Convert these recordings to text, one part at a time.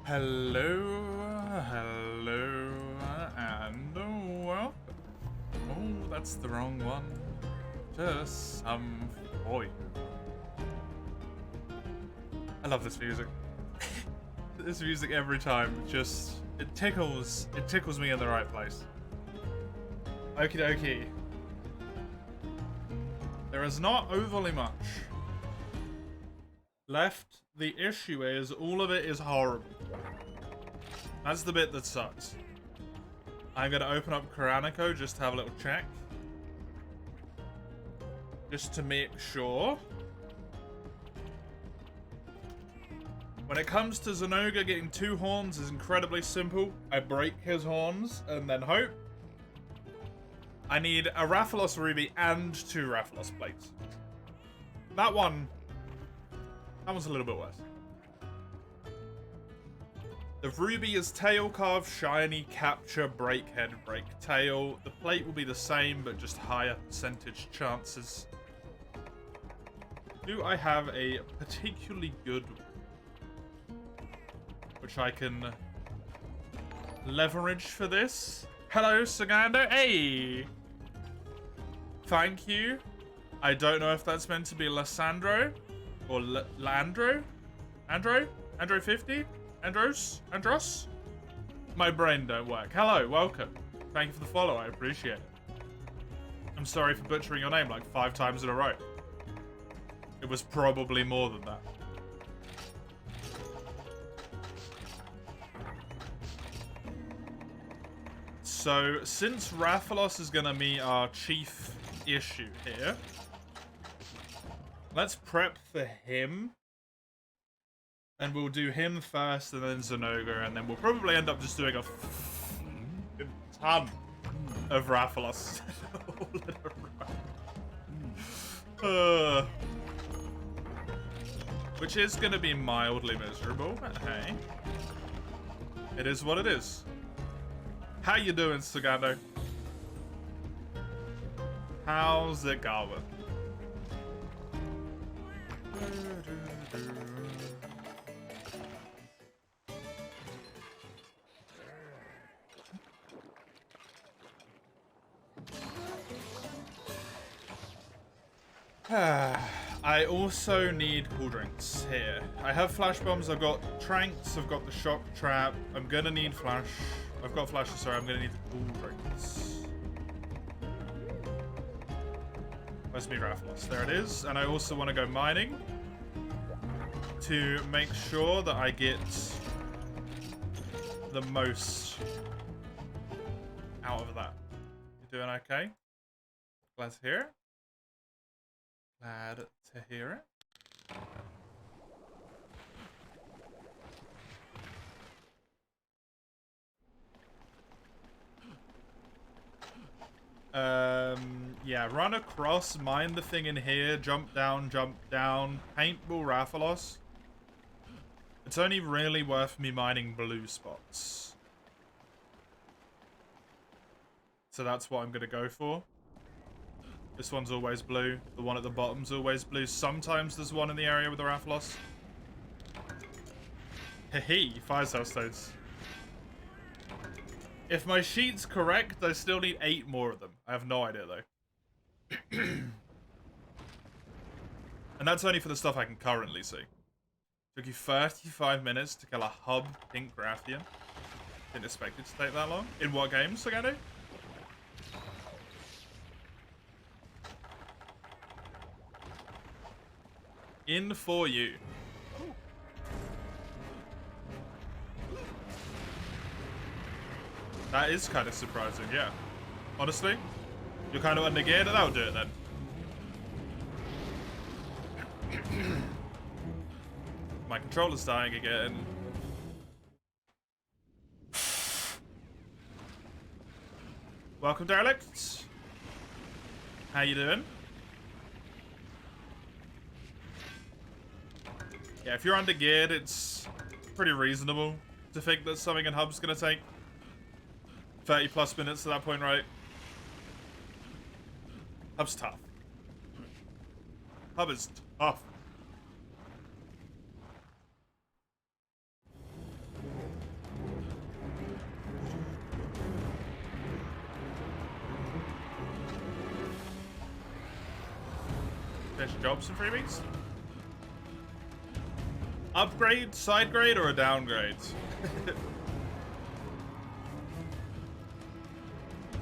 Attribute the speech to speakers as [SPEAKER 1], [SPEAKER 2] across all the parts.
[SPEAKER 1] Hello, and welcome. Oh, that's the wrong one. To some for you. I love this music. This music every time, it tickles me in the right place. Okie dokie. There is not overly much left. The issue is all of it is horrible. That's the bit that sucks. I'm gonna open up Karanico just to have a little check. Just to make sure. When it comes to Zenoga, getting 2 horns is incredibly simple. I break his horns and then hope. I need a Rathalos Ruby and 2 Rathalos plates. That one's a little bit worse. The Ruby is tail carve, shiny, capture, break head, break tail. The plate will be the same, but just higher percentage chances. Do I have a particularly good one, which I can leverage for this? Hello, Sagando. Hey! Thank you. I don't know if that's meant to be Lysandro or Landro? Andro 50? Andros? My brain don't work. Hello, welcome. Thank you for the follow, I appreciate it. I'm sorry for butchering your name like 5 times in a row. It was probably more than that. So, since Rathalos is gonna be our chief issue here, let's prep for him. And we'll do him first and then Zenoga, and then we'll probably end up just doing a ton of Rathalos. Which is going to be mildly miserable, but hey. It is what it is. How you doing, Sagando? How's it going? I also need cool drinks here. I have flash bombs, I've got tranks, I've got the shock trap. I'm gonna need flash. I've got flashes, sorry, I'm gonna need the cool drinks. Where's me Rathalos? There it is. And I also want to go mining to make sure that I get the most out of that. You doing okay? Glad to hear it. Glad to hear it. Yeah, run across, mine the thing in here, jump down, paintball Rathalos. It's only really worth me mining blue spots. So that's what I'm gonna go for. This one's always blue. The one at the bottom's always blue. Sometimes there's one in the area with the Rathalos. Hee, 5 cell stones. If my sheet's correct, I still need 8 more of them. I have no idea, though. And that's only for the stuff I can currently see. Took you 35 minutes to kill a hub pink Graffian. Didn't expect it to take that long. In what game, Sagano? In 4U. That is kind of surprising, yeah. Honestly, you're kind of under-geared, and that'll do it then. My controller's dying again. Welcome, Derelict. How you doing? Yeah, if you're under-geared, it's pretty reasonable to think that something in Hub's gonna take 30 plus minutes at that point, right? Hub's tough. Hub is tough. jobs and freebies. Upgrade, side grade, or a downgrade?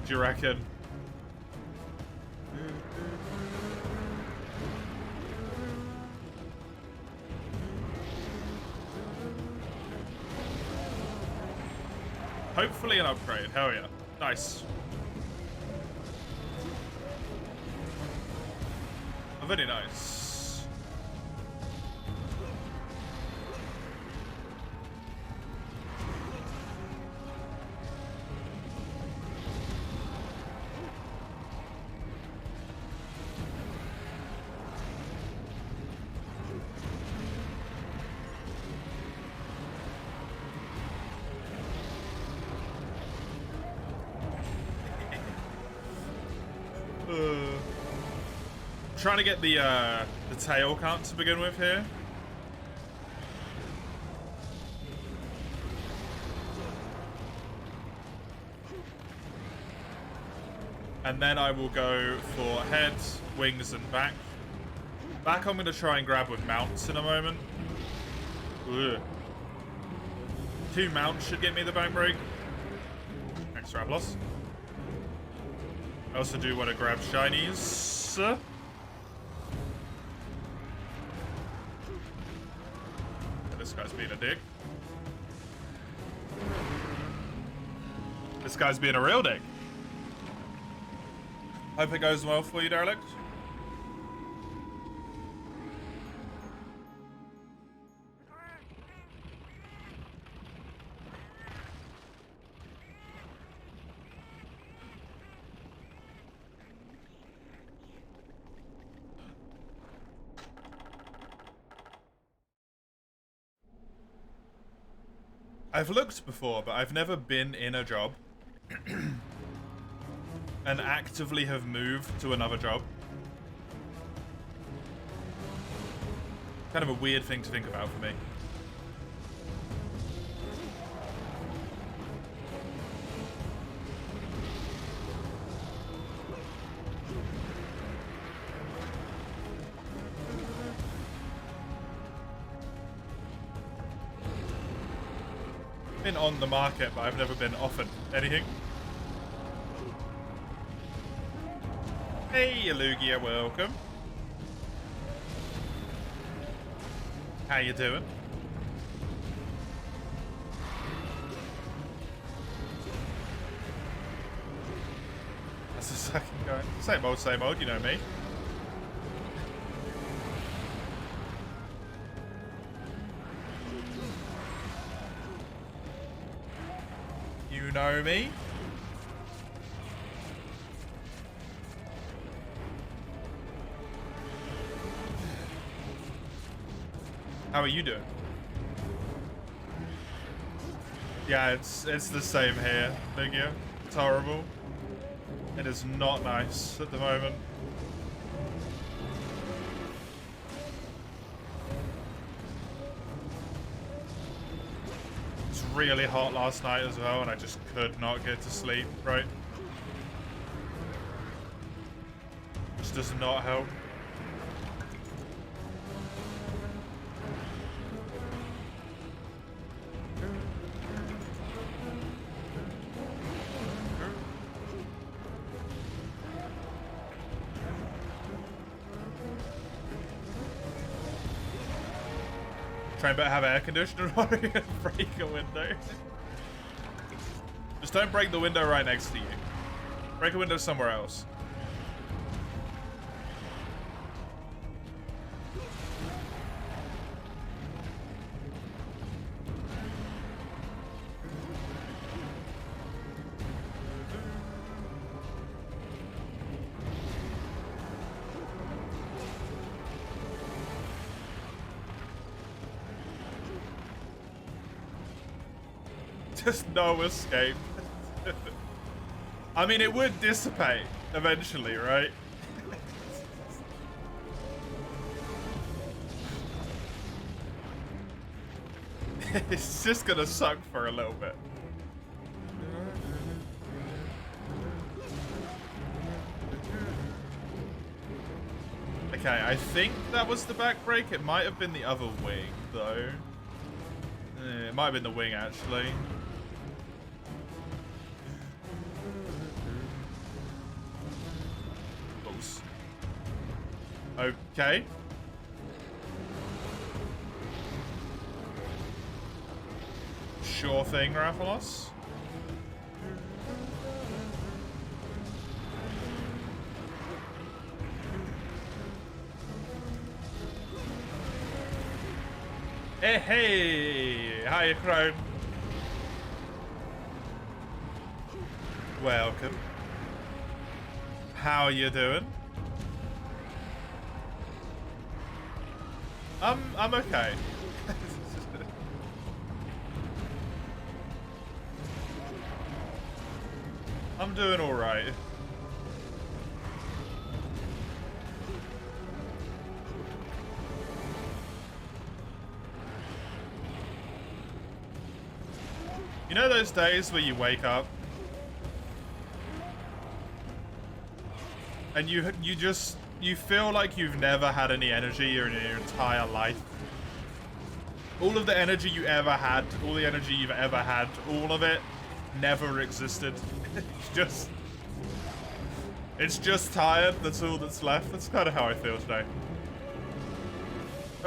[SPEAKER 1] Do you reckon? Hopefully an upgrade. Hell yeah. Nice. Oh, very nice. Trying to get the tail count to begin with here. And then I will go for head, wings, and back. Back I'm going to try and grab with mounts in a moment. Ugh. 2 mounts should get me the back break. Extra plus. I also do want to grab shinies. This guy's being a dick. This guy's being a real dick. Hope it goes well for you, derelict. I've looked before, but I've never been in a job and actively have moved to another job. Kind of a weird thing to think about for me. Been on the market, but I've never been offered anything. Hey, Lugia, welcome. How you doing? That's the second guy. Same old, you know me. You know me. How are you doing? Yeah, it's the same here, Lugia. It's horrible. It is not nice at the moment. It's really hot last night as well, and I just could not get to sleep, right? Which does not help. Try and better have air conditioner on and break a window. Just don't break the window right next to you. Break a window somewhere else. Just no escape. I mean, it would dissipate eventually, right? It's just gonna suck for a little bit. Okay, I think that was the back brake. It might have been the other wing, though. It might have been the wing, actually. Oops. Okay. Sure thing, Raphalos. Hey, hey! Hi, Chrome. Welcome. How you doing? I'm okay. I'm doing all right. You know those days where you wake up and you feel like you've never had any energy in your entire life? All of the energy you ever had, all the energy you've ever had, all of it never existed. It's just tired. That's all that's left. That's kind of how I feel today.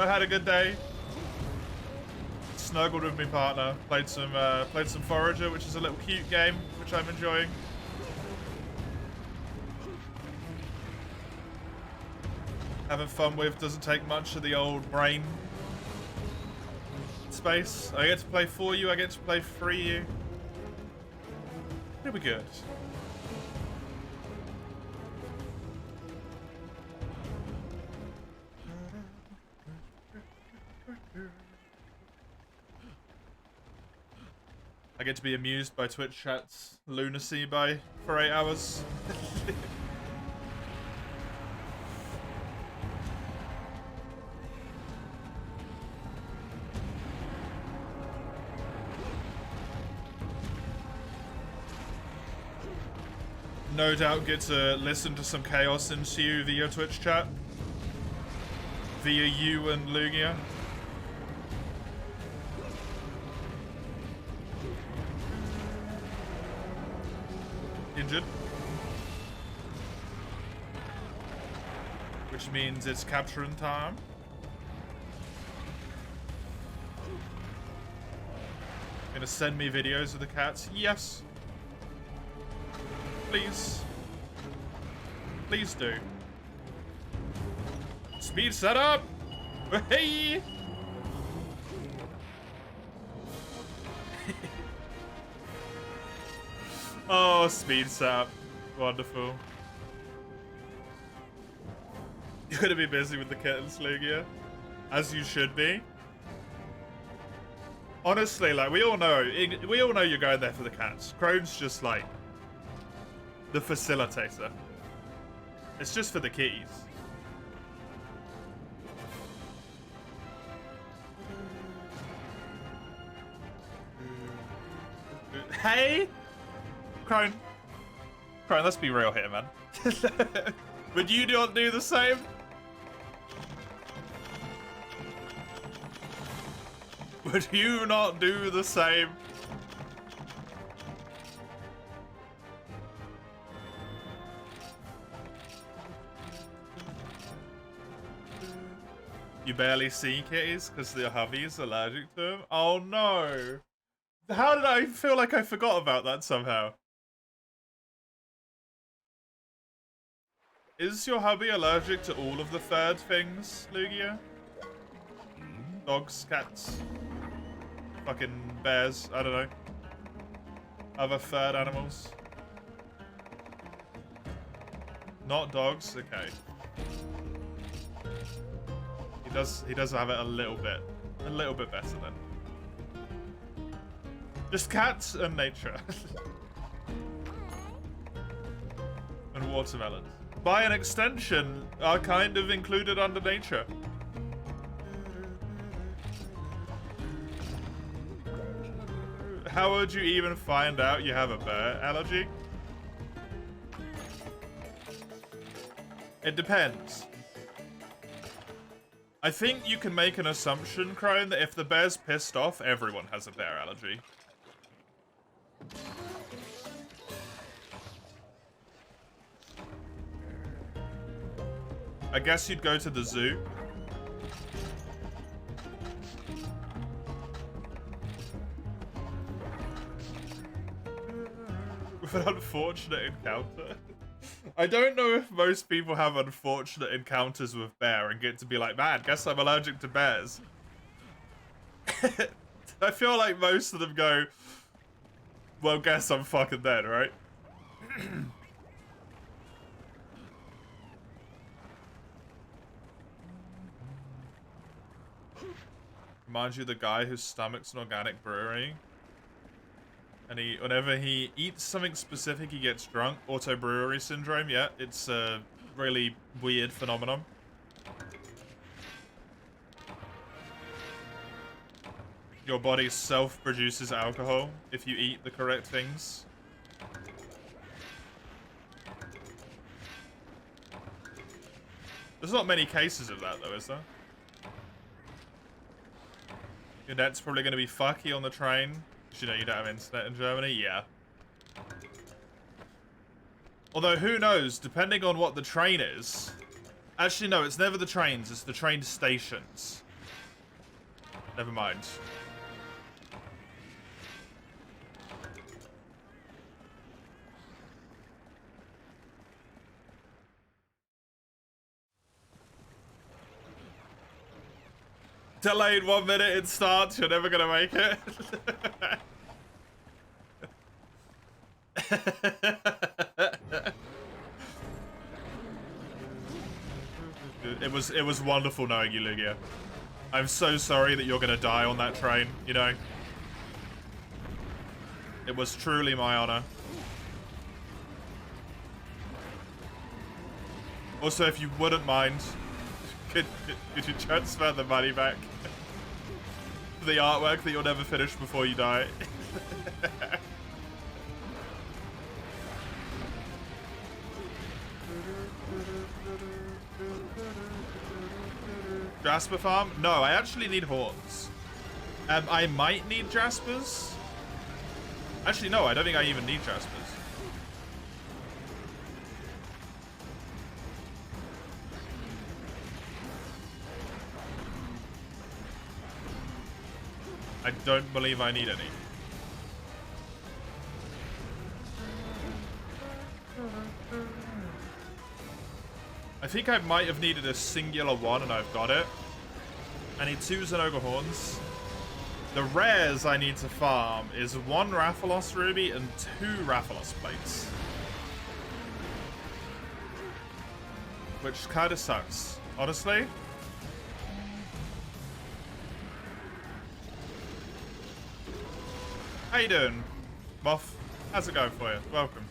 [SPEAKER 1] I had a good day. Snuggled with my partner. Played some Forager, which is a little cute game, which I'm enjoying. Having fun with. Doesn't take much of the old brain space. I get to play 4U. I get to play 3U. It'll be good. I get to be amused by Twitch chat's lunacy for 8 hours. No doubt get to listen to some chaos ensue via Twitch chat. Via you and Lugia. Injured. Which means it's capturing time. Gonna send me videos of the cats? Yes. Please. Please do. Speed setup! Hey! Oh, speed setup. Wonderful. You're gonna be busy with the kittens, Lugia. As you should be. Honestly, like, we all know you're going there for the cats. Crone's just, like, the facilitator. It's just for the kitties. Hey! Crone, let's be real here, man. Would you not do the same? Would you not do the same? You barely see kitties because their hubby's allergic to them? Oh no! How did I feel like I forgot about that somehow? Is your hubby allergic to all of the third things, Lugia? Dogs, cats, fucking bears, I don't know. Other third animals. Not dogs? Okay. He does have it a little bit better then. Just cats and nature. And watermelons. By an extension, are kind of included under nature. How would you even find out you have a bear allergy? It depends. I think you can make an assumption, Crone, that if the bear's pissed off, everyone has a bear allergy. I guess you'd go to the zoo. With an unfortunate encounter. I don't know if most people have unfortunate encounters with bear and get to be like, man, guess I'm allergic to bears. I feel like most of them go, well, guess I'm fucking dead, right? Reminds you of the guy whose stomach's an organic brewery. And whenever he eats something specific, he gets drunk. Auto-brewery syndrome, yeah. It's a really weird phenomenon. Your body self-produces alcohol if you eat the correct things. There's not many cases of that, though, is there? Your net's probably going to be fucky on the train. You know you don't have internet in Germany? Yeah. Although, who knows? Depending on what the train is. Actually, no, it's never the trains. It's the train stations. Never mind. Delayed 1 minute, it starts. You're never gonna make it. It was wonderful knowing you, Lugia. I'm so sorry that you're gonna die on that train, you know. It was truly my honor. Also, if you wouldn't mind, could you transfer the money back? The artwork that you'll never finish before you die. Jasper farm? No, I actually need horns. I might need Jaspers. Actually, no, I don't think I even need Jaspers. I don't believe I need any. I think I might have needed a singular one and I've got it. I need 2 Zenogre horns. The rares I need to farm is 1 Rathalos ruby and 2 Rathalos plates. Which kind of sucks, honestly. How you doing, Moth? How's it going for you? Welcome.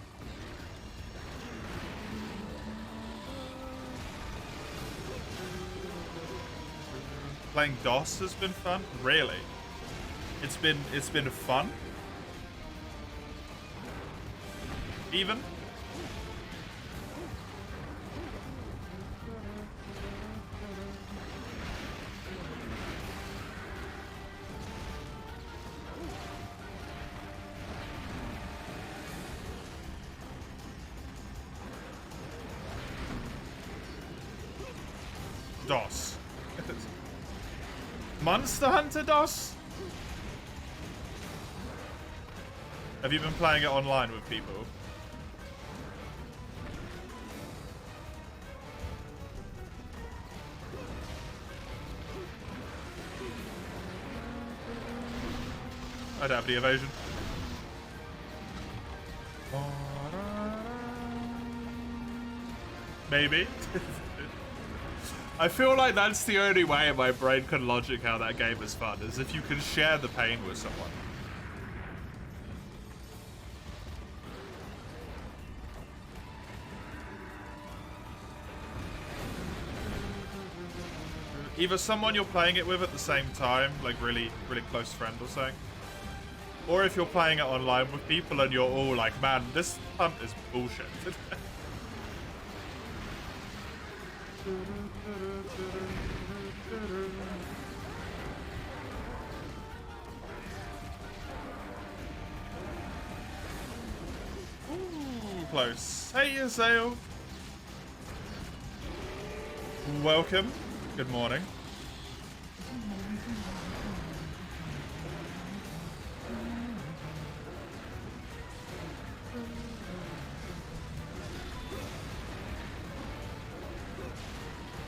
[SPEAKER 1] Playing DOS has been fun? Really? It's been fun? Even? DOS. Monster Hunter DOS? Have you been playing it online with people? I don't have the evasion. Maybe. I feel like that's the only way my brain can logic how that game is fun, is if you can share the pain with someone. Either someone you're playing it with at the same time, like really close friend or something. Or if you're playing it online with people and you're all like, man, this hunt is bullshit. close. Hey, Azale. Welcome. Good morning.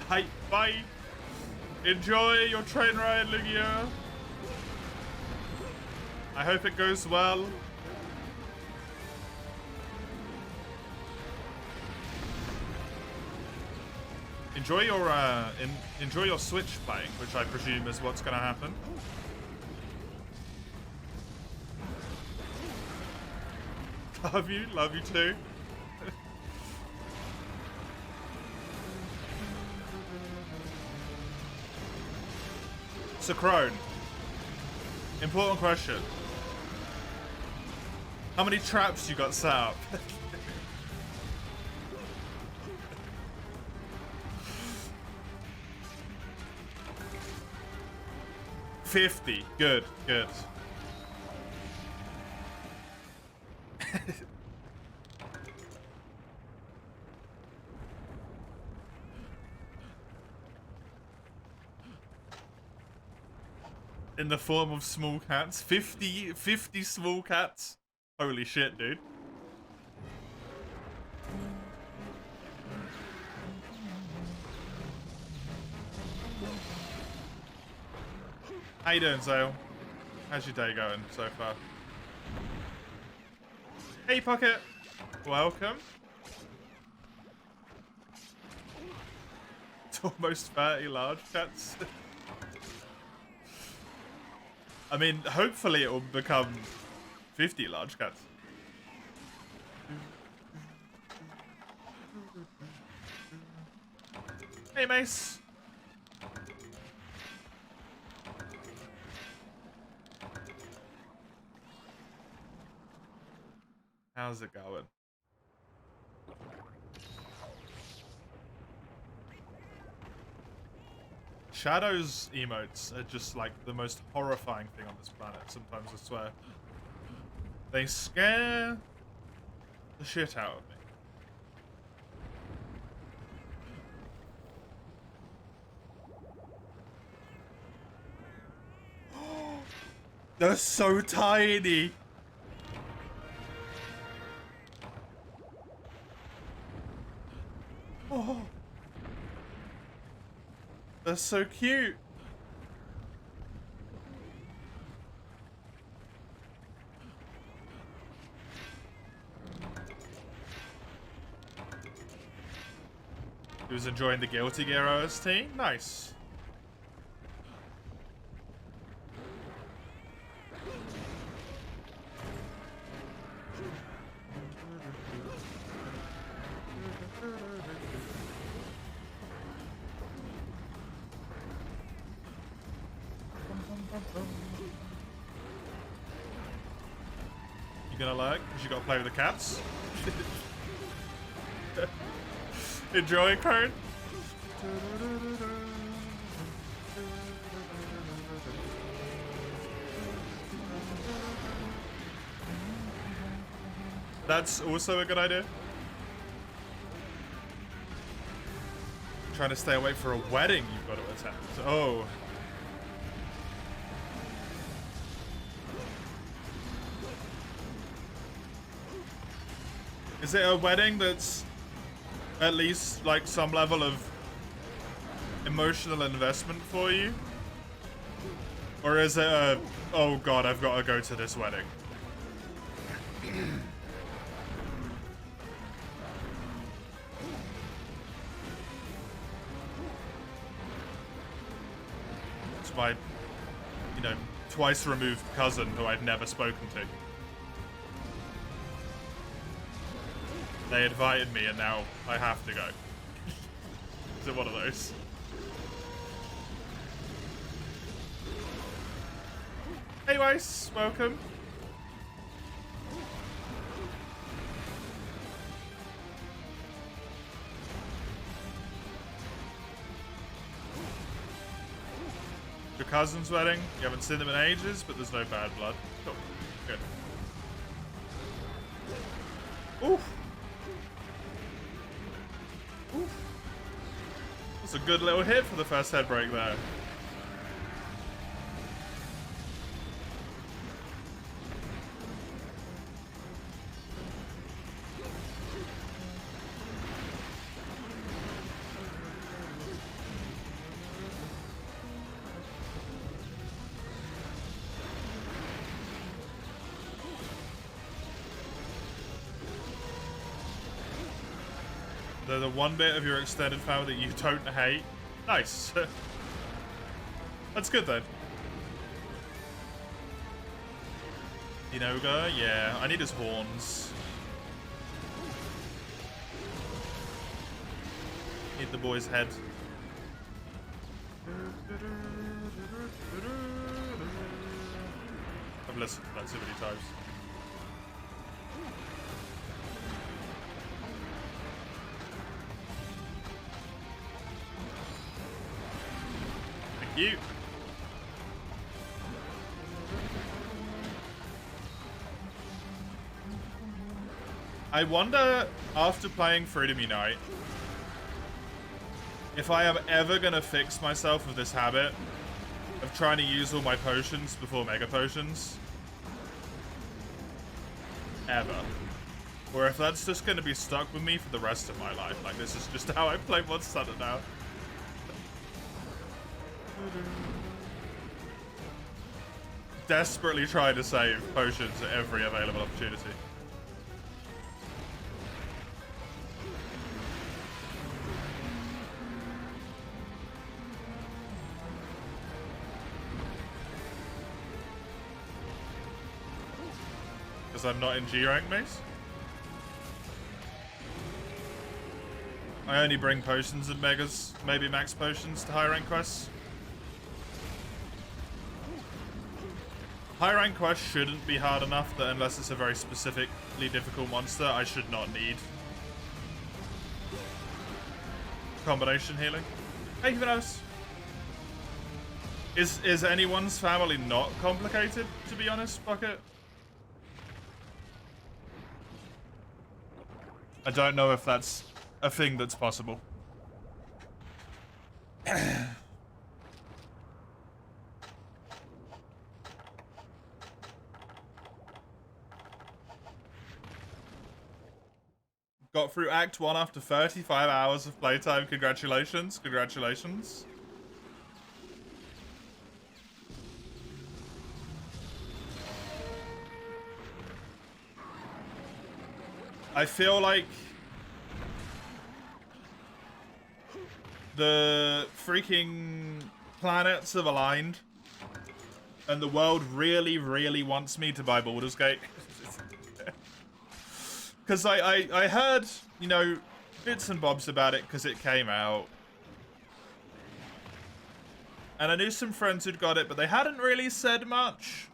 [SPEAKER 1] Hi, bye. Enjoy your train ride, Lugia. I hope it goes well. Enjoy your Switch playing, which I presume is what's going to happen. Love you too. So Crone, important question. How many traps you got set up? 50. Good. In the form of small cats. 50 small cats. Holy shit, dude. How you doing, Zale? How's your day going so far? Hey, Pocket. Welcome. It's almost 30 large cats. I mean, hopefully it will become 50 large cats. Hey, Mace. How's it going? Shadow's emotes are just like the most horrifying thing on this planet, sometimes I swear. They scare the shit out of me. They're so tiny! Oh. They're so cute. He was enjoying the Guilty Gear OST. Nice. You gonna like? Cause you gotta play with the cats. Enjoy, Kurt. That's also a good idea. Trying to stay away for a wedding you've got to attend. Oh. Is it a wedding that's at least like some level of emotional investment for you? Or is it a, oh god, I've got to go to this wedding? It's my, you know, twice removed cousin who I've never spoken to. They invited me and now I have to go. Is it one of those? Hey Weiss, welcome. Your cousin's wedding? You haven't seen them in ages, but there's no bad blood. Cool. Good. Oof. That's a good little hit for the first head break there. The one bit of your extended family that you don't hate. Nice. That's good then. Inoga? Yeah, I need his horns. Need the boy's head. I've listened to that so many times. You. I wonder, after playing Freedom Unite, if I am ever gonna fix myself of this habit of trying to use all my potions before Mega Potions. Ever. Or if that's just gonna be stuck with me for the rest of my life. Like, this is just how I play Monster Hunter now. Desperately trying to save potions at every available opportunity. Because I'm not in G rank, mace. I only bring potions and megas, maybe max potions to high rank quests. High rank quest shouldn't be hard enough that unless it's a very specifically difficult monster, I should not need combination healing. Hey, Vanos. Is anyone's family not complicated, to be honest, Bucket? I don't know if that's a thing that's possible. Got through Act 1 after 35 hours of playtime. Congratulations. Congratulations. I feel like the freaking planets have aligned and the world really, really wants me to buy Baldur's Gate. Because I heard, you know, bits and bobs about it because it came out. And I knew some friends who'd got it, but they hadn't really said much.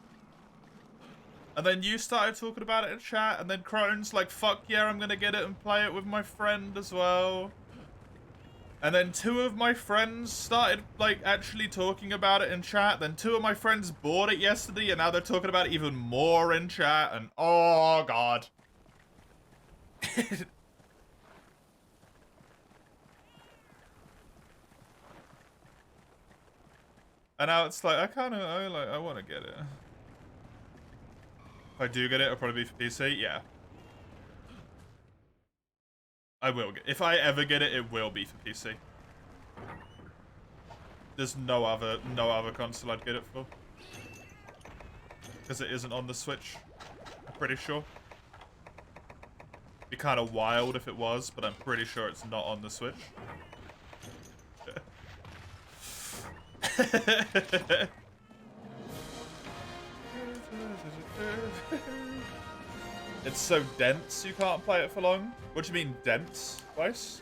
[SPEAKER 1] And then you started talking about it in chat, and then Crone's like, fuck yeah, I'm gonna get it and play it with my friend as well. And then two of my friends started, like, actually talking about it in chat. Then two of my friends bought it yesterday, and now they're talking about it even more in chat, and oh god. And now it's like, I want to get it. If I do get it, it'll probably be for PC, yeah. I will get, if I ever get it, it will be for PC. There's no other console I'd get it for. Because it isn't on the Switch, I'm pretty sure. Be kind of wild if it was, but I'm pretty sure it's not on the Switch. It's so dense you can't play it for long. What do you mean dense, Weiss?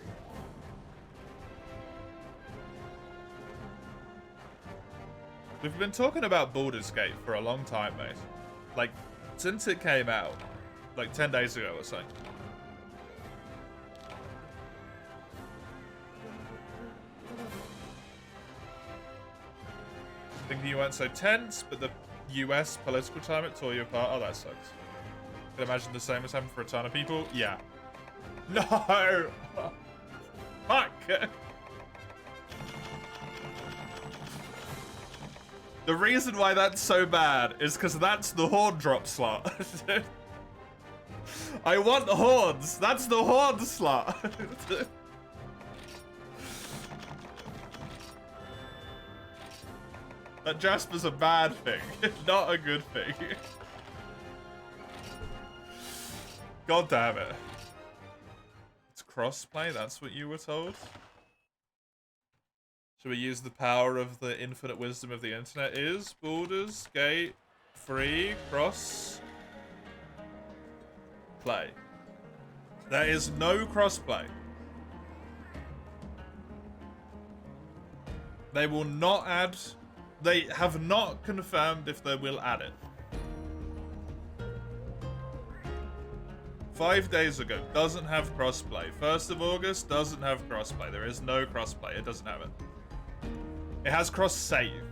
[SPEAKER 1] We've been talking about Baldur's Gate for a long time, mate. Like, since it came out. Like 10 days ago or so. Thinking you weren't so tense, but the US political climate tore you apart. Oh, that sucks. Can imagine the same as happened for a ton of people? Yeah. No! Fuck! The reason why that's so bad is because that's the horde drop slot. I want hordes. That's the horde slot. That Jasper's a bad thing, not a good thing. God damn it. It's crossplay, that's what you were told? Should we use the power of the infinite wisdom of the internet? Is Borders Gate free cross play? There is no crossplay. They will not add. They have not confirmed if they will add it. 5 days ago, doesn't have crossplay. 1st of August, doesn't have crossplay. There is no crossplay. It doesn't have it. It has cross-save,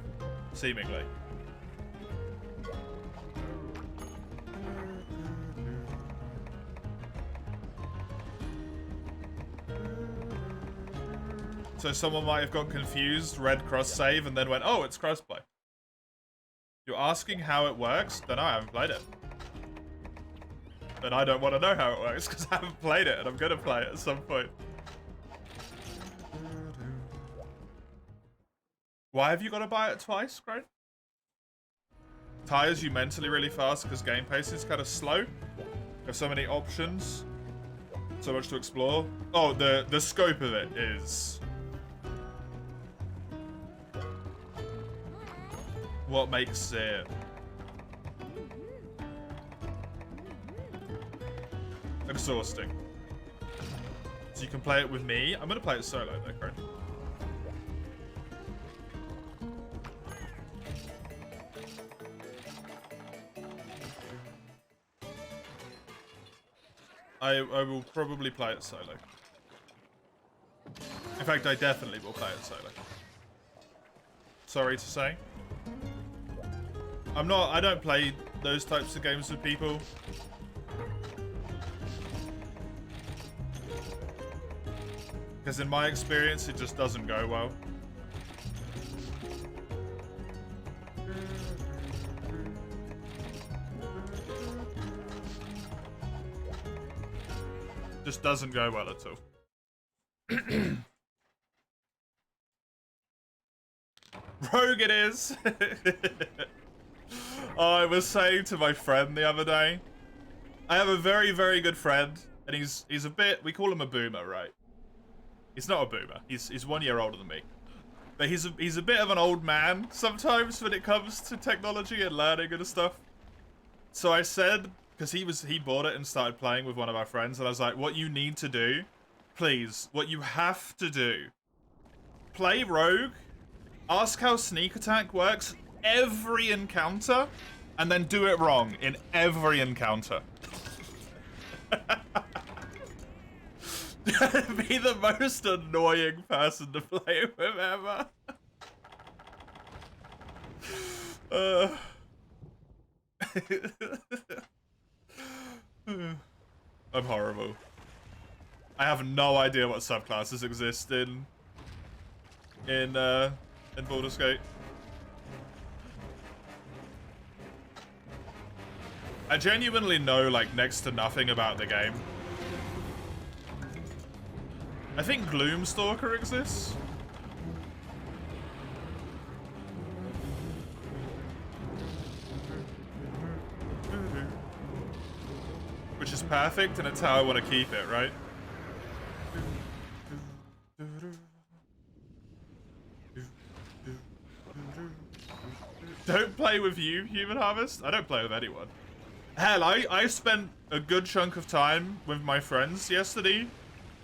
[SPEAKER 1] seemingly. So someone might have got confused, read cross-save, and then went, oh, it's crossplay. You're asking how it works? Don't know, I haven't played it. And I don't want to know how it works, because I haven't played it, and I'm going to play it at some point. Why have you got to buy it twice, Great? Tires you mentally really fast, because game pace is kind of slow. There's so many options. So much to explore. Oh, the scope of it is... what makes it exhausting. So you can play it with me. I'm gonna play it solo though, Crane. I will probably play it solo. In fact, I definitely will play it solo. Sorry to say. I don't play those types of games with people. Because in my experience, it just doesn't go well. Just doesn't go well at all. Rogue it is! Oh, I was saying to my friend the other day, I have a very, very good friend, and he's a bit, we call him a boomer, right? He's not a boomer, he's 1 year older than me. But he's a bit of an old man sometimes when it comes to technology and learning and stuff. So I said, because he bought it and started playing with one of our friends, and I was like, what you need to do, please, what you have to do, play Rogue, ask how sneak attack works every encounter, and then do it wrong in every encounter. Be the most annoying person to play with ever. I'm horrible. I have no idea what subclasses exist in Baldur's Gate. I genuinely know, like, next to nothing about the game. I think Gloomstalker exists. Which is perfect, and it's how I want to keep it, right? Don't play with you, Human Harvest? I don't play with anyone. Hell, I spent a good chunk of time with my friends yesterday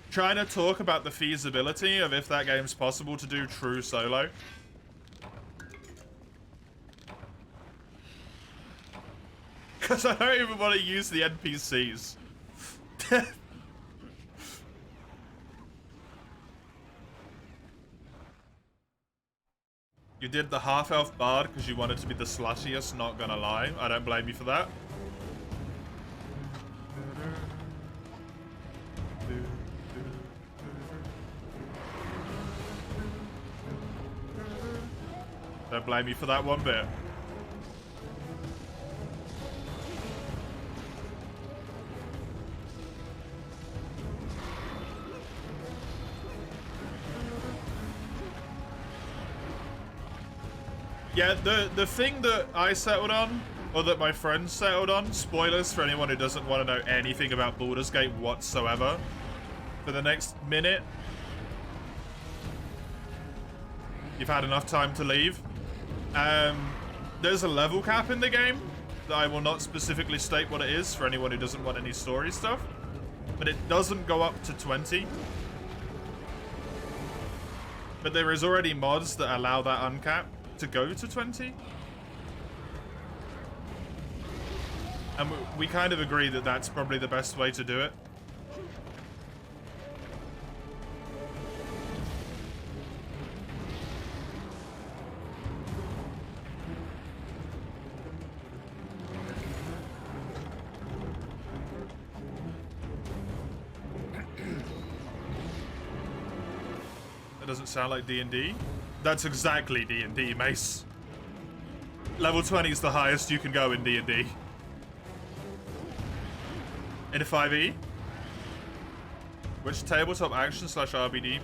[SPEAKER 1] trying to talk about the feasibility of if that game's possible to do true solo. Because I don't even want to use the NPCs. You did the half-elf bard because you wanted to be the sluttiest, not gonna lie. I don't blame you for that. Don't blame you for that one bit. Yeah, the thing that I settled on, or that my friends settled on, spoilers for anyone who doesn't want to know anything about Baldur's Gate whatsoever, for the next minute, you've had enough time to leave. There's a level cap in the game that I will not specifically state what it is for anyone who doesn't want any story stuff, but it doesn't go up to 20. But there is already mods that allow that uncap to go to 20. And we kind of agree that that's probably the best way to do it. That doesn't sound like D&D. That's exactly D&D, Mace. Level 20 is the highest you can go in D&D. In a 5e, which tabletop action / RBD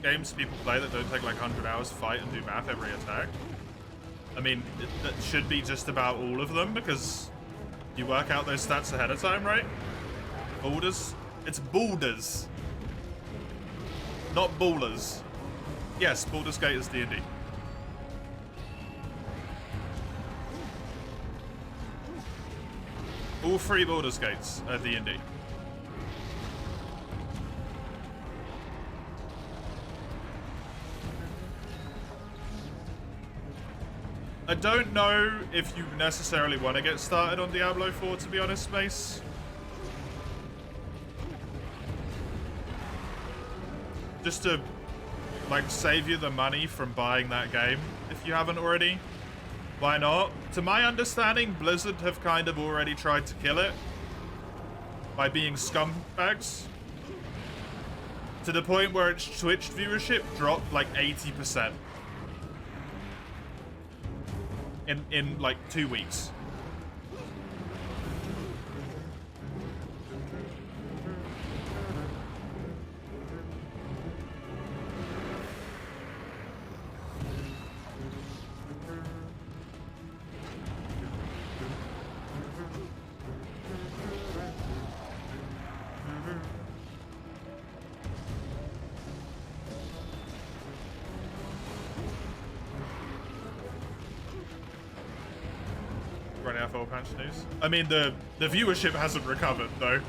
[SPEAKER 1] games people play that don't take like 100 hours to fight and do math every attack? I mean, that should be just about all of them because you work out those stats ahead of time, right? Boulders? It's boulders. Not ballers. Yes, Baldur's Gate is D&D. All 3 Baldur's Gates are D&D. I don't know if you necessarily want to get started on Diablo 4, to be honest, Mace. Just to like save you the money from buying that game if you haven't already. Why not? To my understanding, Blizzard have kind of already tried to kill it by being scumbags to the point where its Twitch viewership dropped like 80% in like 2 weeks. Running out of old patch news. I mean, the viewership hasn't recovered though.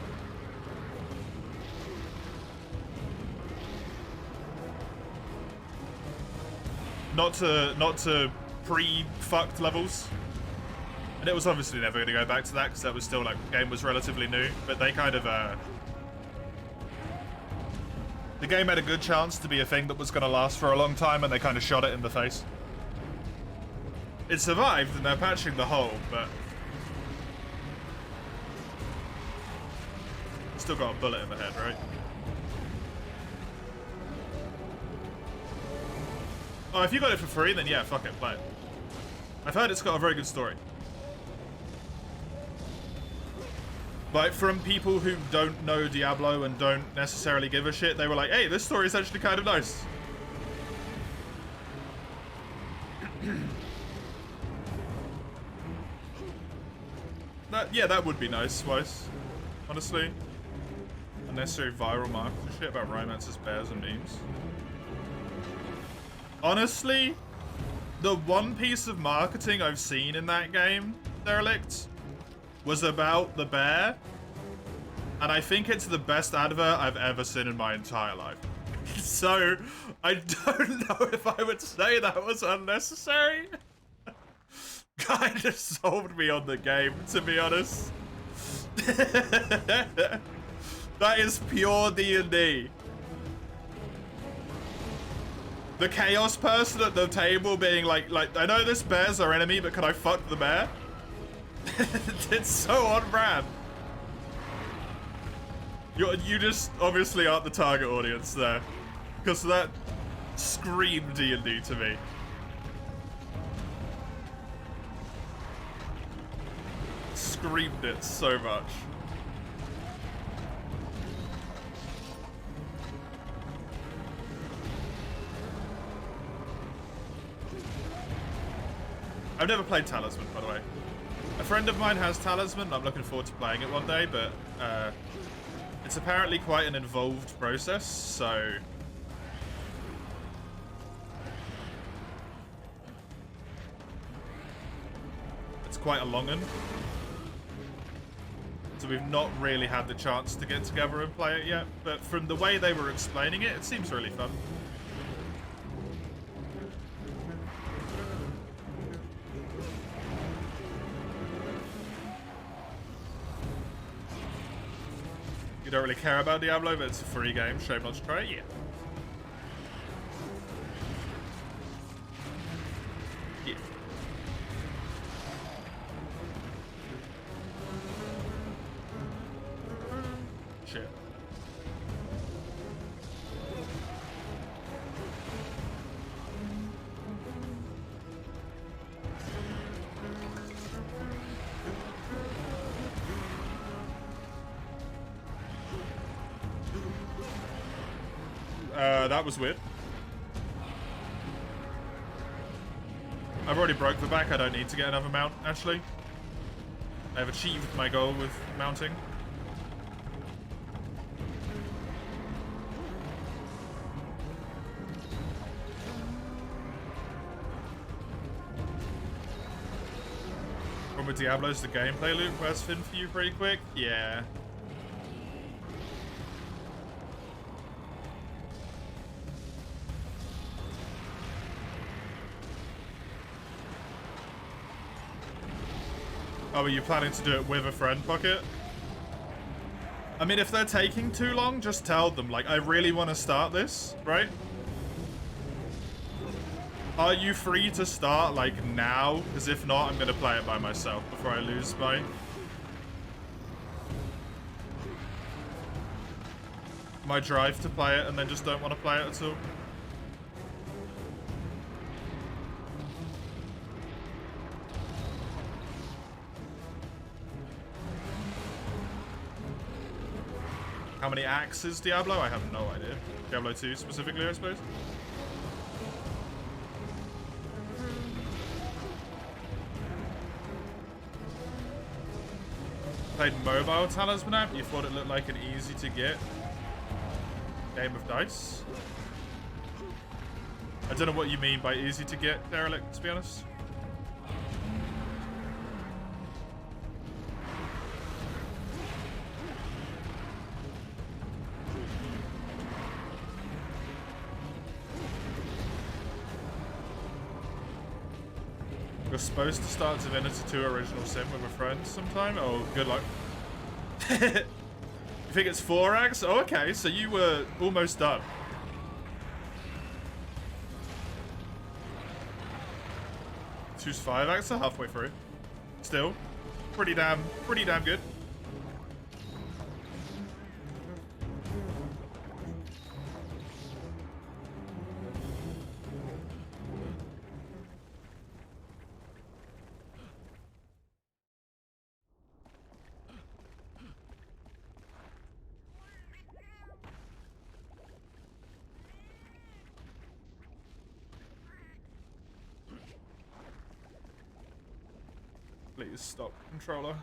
[SPEAKER 1] Not to pre-fucked levels. And it was obviously never going to go back to that because that was still like the game was relatively new. But they kind of the game had a good chance to be a thing that was going to last for a long time, and they kind of shot it in the face. It survived, and they're patching the hole, but still got a bullet in the head, right? Oh, if you got it for free, then yeah, fuck it, play it. I've heard it's got a very good story. Like, from people who don't know Diablo and don't necessarily give a shit, they were like, hey, this story is actually kind of nice. Yeah, that would be nice, Weiss. Honestly. Unnecessary viral marketing shit about romances, bears, and memes. Honestly, the one piece of marketing I've seen in that game, Derelict, was about the bear. And I think it's the best advert I've ever seen in my entire life. So, I don't know if I would say that was unnecessary. Kind of sold me on the game, to be honest. That is pure D&D. The chaos person at the table being like, I know this bear's our enemy, but can I fuck the bear? It's so on brand. You just obviously aren't the target audience there, because that screamed D&D to me. screamed it so much. I've never played Talisman, by the way. A friend of mine has Talisman, and I'm looking forward to playing it one day, but it's apparently quite an involved process, so... It's quite a long one. So we've not really had the chance to get together and play it yet, but from the way they were explaining it, it seems really fun. You don't really care about Diablo, but it's a free game. Shame not to try it. Yeah. Yeah. Shit. That was weird. I've already broke the back. I don't need to get another mount, actually. I have achieved my goal with mounting. Problem with Diablo is the gameplay loop wears thin for you pretty quick. Yeah. Oh, are you planning to do it with a friend, Pocket? I mean, if they're taking too long, just tell them, like, I really want to start this, right? Are you free to start, like, now? Because if not, I'm going to play it by myself before I lose my drive to play it and then just don't want to play it at all. How many axes Diablo? I have no idea. Diablo 2 specifically, I suppose. Played mobile Talisman app. You thought it looked like an easy to get game of dice. I don't know what you mean by easy to get, Derelict, to be honest. You're supposed to start Divinity 2 Original Sin with a friend sometime? Oh, good luck. You think it's 4 acts? Oh, okay, so you were almost done. Choose 5 acts, so halfway through. Still, pretty damn good. Please stop, controller.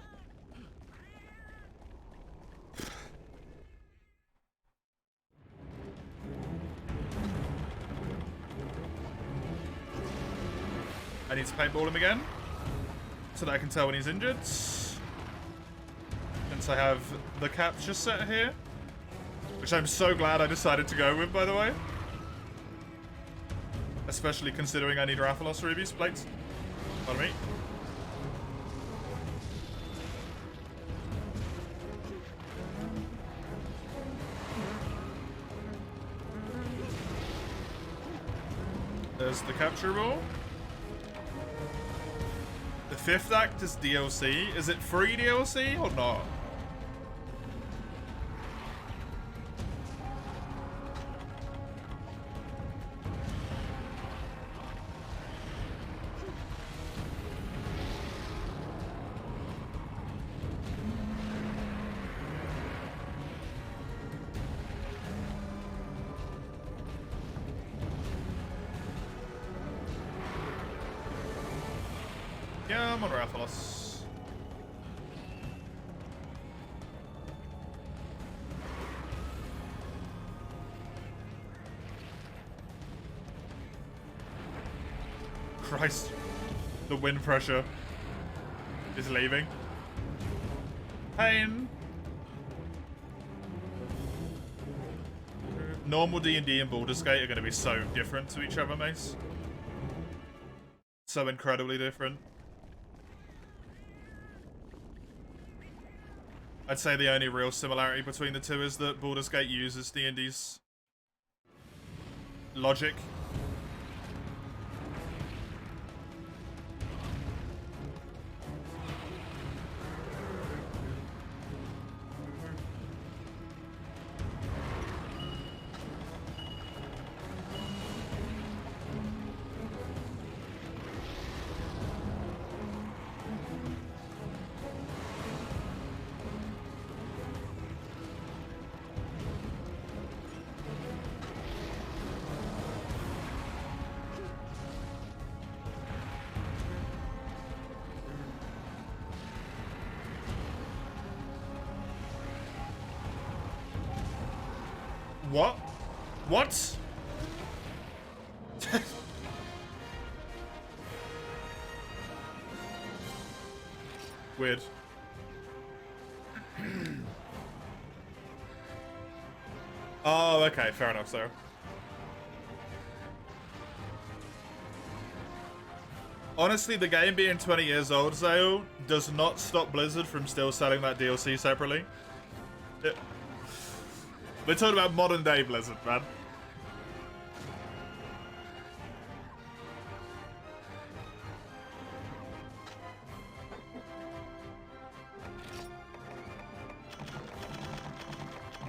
[SPEAKER 1] I need to paintball him again so that I can tell when he's injured. Since I have the capture set here, which I'm so glad I decided to go with, by the way. Especially considering I need Rathalos rubies plates. Pardon me. There's the capture roll. The 5th act is DLC. Is it free DLC or not? Come on, Rathalos. Christ. The wind pressure is leaving. Pain. Normal D&D and Baldur's Gate are going to be so different to each other, Mace. So incredibly different. I'd say the only real similarity between the two is that Baldur's Gate uses D&D's logic. What? What? Weird. Oh, okay, fair enough, sir. Honestly, the game being 20 years old, Zale, does not stop Blizzard from still selling that DLC separately. We're talking about modern day Blizzard, man.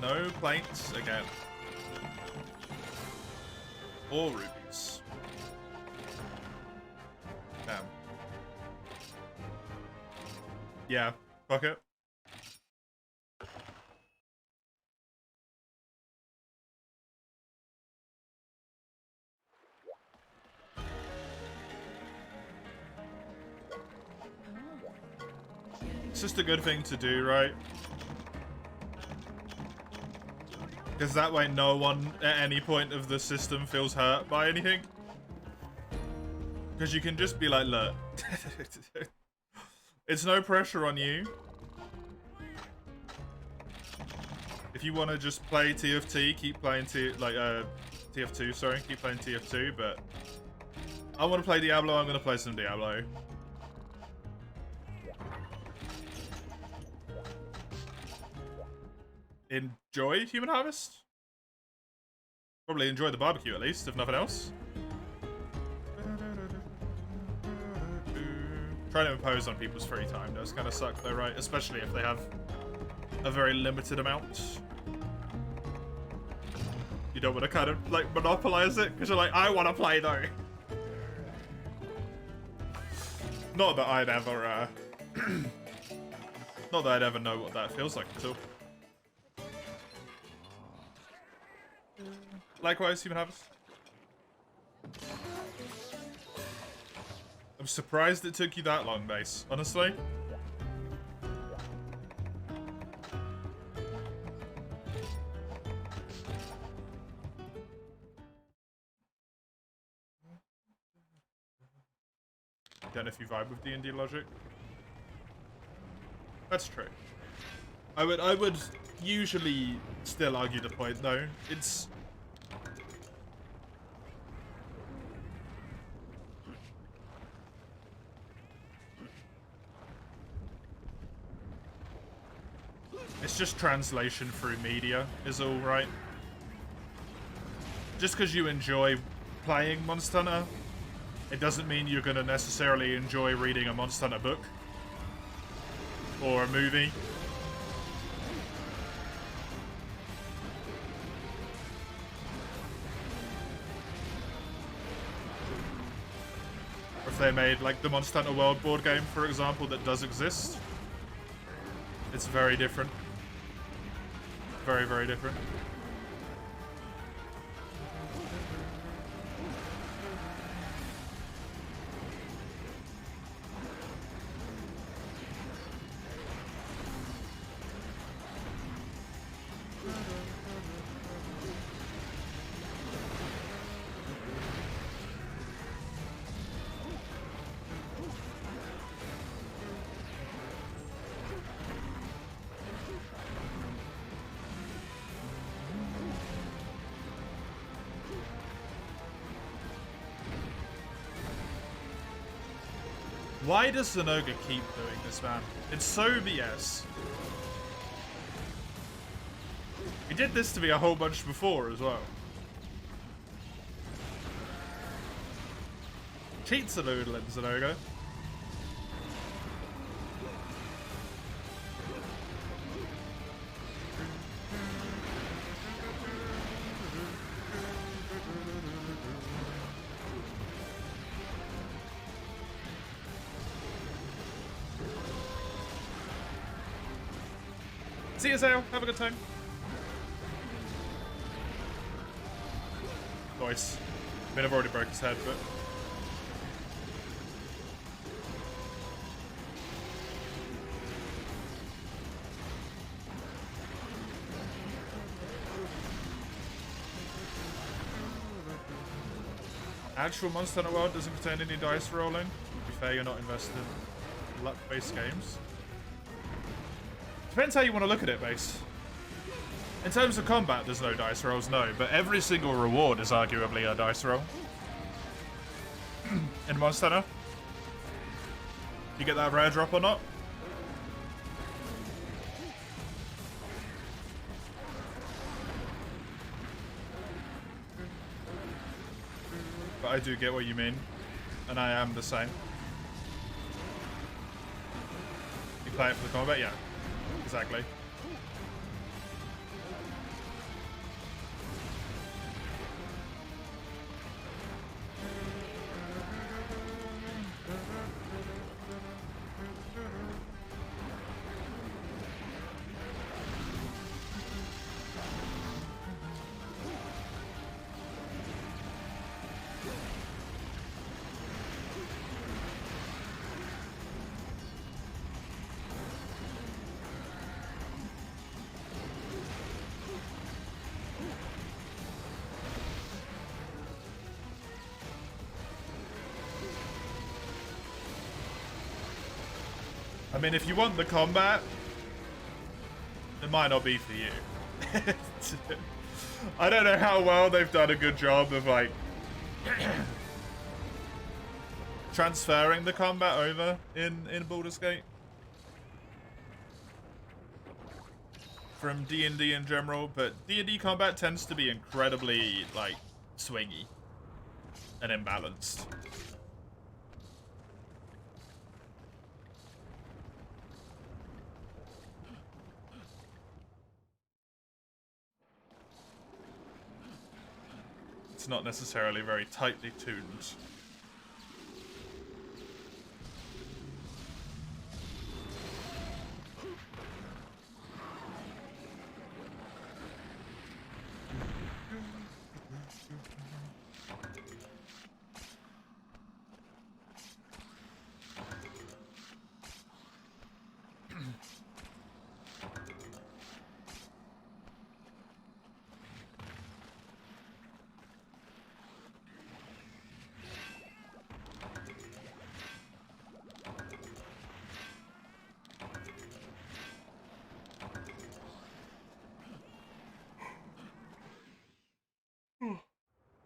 [SPEAKER 1] No plates again. Or rubies. Damn. Yeah, fuck it. It's just a good thing to do, right? Because that way no one at any point of the system feels hurt by anything. Because you can just be like, look, it's no pressure on you. If you want to just play TFT, keep playing TF2, sorry, keep playing TF2, but I want to play Diablo, I'm going to play some Diablo. Enjoy Human Harvest? Probably enjoy the barbecue at least, if nothing else. Trying to impose on people's free time does kind of suck though, right? Especially if they have a very limited amount. You don't want to kind of like monopolize it because you're like, I want to play though. Not that I'd ever, not that I'd ever know what that feels like at all. Likewise, Human Harvest. I'm surprised it took you that long, Mace, honestly. Don't know if you vibe with D&D logic. That's true. I would usually still argue the point though. It's just translation through media is all, right? Just because you enjoy playing Monster Hunter, it doesn't mean you're going to necessarily enjoy reading a Monster Hunter book or a movie. Or if they made like the Monster Hunter World board game, for example, that does exist, it's very different. Very, very different. Why does Zenoga keep doing this, man? It's so BS. He did this to me a whole bunch before as well. Cheats a little in Zenoga. See you, Zale. Have a good time. Nice. I mean, I've already broke his head, but... Actual Monster Hunter World doesn't contain any dice rolling. To be fair, you're not invested in luck-based games. Depends how you want to look at it, Base. In terms of combat, there's no dice rolls, no. But every single reward is arguably a dice roll. In Monster Hunter. You get that rare drop or not? But I do get what you mean. And I am the same. You play it for the combat? Yeah. Exactly. I mean, if you want the combat, it might not be for you. I don't know how well they've done a good job of, like, transferring the combat over in Baldur's Gate. From D&D in general, but D&D combat tends to be incredibly, like, swingy and imbalanced. Not necessarily very tightly tuned.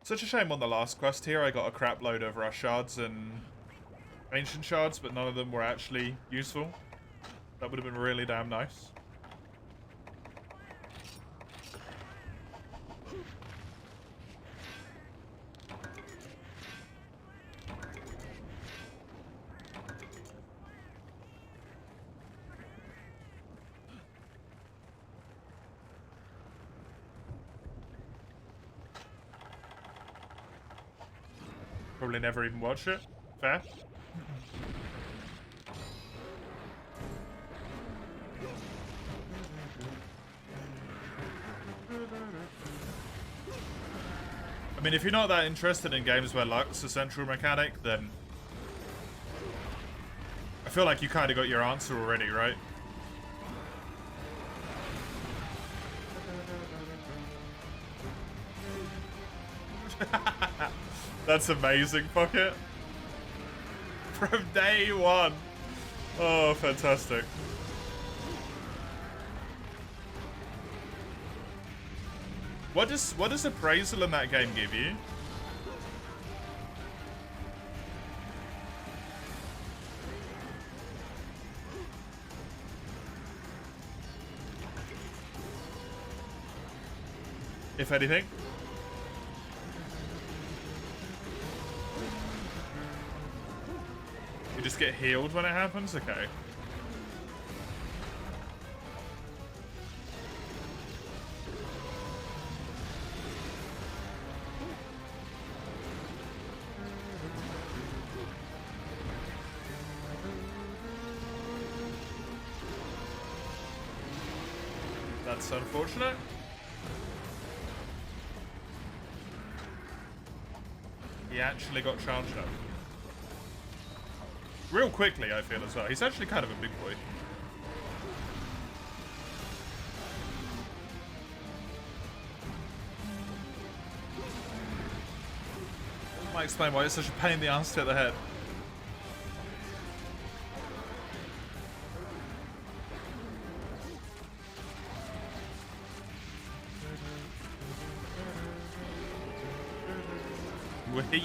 [SPEAKER 1] Such a shame on the last quest here. I got a crap load of rush shards and ancient shards, but none of them were actually useful. That would have been really damn nice. Probably never even watched it. Fair. I mean, if you're not that interested in games where luck's a central mechanic, then I feel like you kind of got your answer already, right? That's amazing, Pocket. From day one. Oh, fantastic. What does appraisal in that game give you? if anything. You just get healed when it happens? Okay. That's unfortunate. He actually got charged up. Real quickly, I feel as well. He's actually kind of a big boy. Might explain why it's such a pain in the ass to hit the head. Wee.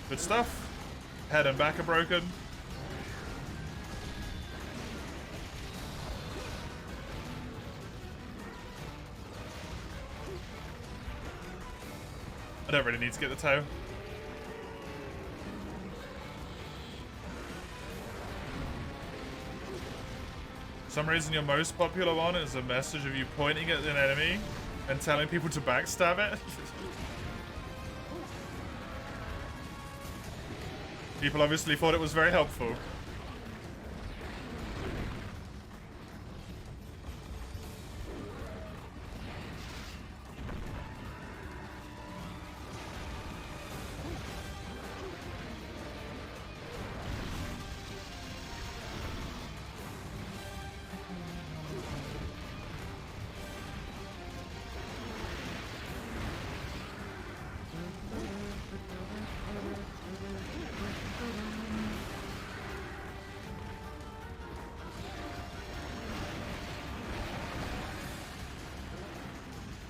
[SPEAKER 1] Good stuff. Head and back are broken. I don't really need to get the toe. For some reason your most popular one is a message of you pointing at an enemy and telling people to backstab it. People obviously thought it was very helpful.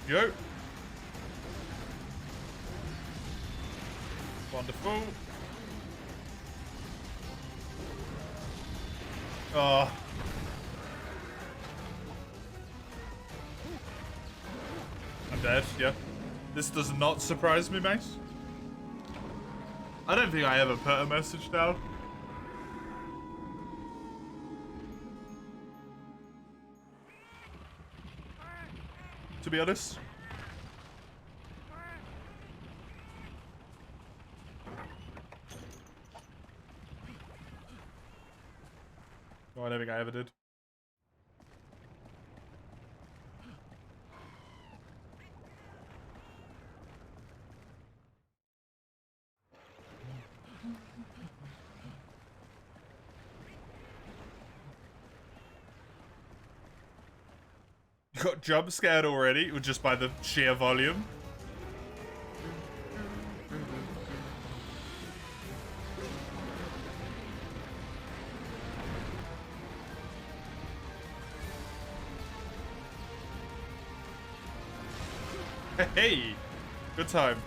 [SPEAKER 1] Yo. Wonderful. Oh. I'm dead, yeah. This does not surprise me, mate. I don't think I ever put a message down. To be honest. No, I don't think I ever did. Got jump scared already, just by the sheer volume. Hey, good time.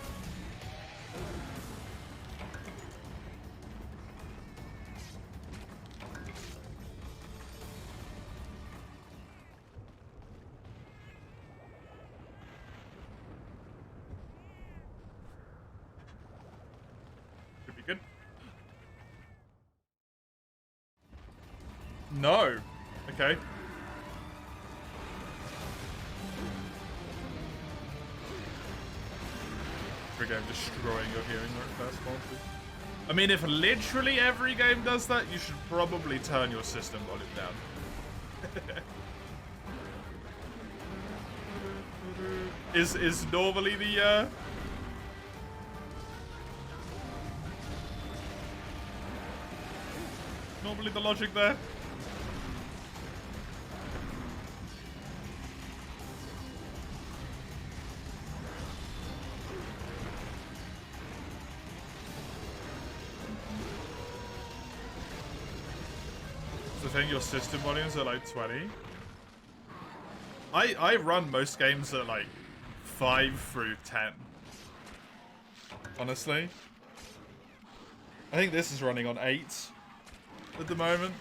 [SPEAKER 1] Should be good. No. Okay. Every game destroying your hearing where it first launches. I mean, if literally every game does that, you should probably turn your system volume down. Is normally the logic there? I think your system volumes are like 20. I run most games at like 5 through 10. Honestly. I think this is running on 8. at the moment.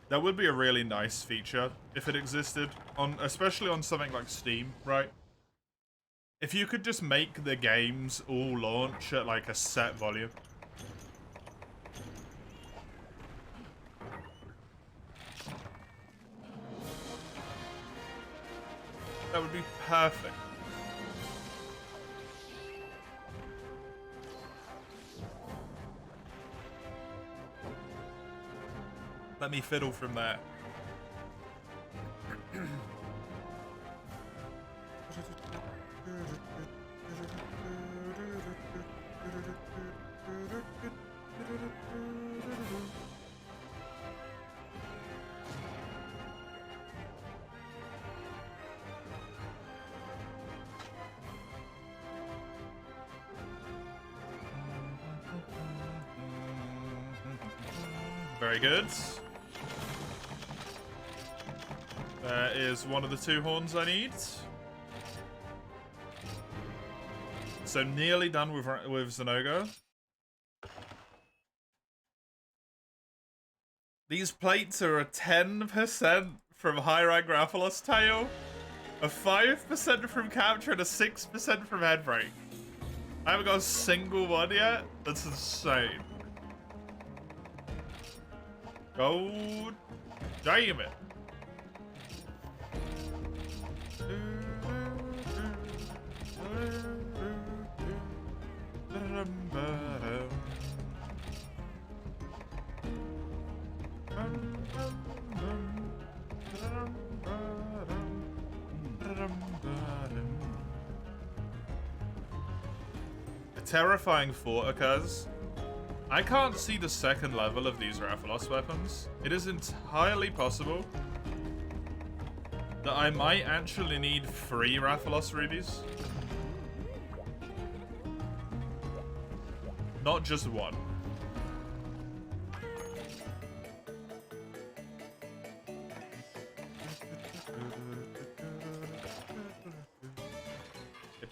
[SPEAKER 1] That would be a really nice feature if it existed, especially on something like Steam, right? If you could just make the games all launch at like a set volume. That would be perfect. Let me fiddle from there. Very good. There is one of the 2 horns I need. So nearly done with Zenoga. These plates are a 10% from high rank Rathalos tail, a 5% from capture, and a 6% from head break. I haven't got a single one yet. That's insane. God damn it. A terrifying thought occurs. I can't see the second level of these Rathalos weapons. It is entirely possible that I might actually need 3 Rathalos rubies. Not just 1.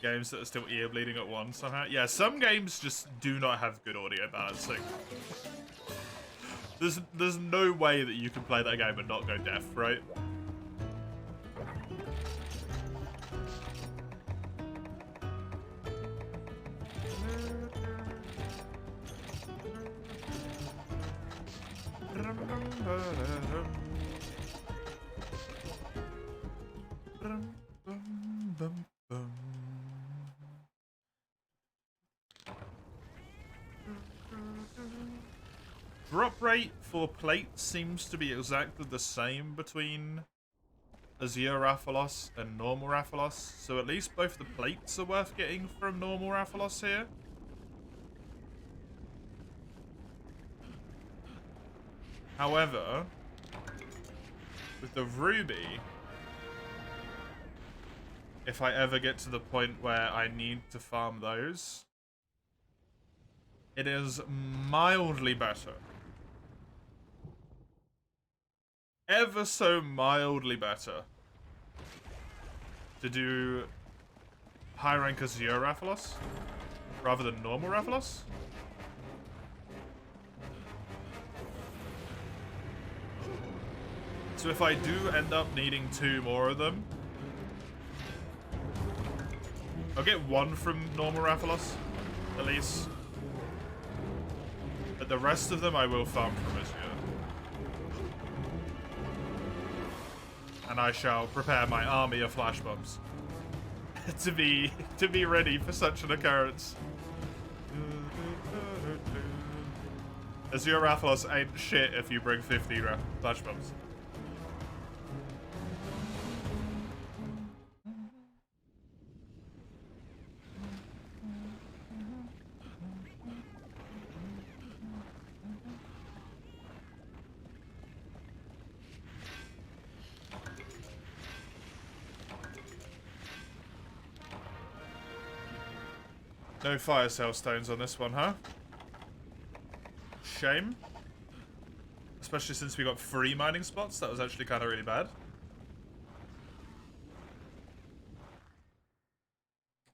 [SPEAKER 1] Games that are still ear bleeding at once somehow. Yeah, some games just do not have good audio balancing. There's no way that you can play that game and not go deaf, right? Drop rate for plates seems to be exactly the same between Azure Rathalos and normal Rathalos, so at least both the plates are worth getting from normal Rathalos here. However, with the ruby, if I ever get to the point where I need to farm those, it is mildly better. Ever so mildly better to do high rank Azure Rathalos rather than normal Rathalos. So if I do end up needing 2 more of them, I'll get 1 from normal Rathalos, at least. But the rest of them I will farm from Azure. And I shall prepare my army of flash bombs to be ready for such an occurrence. Azure Rathalos ain't shit if you bring 50 flash bombs. No fire cell stones on this one, huh? Shame. Especially since we got 3 mining spots. That was actually kind of really bad.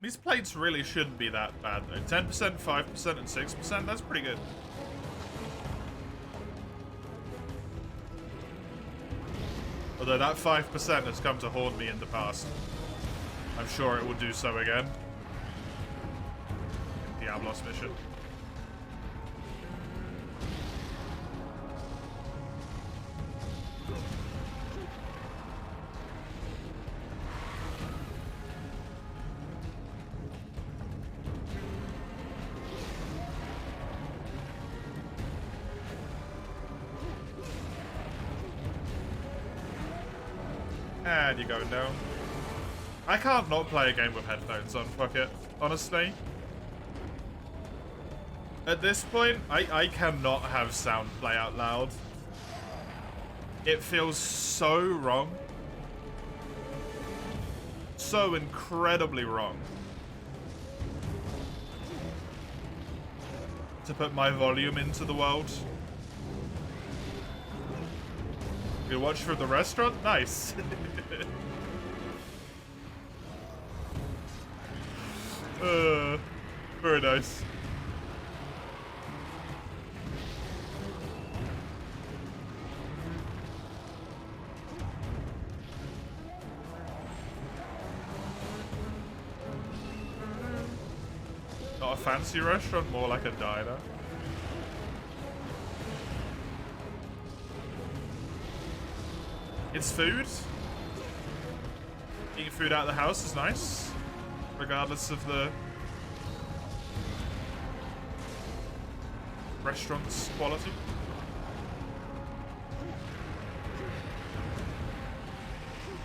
[SPEAKER 1] These plates really shouldn't be that bad though. 10%, 5%, and 6%, that's pretty good. Although that 5% has come to haunt me in the past. I'm sure it will do so again. Diablos mission. And you're going down. I can't not play a game with headphones on, fuck it, honestly. At this point, I cannot have sound play out loud. It feels so wrong. So incredibly wrong. To put my volume into the world. You watch from the restaurant? Nice. Very nice. Not a fancy restaurant, more like a diner. It's food. Eating food out of the house is nice, regardless of the restaurant's quality.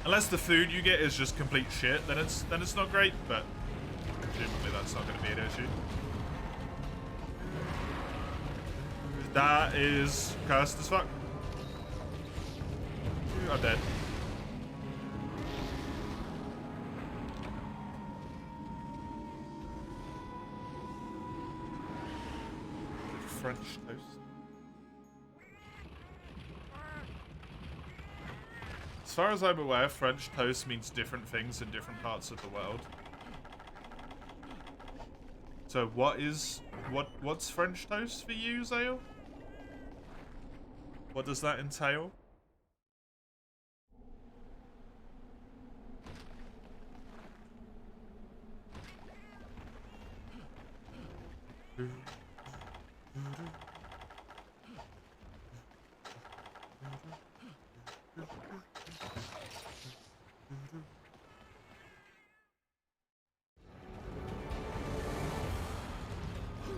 [SPEAKER 1] Unless the food you get is just complete shit, then it's not great, but presumably that's not going to be an issue. That is cursed as fuck. I'm dead. French toast. As far as I'm aware, French toast means different things in different parts of the world. So what's French toast for you, Zale? What does that entail?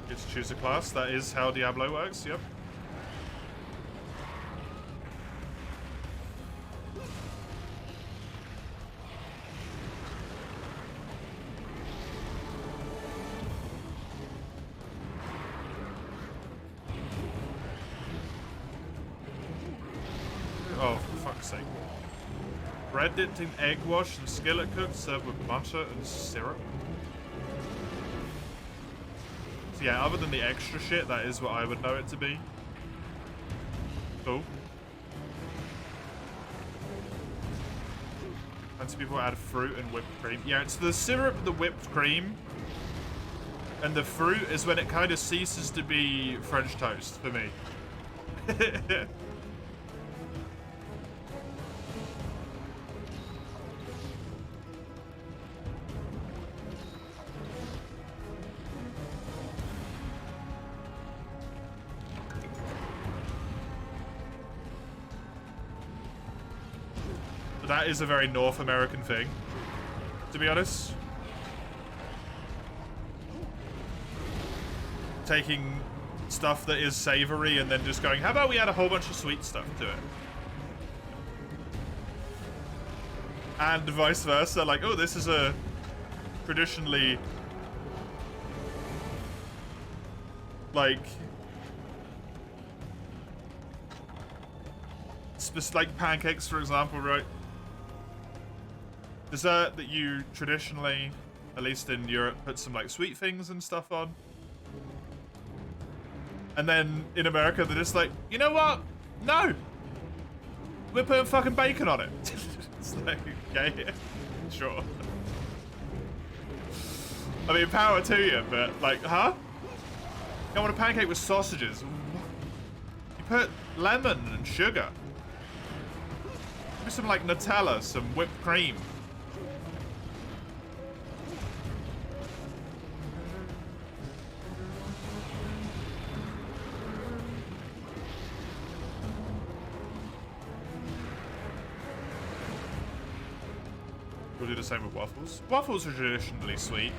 [SPEAKER 1] Get to choose a class. That is how Diablo works, yep. Oh, for fuck's sake. Bread dipped in egg wash and skillet cooked, served with butter and syrup. So yeah, other than the extra shit, that is what I would know it to be. Cool. Plenty of people add fruit and whipped cream. Yeah, it's the syrup, the whipped cream, and the fruit is when it kind of ceases to be French toast for me. That is a very North American thing, to be honest. Taking stuff that is savory and then just going, how about we add a whole bunch of sweet stuff to it? And vice versa, like, oh, this is a traditionally, like pancakes, for example, right? Dessert that you traditionally, at least in Europe, put some like sweet things and stuff on. And then in America, they're just like, you know what? No! We're putting fucking bacon on it. It's like, okay, sure. I mean, power to you, but like, huh? You want a pancake with sausages? You put lemon and sugar. Maybe some like Nutella, some whipped cream. We'll do the same with waffles. Waffles are traditionally sweet.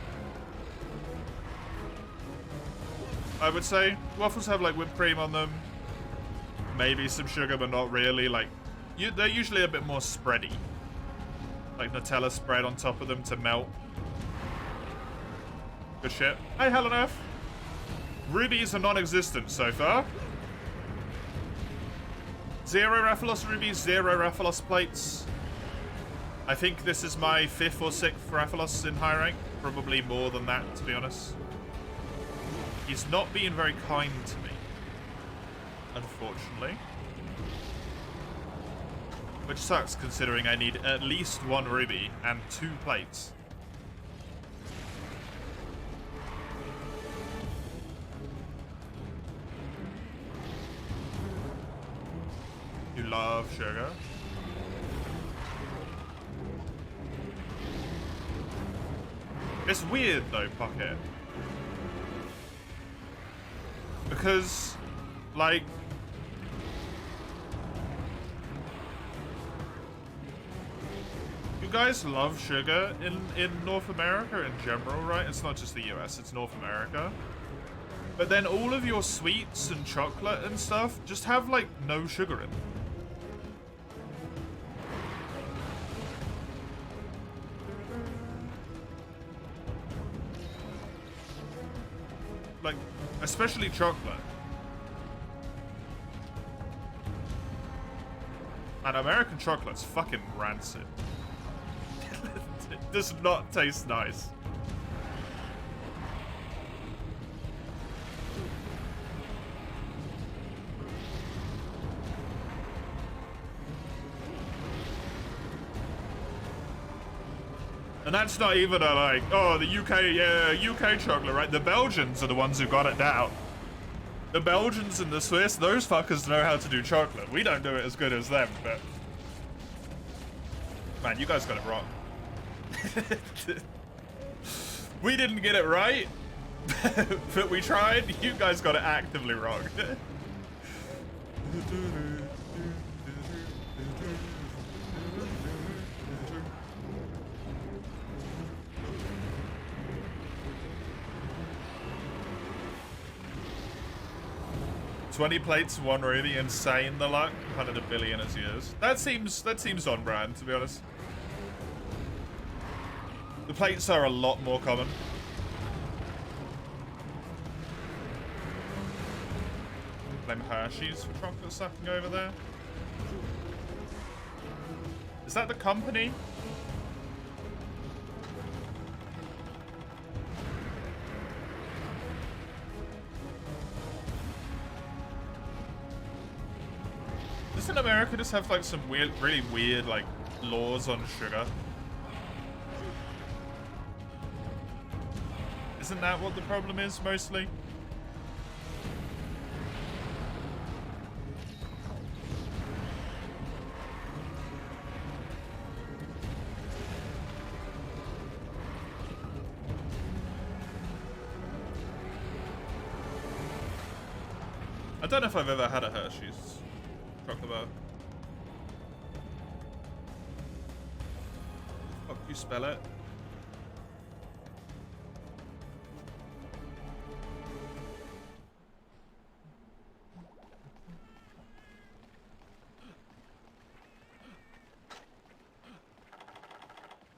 [SPEAKER 1] I would say waffles have like whipped cream on them. Maybe some sugar, but not really. Like, they're usually a bit more spready. Like Nutella spread on top of them to melt. Good shit. Hey, Helen F. Rubies are non-existent so far. 0 Rathalos rubies, 0 Rathalos plates. I think this is my 5th or 6th Rathalos in high rank. Probably more than that, to be honest. He's not being very kind to me, unfortunately. Which sucks, considering I need at least 1 ruby and 2 plates. You love sugar. It's weird though, Pocket. Because, like, you guys love sugar in North America in general, right? It's not just the US, it's North America. But then all of your sweets and chocolate and stuff just have, like, no sugar in them. Like, especially chocolate. And American chocolate's fucking rancid. It does not taste nice. And that's not even a like, oh, the UK, yeah, UK chocolate, right? The Belgians are the ones who got it down. The Belgians and the Swiss, those fuckers know how to do chocolate. We don't do it as good as them, but... Man, you guys got it wrong. We didn't get it right, but we tried. You guys got it actively wrong. 20 plates, 1 ruby, insane the luck. 100 billion as years. That seems on brand, to be honest. The plates are a lot more common. Blame Hershey's for chocolate sucking over there. Is that the company? Doesn't America just have like some weird, really weird like laws on sugar? Isn't that what the problem is mostly? I don't know if I've ever had a Hershey's chocolate bar. How do you spell it?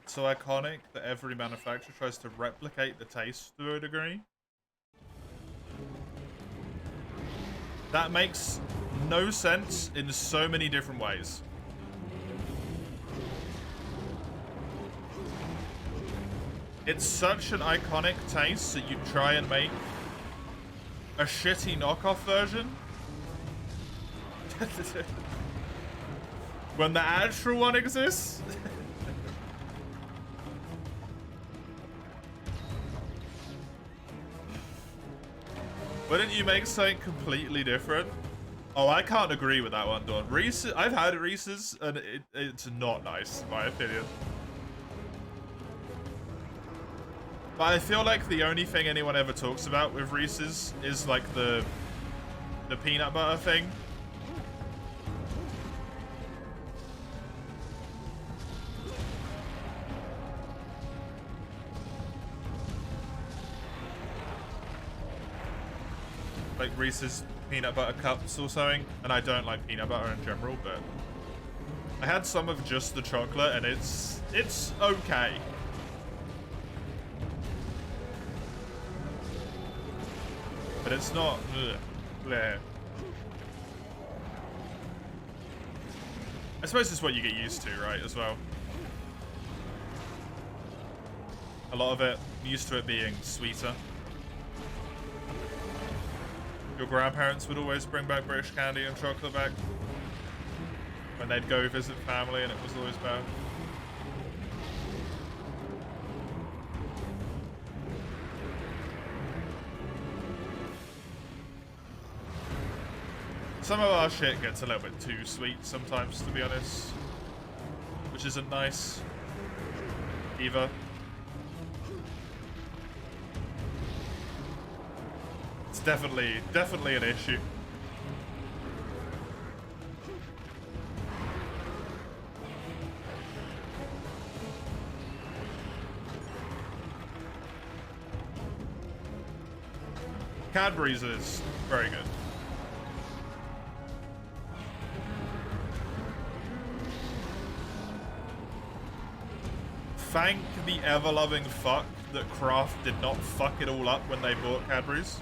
[SPEAKER 1] It's so iconic that every manufacturer tries to replicate the taste to a degree. That makes no sense in so many different ways. It's such an iconic taste that you try and make a shitty knockoff version. When the actual one exists? Why didn't you make something completely different? Oh, I can't agree with that one, Dawn. Reese's, I've had Reese's, and it's not nice, in my opinion. But I feel like the only thing anyone ever talks about with Reese's is like the peanut butter thing. Like Reese's peanut butter cups or something, and I don't like peanut butter in general, but I had some of just the chocolate and it's okay. But it's not bleh. I suppose it's what you get used to, right, as well. A lot of it, I'm used to it being sweeter. Your grandparents would always bring back British candy and chocolate back when they'd go visit family, and it was always bad. Some of our shit gets a little bit too sweet sometimes, to be honest, which isn't nice either. It's definitely an issue. Cadbury's is very good. Thank the ever-loving fuck that Kraft did not fuck it all up when they bought Cadbury's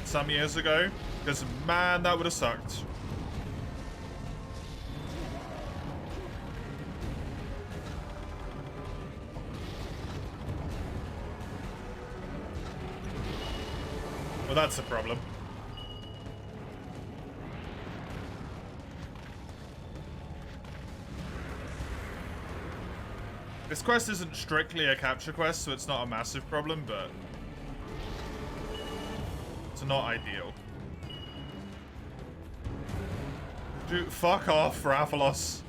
[SPEAKER 1] some years ago, because man, that would have sucked. Well, that's a problem. This quest isn't strictly a capture quest, so it's not a massive problem, but it's not ideal. Dude, fuck off, Rathalos.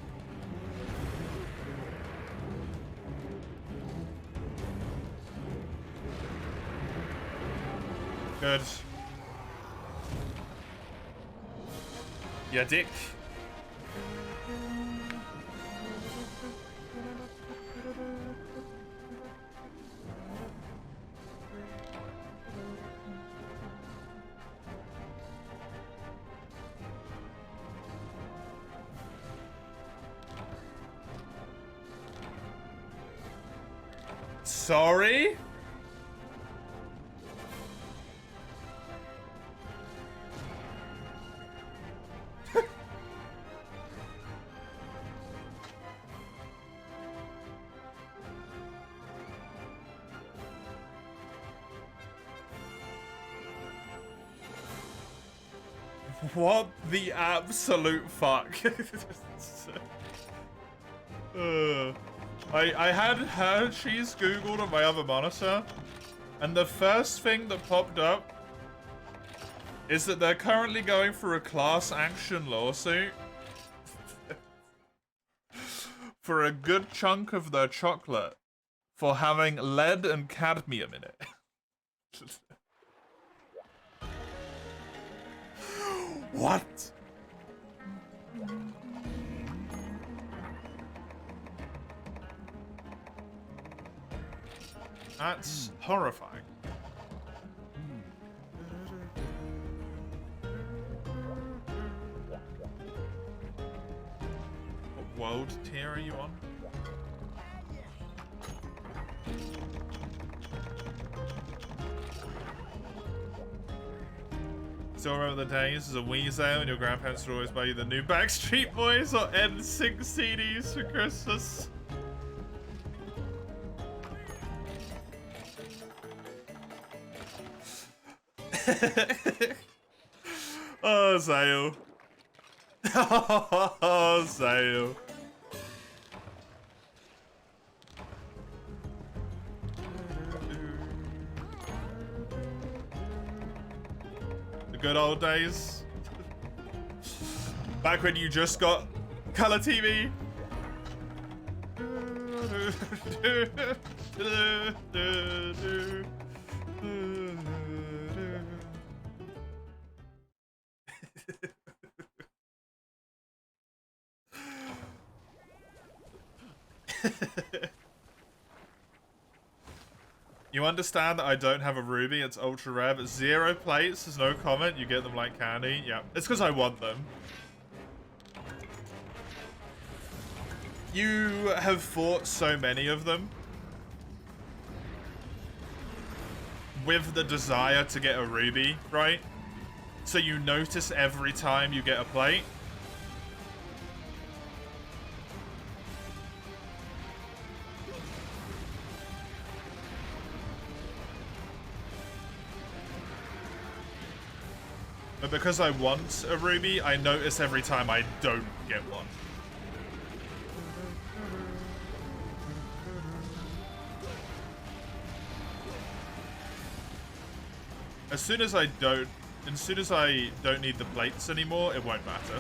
[SPEAKER 1] Good. Yeah, dick. Sorry? What the absolute fuck? I had Hershey's Googled on my other monitor, and the first thing that popped up is that they're currently going for a class action lawsuit for a good chunk of their chocolate for having lead and cadmium in it. What? That's horrifying. What world tier are you on? Still remember the days as a Weasel and your grandparents would always buy you the new Backstreet Boys or NSYNC CDs for Christmas? Oh, Zale. Oh, Zale. The good old days. Back when you just got color TV. You understand that I don't have a ruby, it's ultra rare, but 0 plates, there's no comment, you get them like candy. Yeah, it's because I want them. You have fought so many of them with the desire to get a ruby, right? So you notice every time you get a plate. But because I want a ruby, I notice every time I don't get one. As soon as I don't need the plates anymore, it won't matter.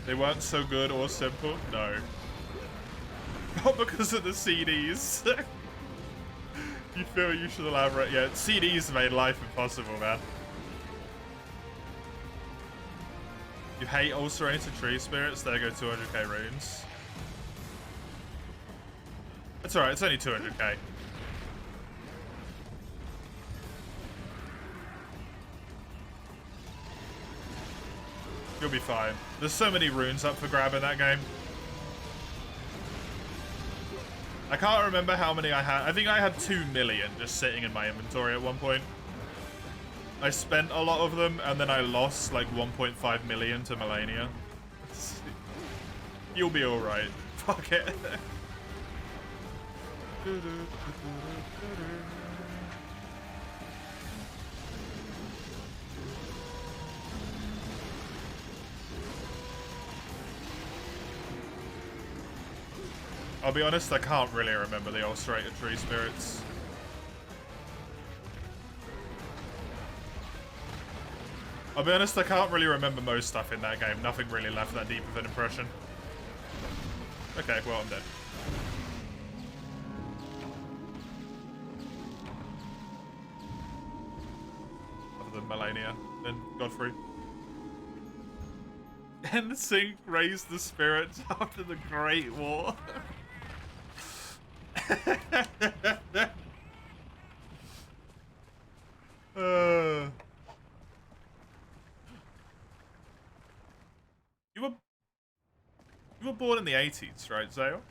[SPEAKER 1] They weren't so good or simple? No. Not because of the CDs. You feel you should elaborate? Yeah, CDs made life impossible, man. You hate ulcerated tree spirits? There go 200k runes. It's alright, it's only 200k. You'll be fine. There's so many runes up for grab in that game. I can't remember how many I had. I think I had 2 million just sitting in my inventory at one point. I spent a lot of them, and then I lost like 1.5 million to Melania. You'll be alright. Fuck it. I'll be honest, I can't really remember the ulcerated tree spirits. I'll be honest, I can't really remember most stuff in that game. Nothing really left that deep of an impression. Okay, well, I'm dead. Other than Melania and Godfrey. NSYNC raised the spirits after the Great War. You were born in the 80s, right, Zale?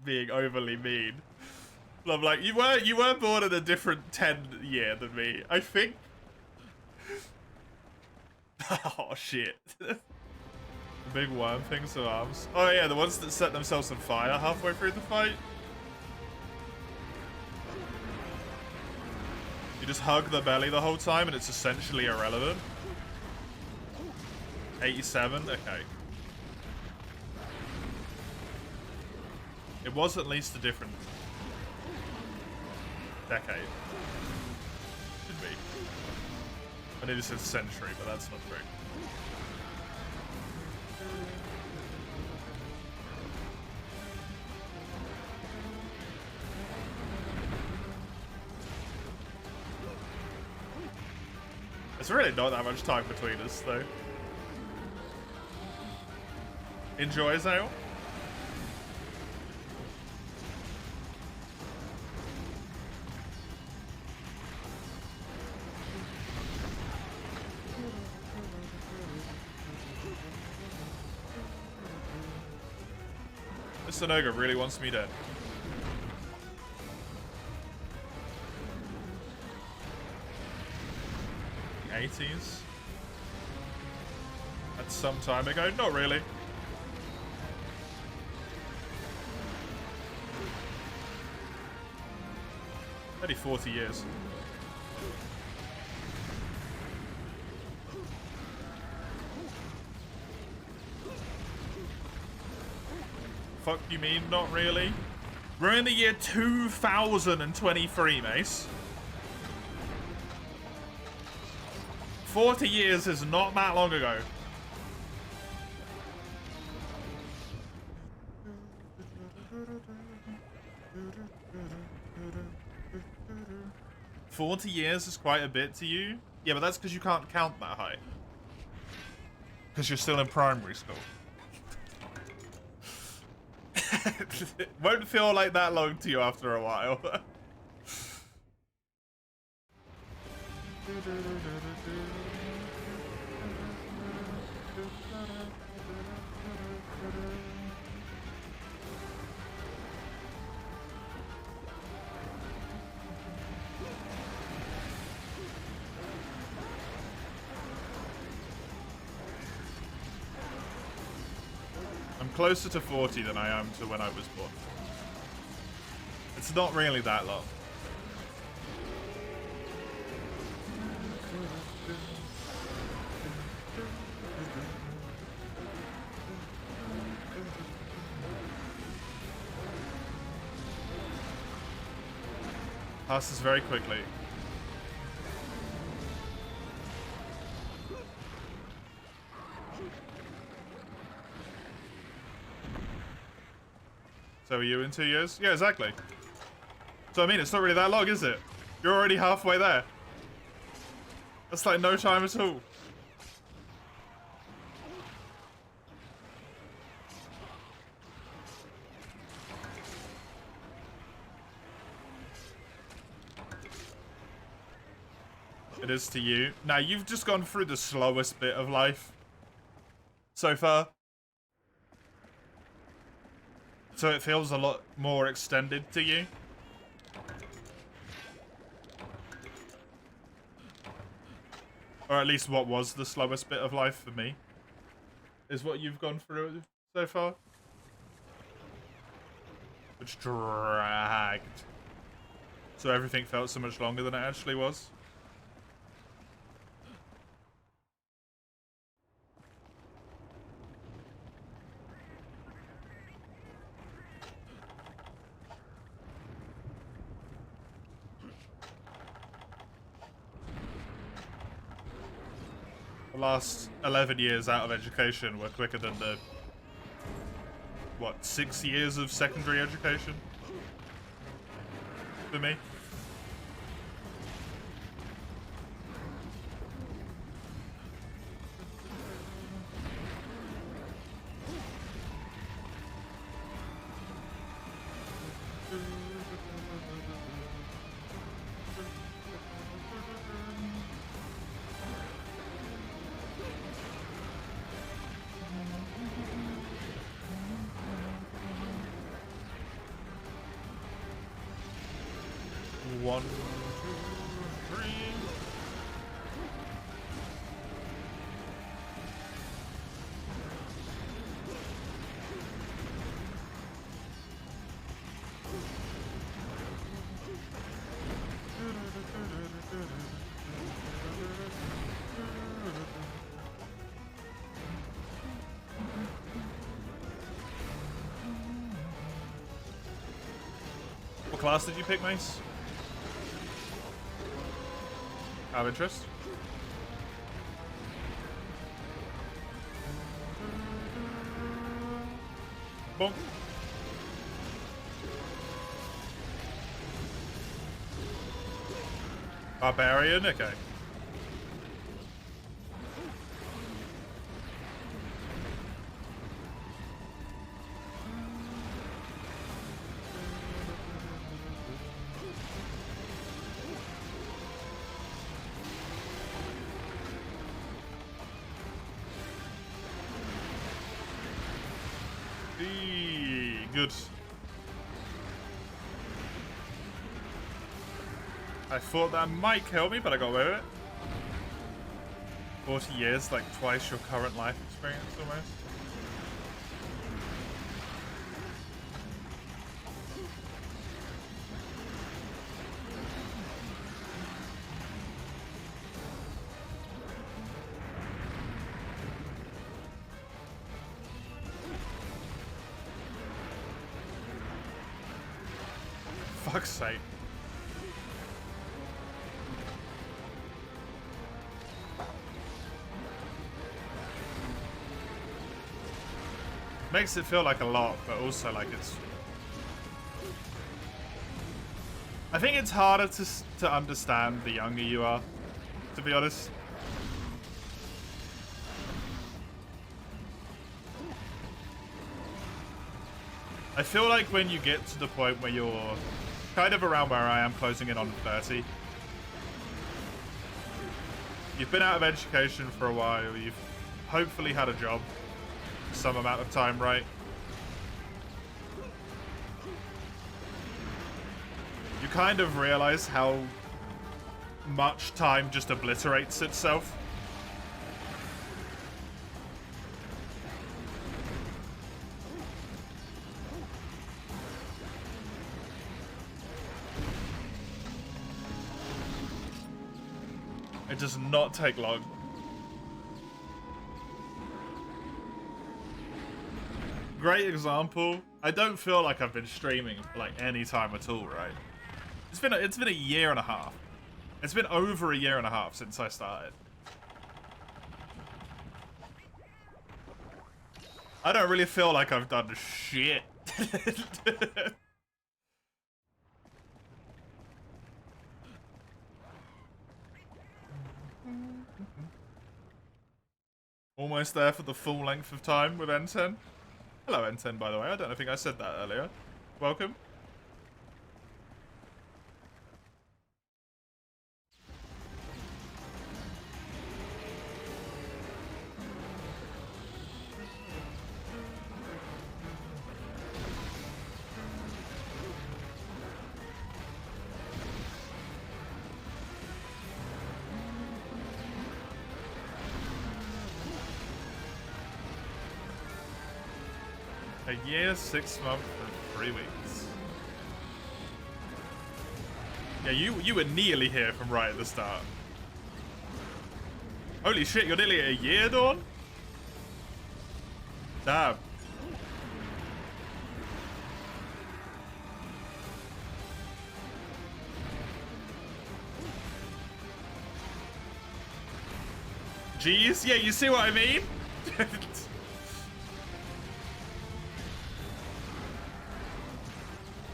[SPEAKER 1] Being overly mean. I'm like, you were born in a different 10 year than me, I think. Oh shit. The big worm things with arms. Oh yeah, the ones that set themselves on fire halfway through the fight. You just hug the belly the whole time and it's essentially irrelevant. 87? Okay. It was at least a different decade. Should be. I need to say century, but that's not true. There's really not that much time between us, though. Enjoy, Zale. Mr. Noga really wants me dead. 80s. That's some time ago. Not really. Only 40 years. Fuck you mean, not really? We're in the year 2023, Mace. 40 years is not that long ago. $40 years is quite a bit to you? Yeah, but that's because you can't count that high. Because you're still in primary school. It won't feel like that long to you after a while. I'm closer to 40 than I am to when I was born. It's not really that long. Passes very quickly. So are you in 2 years? Yeah, exactly. So I mean, it's not really that long, is it? You're already halfway there. That's like no time at all. It is to you. Now, you've just gone through the slowest bit of life so far. So it feels a lot more extended to you. Or at least what was the slowest bit of life for me is what you've gone through so far. Which dragged. So everything felt so much longer than it actually was. The last 11 years out of education were quicker than the, what, 6 years of secondary education? For me. One, two, three. What class did you pick, Mace? Out of interest. Boom. Barbarian, okay. Good. I thought that might kill me, but I got away with it. 40 years, like twice your current life experience almost. Fuck's sake. Makes it feel like a lot, but also like it's... I think it's harder to understand the younger you are, to be honest. I feel like when you get to the point where you're kind of around where I am, closing in on 30, you've been out of education for a while, you've hopefully had a job for some amount of time, right? You kind of realize how much time just obliterates itself. It does not take long. Great example. I don't feel like I've been streaming for like any time at all, right? It's been a year and a half. It's been over a year and a half since I started. I don't really feel like I've done shit. Almost there for the full length of time with N10. Hello, N10, by the way. I don't think I said that earlier. Welcome. A year, 6 months, and 3 weeks. Yeah, you were nearly here from right at the start. Holy shit, you're nearly a year, Dawn? Damn. Jeez, yeah, you see what I mean?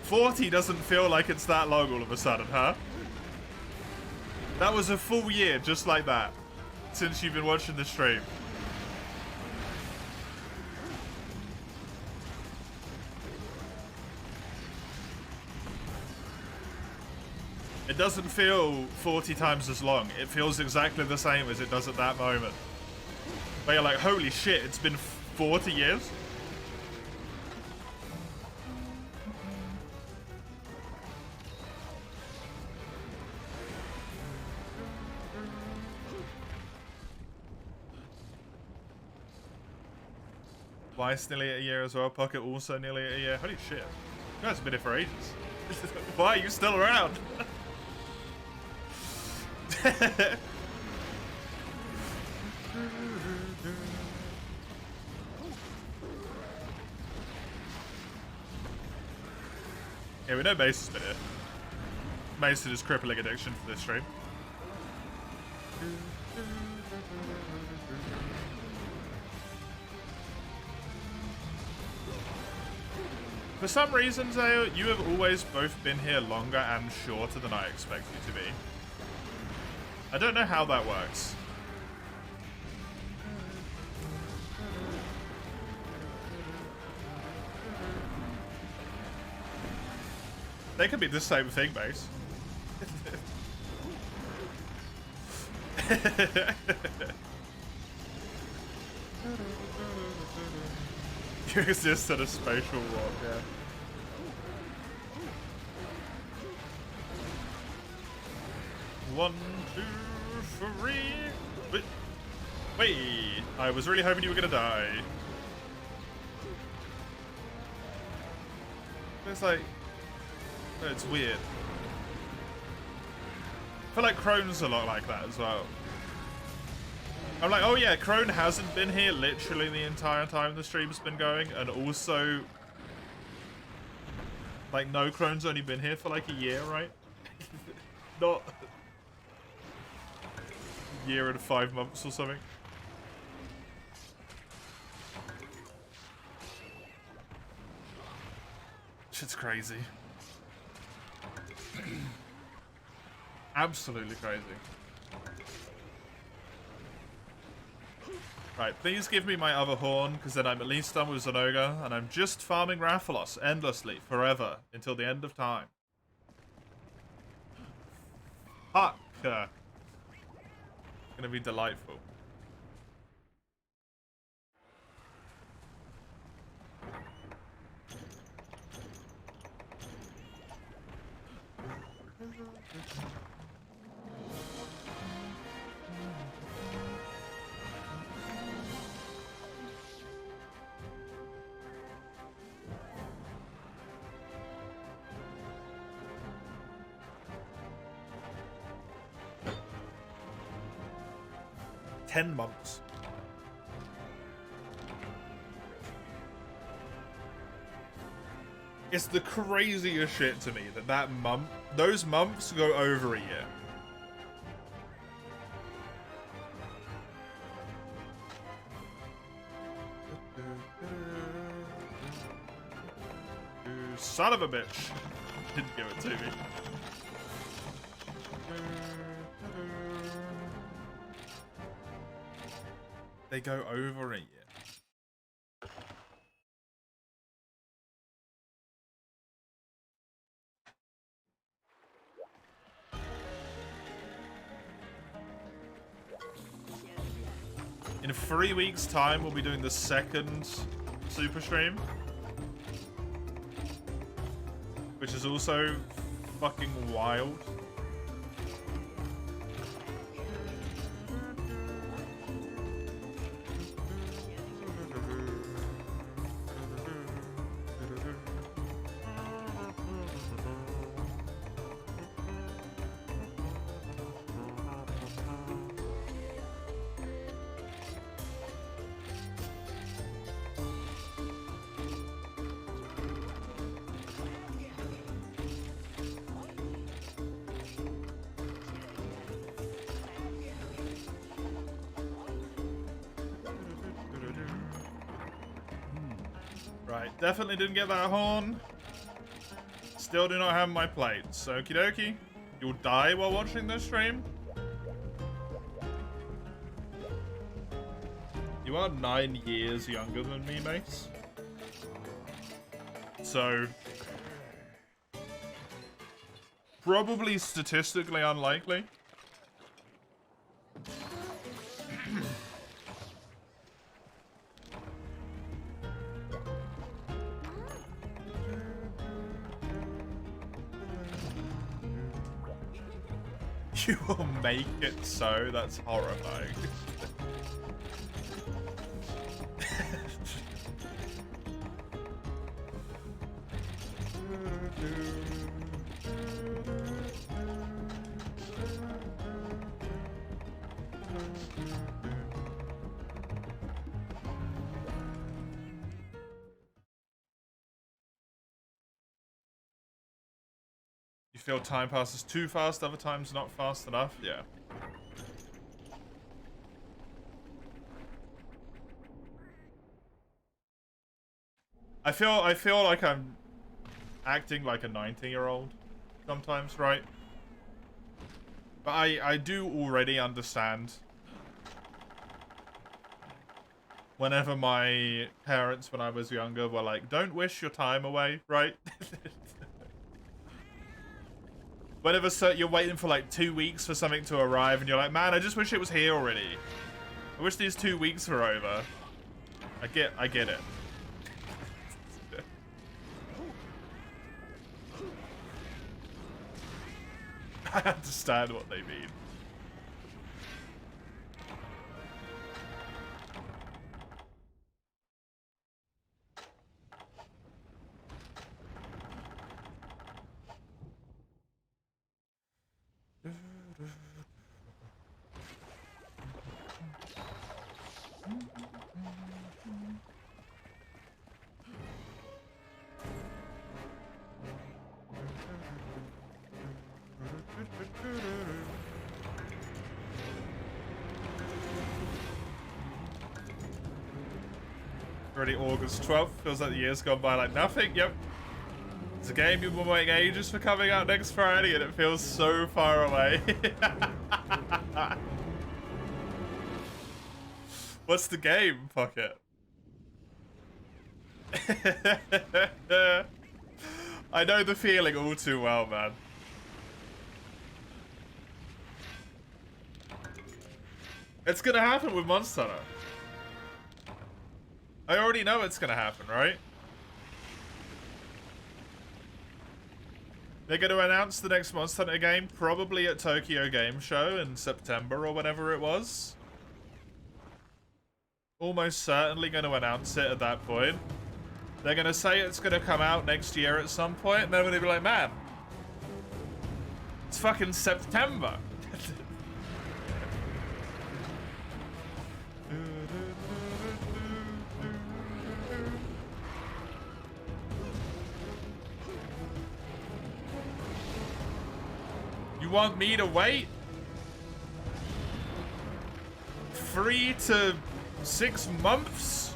[SPEAKER 1] 40 doesn't feel like it's that long all of a sudden, huh? That was a full year just like that since you've been watching the stream. It doesn't feel 40 times as long. It feels exactly the same as it does at that moment. But you're like, holy shit, it's been 40 years? Vice nearly a year as well. Pocket also nearly a year. Holy shit. You guys have been here for ages. Why are you still around? Yeah, we know Mace has been here. Mason is crippling addiction for this stream. For some reason, Zayo, you have always both been here longer and shorter than I expect you to be. I don't know how that works. They could be the same thing, Base. You exist at a spatial warp, yeah. One, two, three. Wait. Wait, I was really hoping you were gonna die. It's like, it's weird. I feel like Crone's a lot like that as well. I'm like, oh yeah, Crone hasn't been here literally the entire time the stream's been going, and also, like, no, Crone's only been here for like a year, right? Not a year and 5 months or something. Shit's crazy. Absolutely crazy. Right, please give me my other horn, because then I'm at least done with Zenoga, and I'm just farming Rathalos endlessly, forever, until the end of time. Fuck! Gonna be delightful. $10 months. It's the craziest shit to me that those months go over a year. Son of a bitch. Didn't give it to me. They go over a year. In 3 weeks' time, we'll be doing the second super stream, which is also fucking wild. Right, definitely didn't get that horn. Still do not have my plates. Okie dokie. You'll die while watching this stream. You are 9 years younger than me, Mace. So, probably statistically unlikely. You will make it so? That's horrifying. You feel time passes too fast, other times not fast enough? Yeah. I feel like I'm acting like a 19-year-old sometimes, right? But I do already understand whenever my parents, when I was younger, were like, don't wish your time away, right? Whenever you're waiting for like 2 weeks for something to arrive and you're like, man, I just wish it was here already. I wish these 2 weeks were over. I get it. I understand what they mean. Already August 12th. Feels like the year's gone by like nothing. Yep. It's a game you've been waiting ages for coming out next Friday, and it feels so far away. What's the game? Fuck it. I know the feeling all too well, man. It's gonna happen with Monster Hunter. I already know it's gonna happen, right? They're gonna announce the next Monster Hunter game probably at Tokyo Game Show in September or whatever it was. Almost certainly gonna announce it at that point. They're gonna say it's gonna come out next year at some point, and they're gonna be like, man, it's fucking September. You want me to wait 3 to 6 months?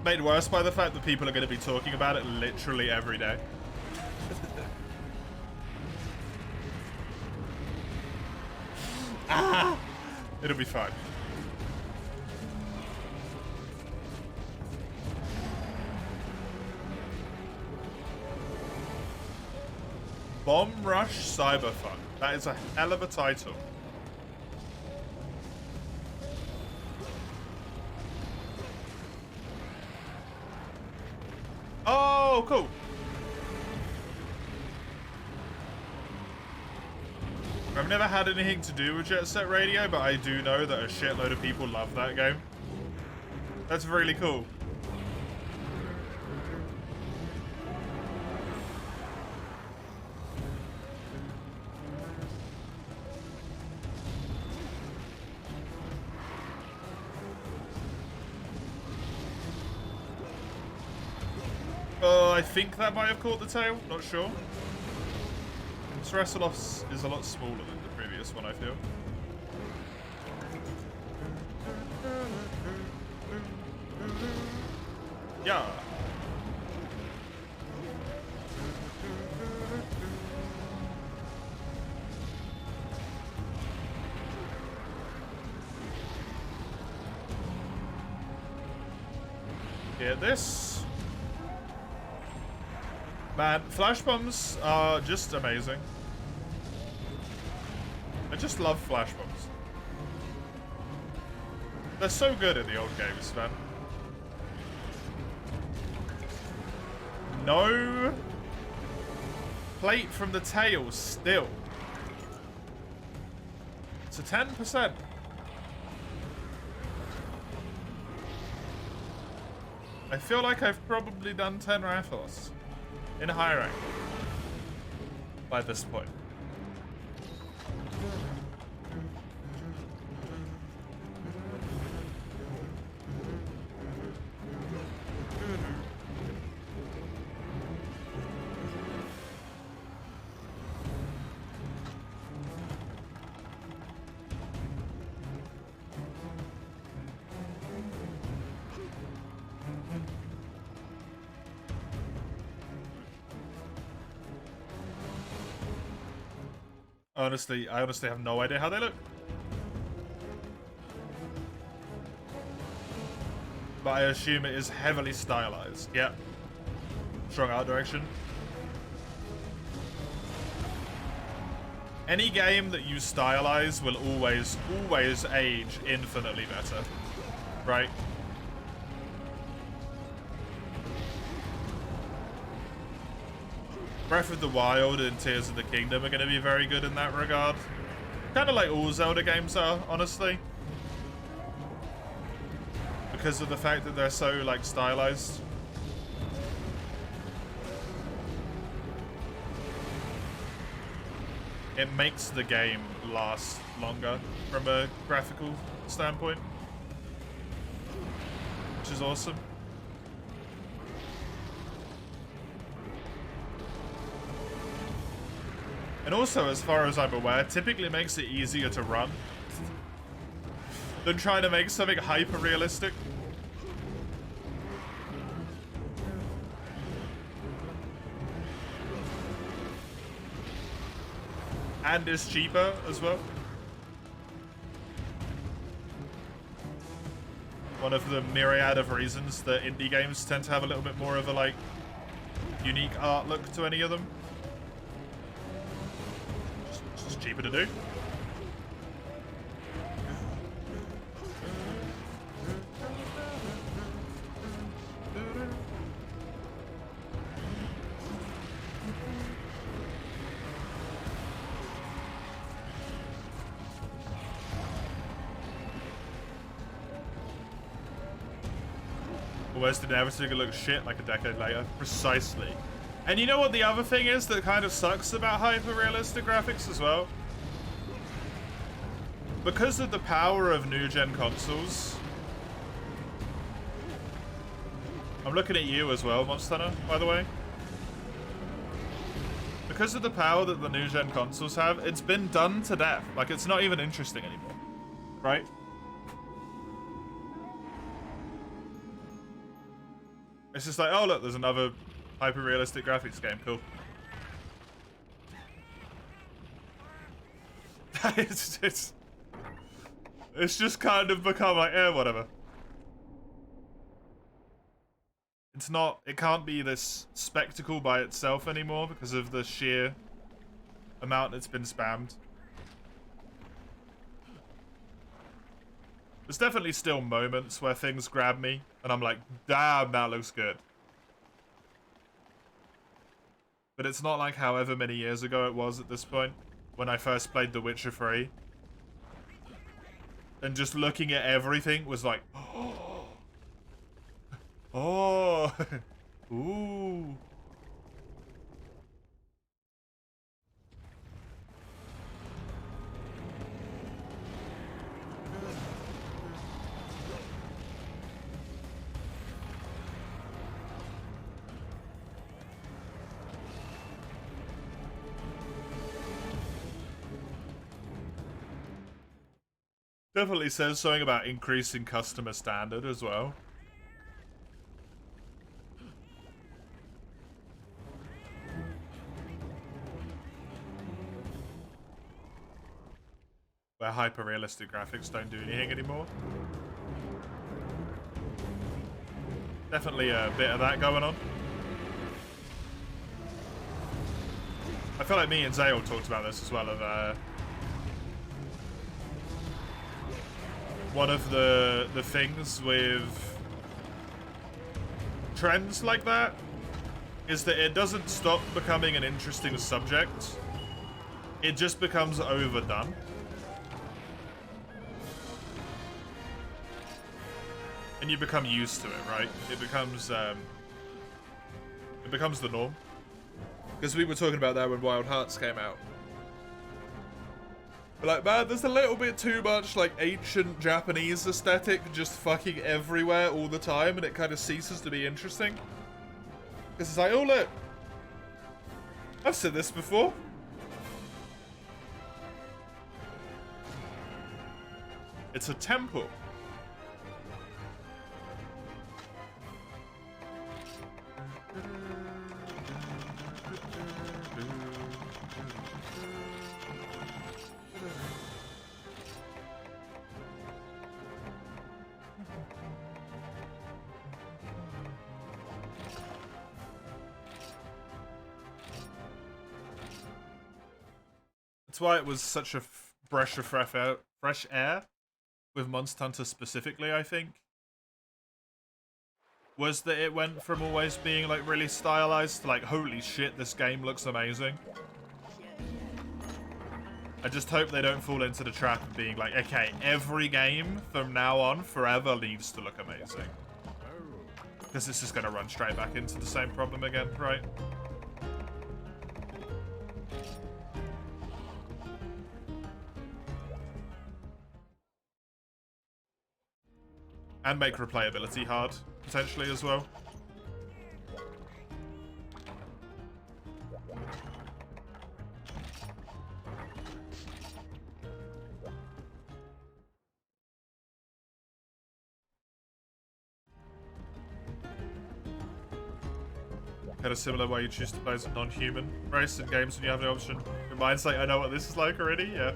[SPEAKER 1] Made worse by the fact that people are going to be talking about it literally every day. Ah! It'll be fine. Bomb Rush Cyberfun. That is a hell of a title. Oh, cool. I've never had anything to do with Jet Set Radio, but I do know that a shitload of people love that game. That's really cool. I think that might have caught the tail, not sure. Ceresalos is a lot smaller than the previous one, I feel. Yeah. Get this. Man, flash bombs are just amazing. I just love flash bombs. They're so good in the old games, man. No plate from the tail still. It's a 10%. I feel like I've probably done 10 rifles in high rank by this point. Honestly, I honestly have no idea how they look. But I assume it is heavily stylized. Yeah. Strong art direction. Any game that you stylize will always age infinitely better. Right? Breath of the Wild and Tears of the Kingdom are going to be very good in that regard. Kind of like all Zelda games are, honestly. because of the fact that they're so like stylized. It makes the game last longer from a graphical standpoint, which is awesome. And also, as far as I'm aware, typically makes it easier to run than trying to make something hyper-realistic. And is cheaper as well. One of the myriad of reasons that indie games tend to have a little bit more of a, like, unique art look to any of them. It's cheaper to do. Almost inevitably look shit like a decade later. Precisely. And you know what the other thing is that kind of sucks about hyper-realistic graphics as well? Because of the power of new-gen consoles... I'm looking at you as well, Monster Hunter, by the way. Because of the power that the new-gen consoles have, it's been done to death. Like, it's not even interesting anymore. Right? It's just like, oh look, there's another hyper-realistic graphics game. Cool. it's just kind of become like, whatever. It's not, it can't be this spectacle by itself anymore because of the sheer amount that's been spammed. There's definitely still moments where things grab me, and I'm like, damn, that looks good. But it's not like however many years ago it was at this point, when I first played The Witcher 3. And just looking at everything was like, oh, ooh. Definitely says something about increasing customer standard as well. Where hyper-realistic graphics don't do anything anymore. Definitely a bit of that going on. I feel like me and Zale talked about this as well, of one of the things with trends like that is that it doesn't stop becoming an interesting subject. It just becomes overdone. And you become used to it, right? It becomes the norm. Because we were talking about that when Wild Hearts came out. Like, man, there's a little bit too much, like, ancient Japanese aesthetic just fucking everywhere all the time, and it kind of ceases to be interesting. Because it's like, oh, look. I've said this before. It's a temple. That's why it was such a breath of fresh air with Monster Hunter specifically, I think. Was that it went from always being like really stylized to like, holy shit, this game looks amazing. I just hope they don't fall into the trap of being like, okay, every game from now on forever needs to look amazing. Because this is going to run straight back into the same problem again, right? And make replayability hard, potentially, as well. Had a similar way you choose to play as a non-human race in games when you have the option. In hindsight, I know what this is like already, yeah.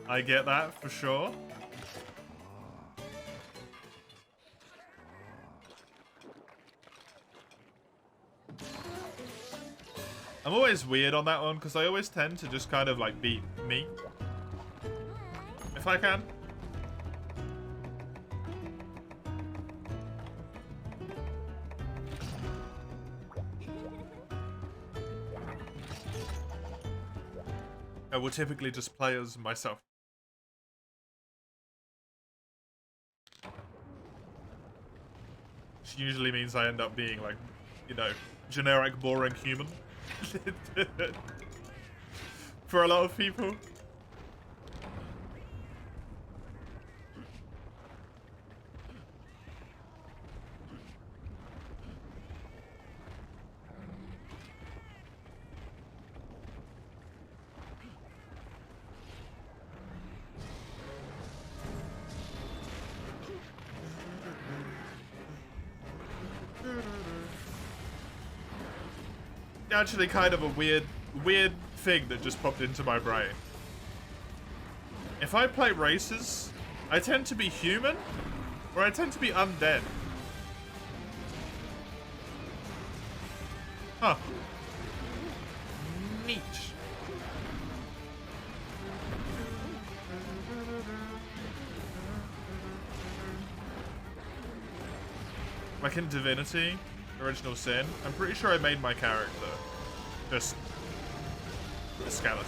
[SPEAKER 1] I get that, for sure. I'm always weird on that one, because I always tend to just kind of, like, beat me. If I can. I will typically just play as myself. Which usually means I end up being, like, you know, generic, boring human. For a lot of people. Actually, kind of a weird thing that just popped into my brain. If I play races, I tend to be human, or I tend to be undead. Huh. Neat. Like in Divinity, Original Sin, I'm pretty sure I made my character just a skeleton.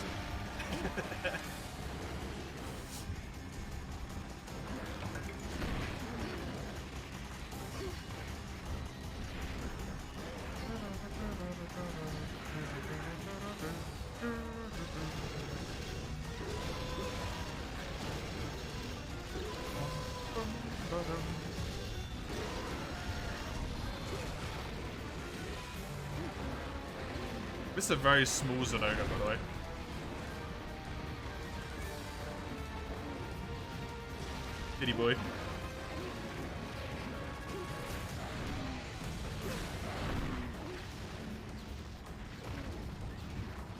[SPEAKER 1] This is a very small Zenoga, by the way. Kitty boy.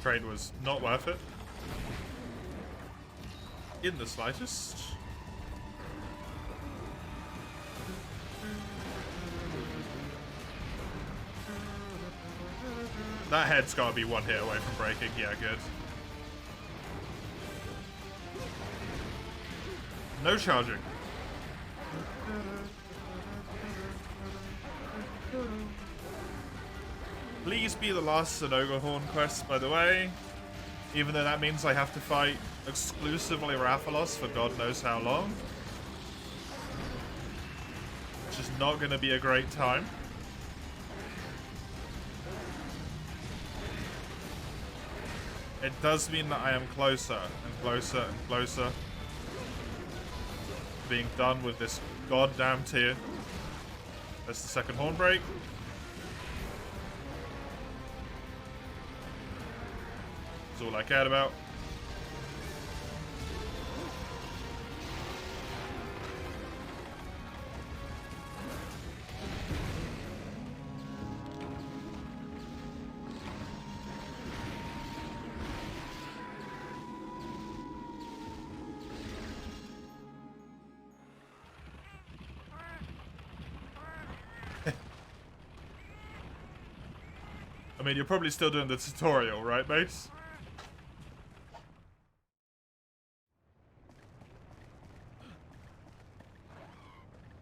[SPEAKER 1] Trade was not worth it. In the slightest. That head's gotta be one hit away from breaking. Yeah, good. No charging. Please be the last Zenoga Horn quest, by the way. Even though that means I have to fight exclusively Rathalos for God knows how long. Which is not gonna be a great time. It does mean that I am closer and closer and closer to being done with this goddamn tier. That's the second horn break. That's all I cared about. I mean, you're probably still doing the tutorial, right, mates?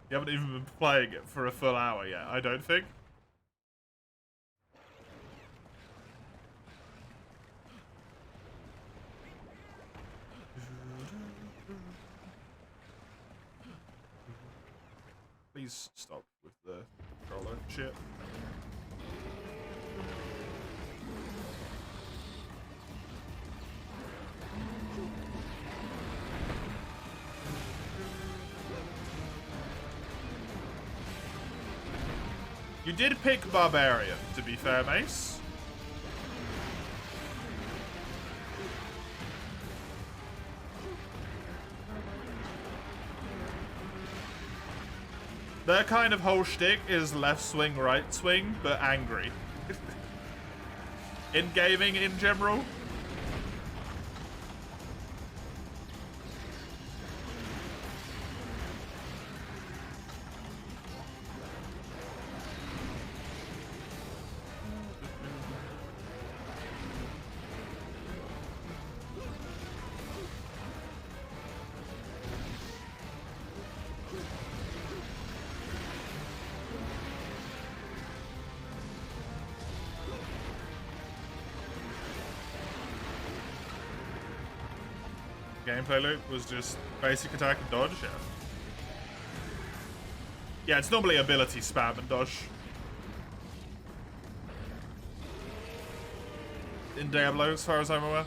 [SPEAKER 1] You haven't even been playing it for a full hour yet, I don't think. please stop with the controller shit. You did pick Barbarian, to be fair, Mace. Their kind of whole shtick is left swing, right swing, but angry. In gaming in general. Gameplay loop was just basic attack and dodge, yeah. Yeah, it's normally ability spam and dodge. In Diablo, as far as I'm aware.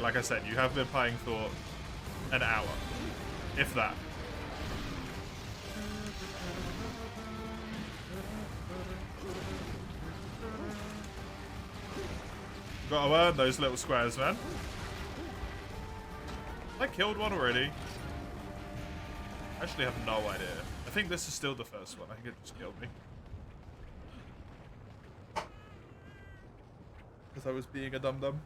[SPEAKER 1] Like I said, you have been playing for an hour, if that. Gotta earn those little squares, man. I killed one already. I actually have no idea. I think this is still the first one. I think it just killed me. Because I was being a dum-dum.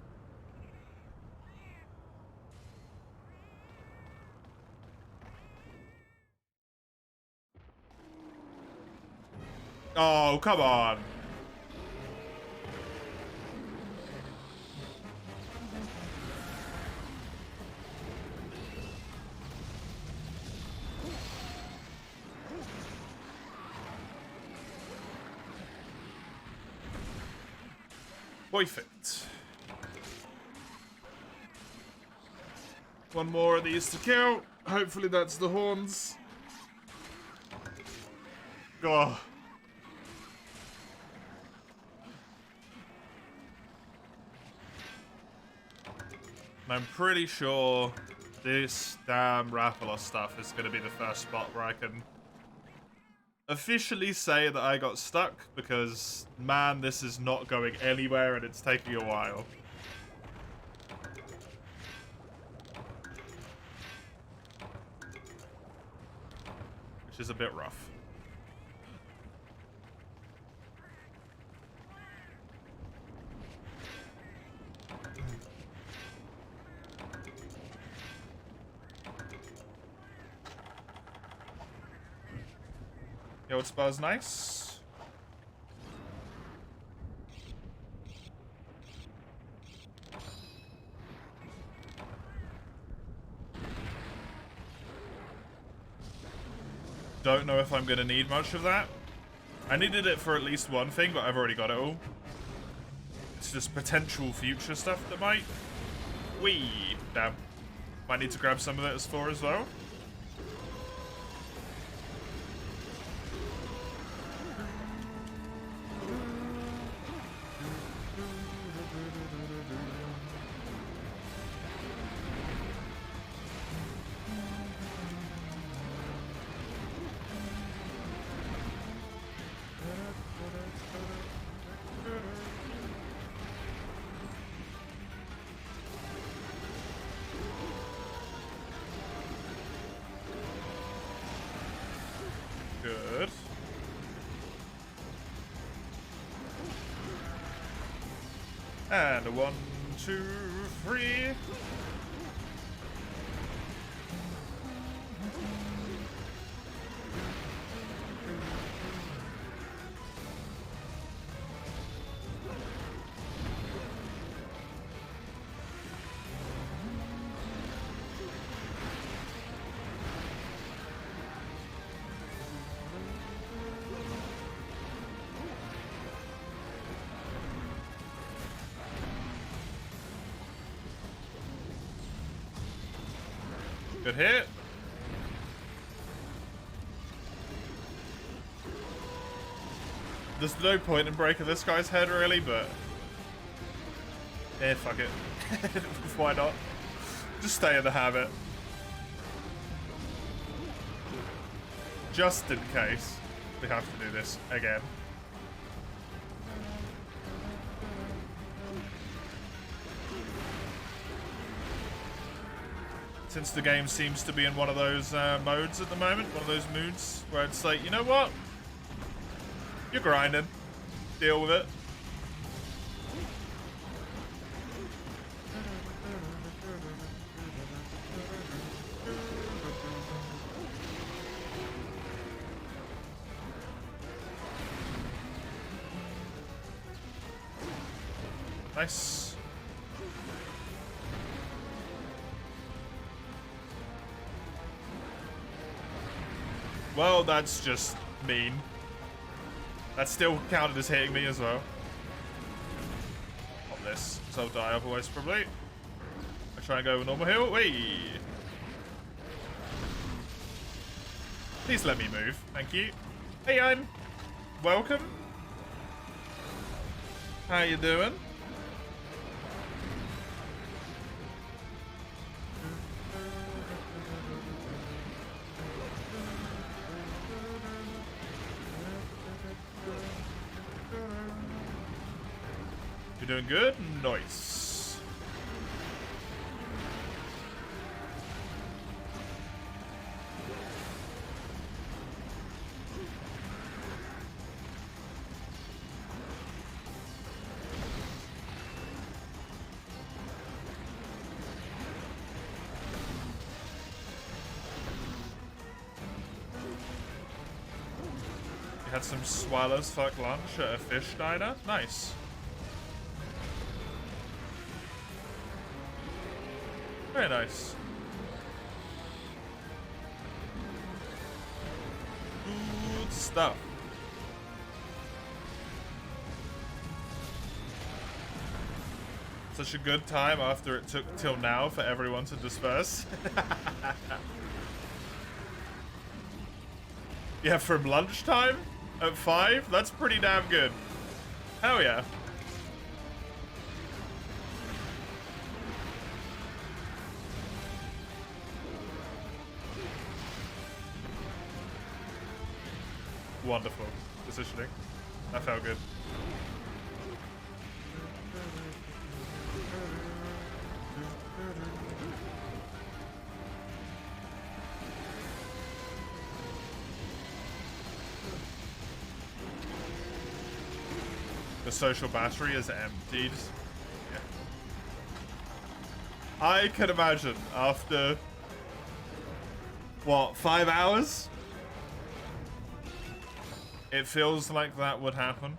[SPEAKER 1] Oh, come on. Perfect. One more of these to kill. Hopefully that's the horns. Oh. I'm pretty sure this damn Raphalos stuff is going to be the first spot where I can officially say that I got stuck, because, man, this is not going anywhere and it's taking a while. Which is a bit rough. Yo, it's Buzz nice. Don't know if I'm gonna need much of that. I needed it for at least one thing, but I've already got it all. It's just potential future stuff that might... Whee! Damn. Might need to grab some of that as 4 as well. Good. And a 1, 2, 3. Good hit. There's no point in breaking this guy's head, really, but... eh, fuck it. Why not? Just stay in the habit. Just in case we have to do this again. Since the game seems to be in one of those modes at the moment, one of those moods, where it's like, you know what? You're grinding. Deal with it. Nice. Well, that's just mean. That still counted as hitting me as well. Not this, so I'll die otherwise probably. I try and go with normal heal. Wait. Please let me move. Thank you. Hey, I'm welcome. How you doing? You're doing good? Nice. You had some swallows fuck lunch at a fish diner? Nice. Very nice. Good stuff. Such a good time after it took till now for everyone to disperse. Yeah, from lunchtime at 5? That's pretty damn good. Hell yeah. Wonderful positioning. That felt good. The social battery is emptied. Yeah. I can imagine after, what, 5 hours? It feels like that would happen.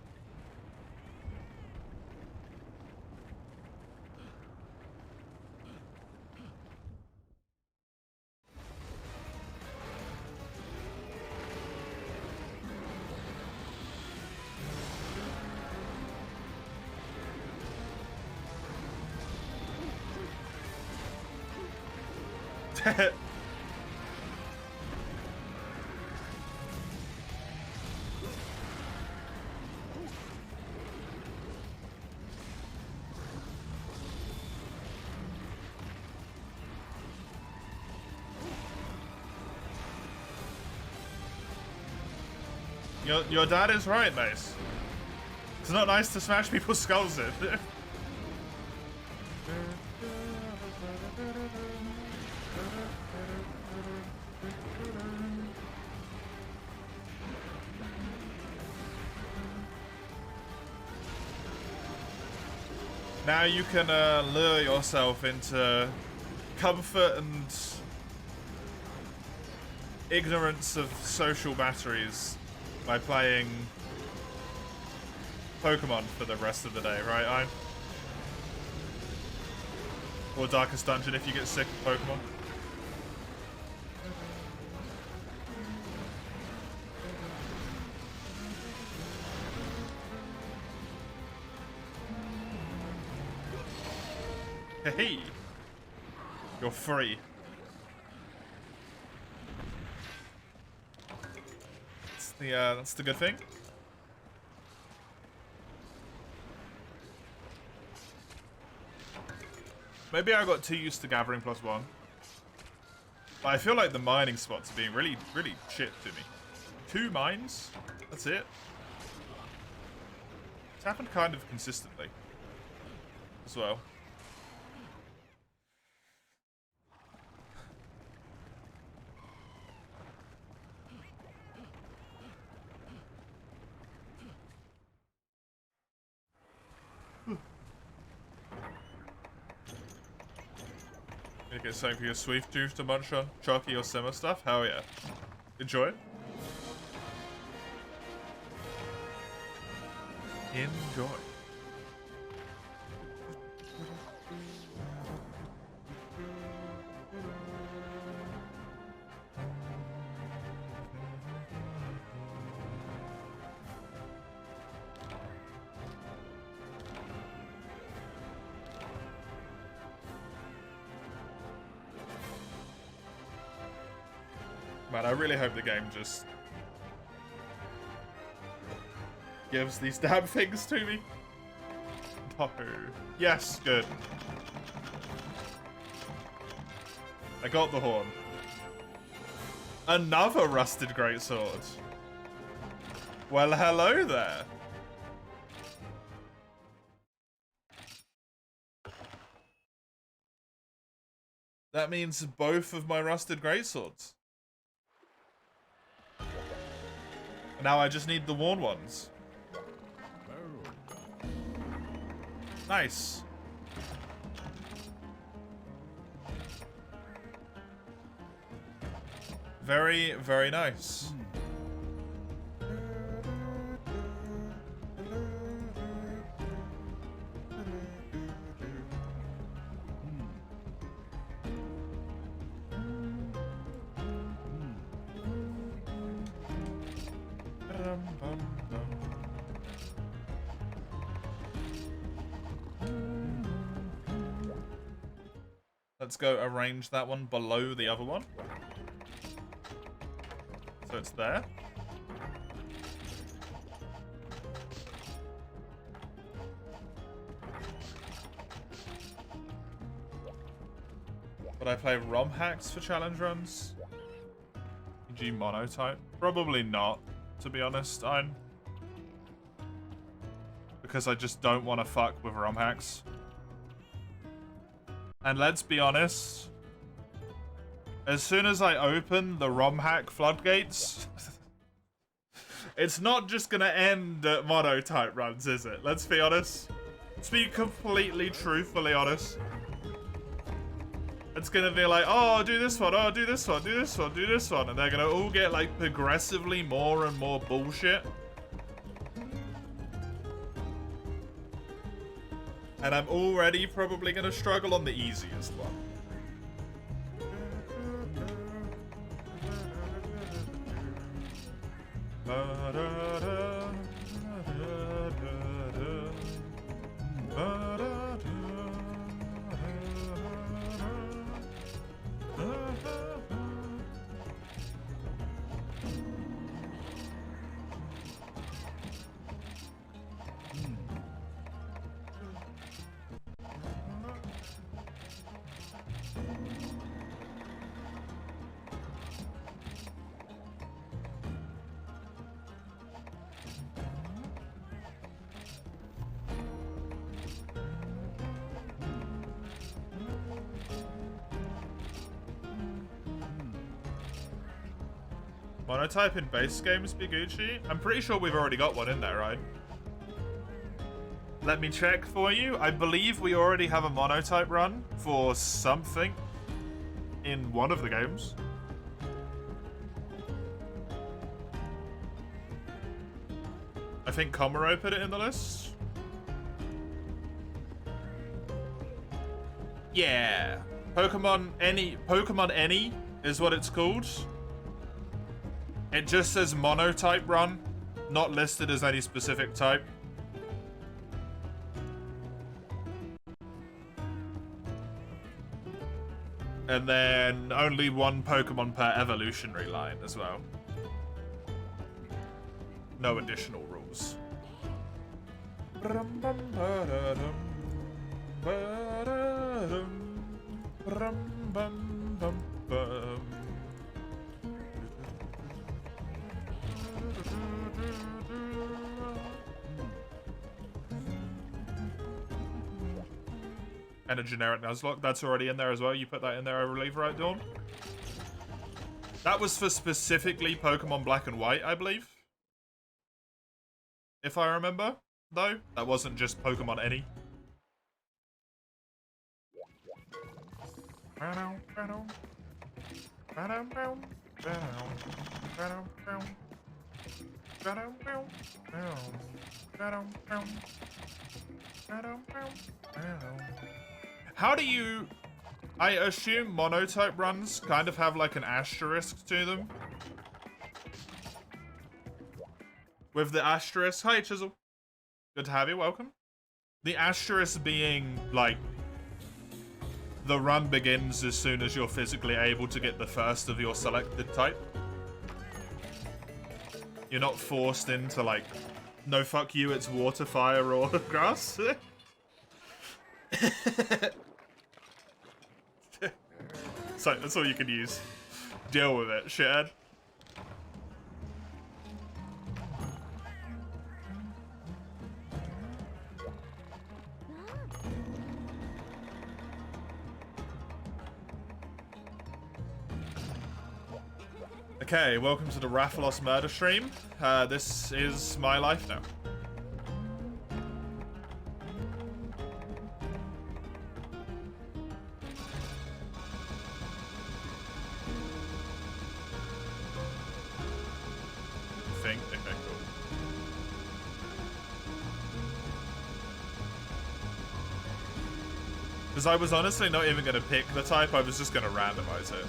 [SPEAKER 1] Your dad is right, Mace. It's not nice to smash people's skulls in. Now you can lure yourself into comfort and ignorance of social batteries by playing Pokemon for the rest of the day, right? Or Darkest Dungeon if you get sick of Pokemon. Hey, you're free. That's the good thing. Maybe I got too used to gathering +1. But I feel like the mining spots are being really, really shit to me. 2 mines? That's it. It's happened kind of consistently as well. You get something for your sweet tooth to munch on? Chalky or simmer stuff? Hell yeah. Enjoy. Enjoy. Man, I really hope the game just gives these damn things to me. No. Yes, good. I got the horn. Another rusted greatsword. Well, hello there. That means both of my rusted greatswords. Now I just need the worn ones. Nice. Very, very nice. Let's go arrange that one below the other one. So it's there. Would I play ROM hacks for challenge runs? E.g. monotype? Probably not, to be honest, because I just don't want to fuck with ROM hacks. And let's be honest, as soon as I open the ROM hack floodgates, it's not just gonna end at monotype runs, is it? Let's be honest. Let's be completely truthfully honest. It's gonna be like, oh, do this one, oh, do this one, do this one, do this one. And they're gonna all get like progressively more and more bullshit. And I'm already probably gonna struggle on the easiest one. Monotype in base games, Biguchi? I'm pretty sure we've already got one in there, right? Let me check for you. I believe we already have a monotype run for something in one of the games. I think Komuro put it in the list. Yeah. Pokemon Any is what it's called. It just says monotype run, not listed as any specific type. And then only one Pokemon per evolutionary line as well. no additional rules. And a generic Nuzlocke, that's already in there as well. You put that in there, I believe, right, Dawn? That was for specifically Pokemon Black and White, I believe. If I remember, though. That wasn't just Pokemon any. How do you... I assume monotype runs kind of have like an asterisk to them. With the asterisk... Hi, Chisel. Good to have you. Welcome. The asterisk being, like... The run begins as soon as you're physically able to get the first of your selected type. You're not forced into, like... No, fuck you, it's water, fire, or grass. So that's all you can use. Deal with it, shithead. Okay, welcome to the Rathalos murder stream. This is my life now. Okay, cool. Because I was honestly not even going to pick the type, I was just going to randomize it.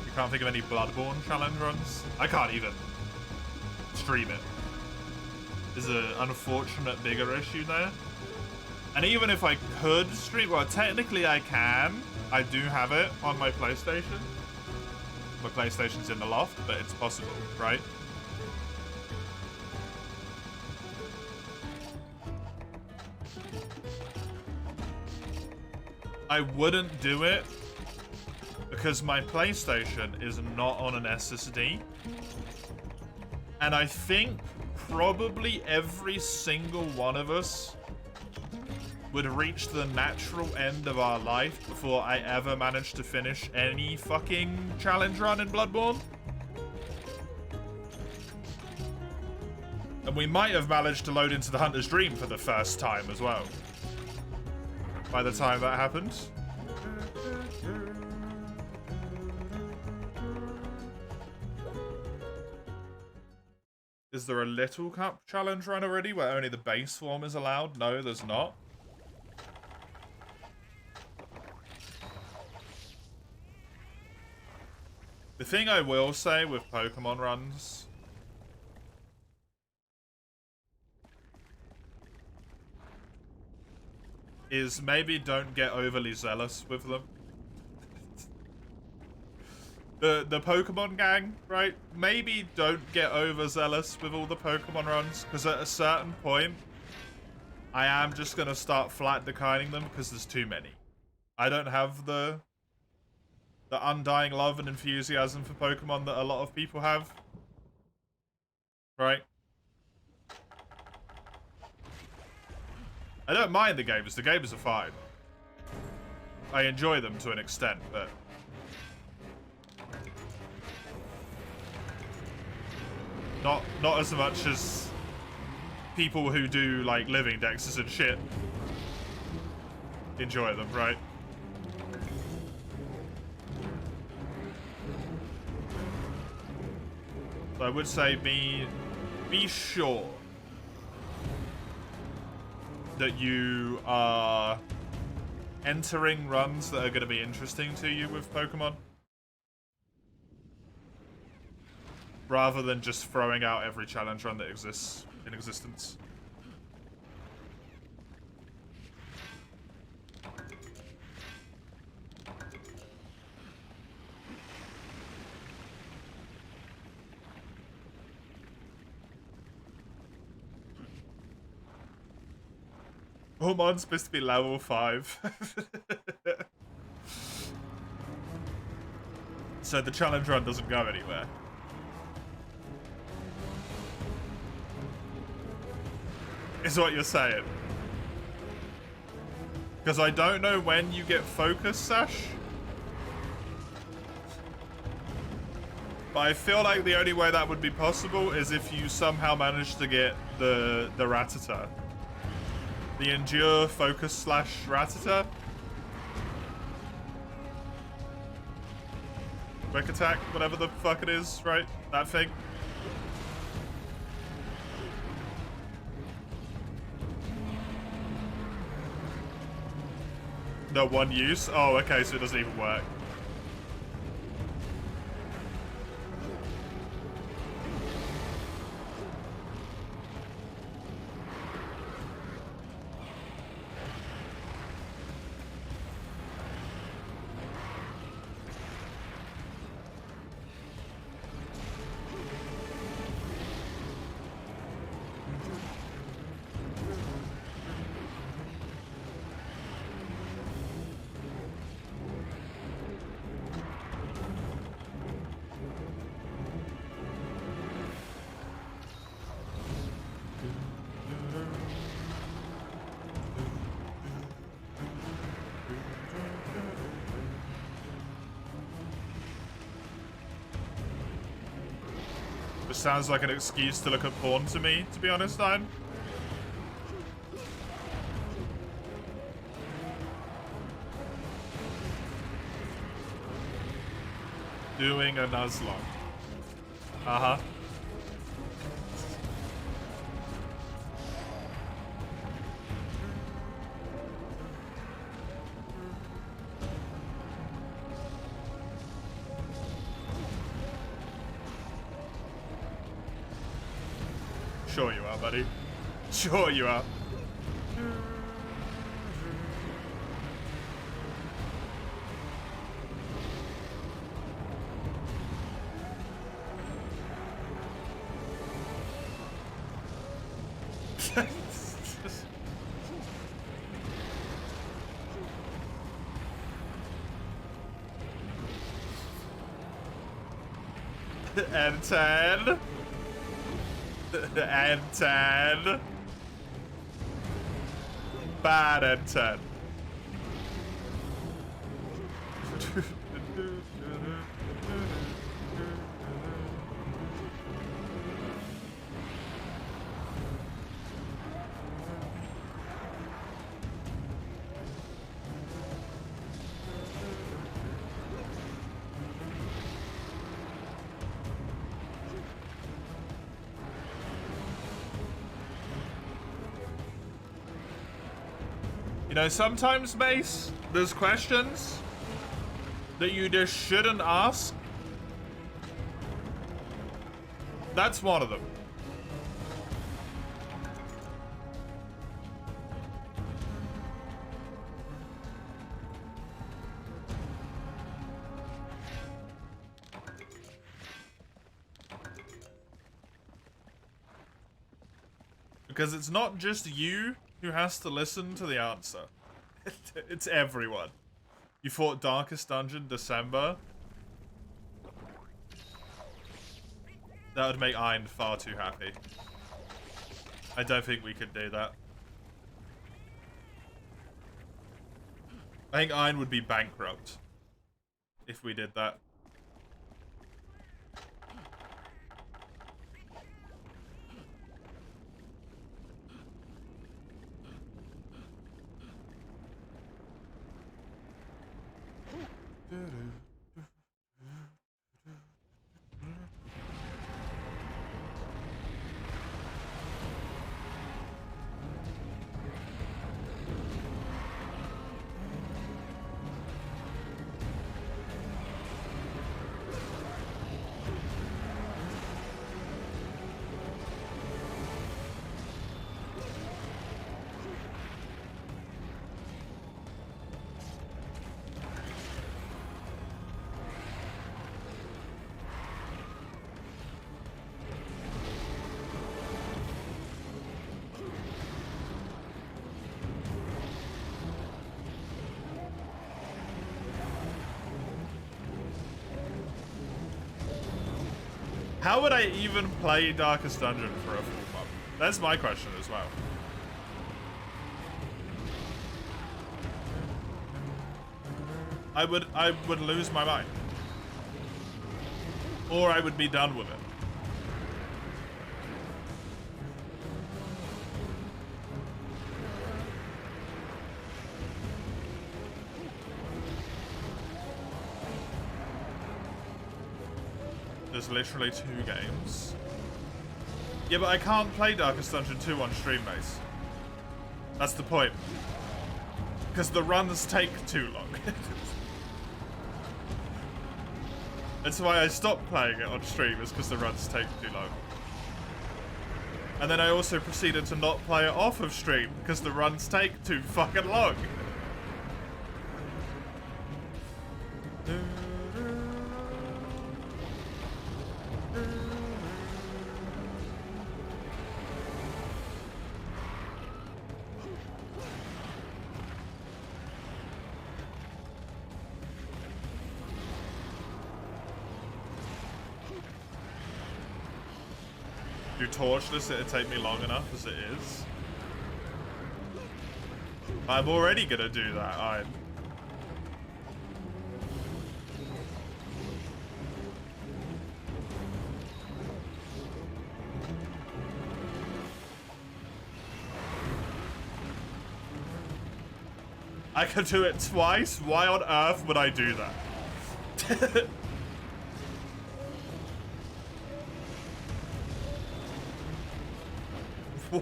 [SPEAKER 1] You can't think of any Bloodborne challenge runs? I can't even stream it. There's an unfortunate bigger issue there. And even if I could stream, well, technically I can. I do have it on my PlayStation. My PlayStation's in the loft, but it's possible, right? I wouldn't do it because my PlayStation is not on an SSD. And I think probably every single one of us would reach the natural end of our life before I ever managed to finish any fucking challenge run in Bloodborne. And we might have managed to load into the Hunter's Dream for the first time as well, by the time that happened. Is there a Little Cup challenge run already where only the base form is allowed? No, there's not. The thing I will say with Pokemon runs is maybe don't get overly zealous with them. The Pokemon gang, right? Maybe don't get overzealous with all the Pokemon runs, because at a certain point, I am just going to start flat declining them because there's too many. I don't have the undying love and enthusiasm for Pokemon that a lot of people have. Right? I don't mind the games. The games are fine. I enjoy them to an extent, but... Not as much as people who do, like, living dexes and shit enjoy them, right? So I would say be sure that you are entering runs that are going to be interesting to you with Pokemon, rather than just throwing out every challenge run that exists in existence. Gormon's supposed to be level 5. So the challenge run doesn't go anywhere. Is what you're saying. Because I don't know when you get focus sash. But I feel like the only way that would be possible is if you somehow manage to get the Rattata. The endure focus slash Rattata. Quick attack, whatever the fuck it is, right? That thing. No, one use? Oh, okay, so it doesn't even work. Which sounds like an excuse to look at porn to me, to be honest, Ian. Doing a Nuzlocke. Uh-huh. Sure you are, buddy. Sure you are. And 10. And 10. Bad and 10. You know, sometimes, Mace, there's questions that you just shouldn't ask. That's one of them. Because it's not just you who has to listen to the answer. It's everyone. You fought Darkest Dungeon December. That would make Iron far too happy. I don't think we could do that. I think Iron would be bankrupt if we did that. How would I even play Darkest Dungeon for a full month? That's my question as well. I would lose my mind. Or I would be done with it. There's literally 2 games. Yeah, but I can't play Darkest Dungeon 2 on stream, base. That's the point. Because the runs take too long. That's why I stopped playing it on stream, is because the runs take too long. And then I also proceeded to not play it off of stream, because the runs take too fucking long. Do torchless, it'd take me long enough as it is. I'm already gonna do that, I could do it twice? Why on earth would I do that?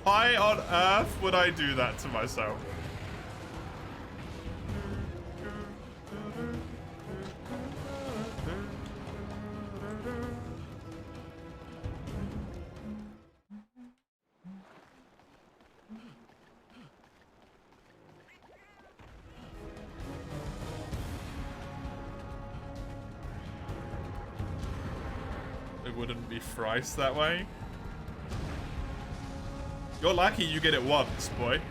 [SPEAKER 1] Why on earth would I do that to myself? It wouldn't be thrice that way. You're lucky you get it once, boy.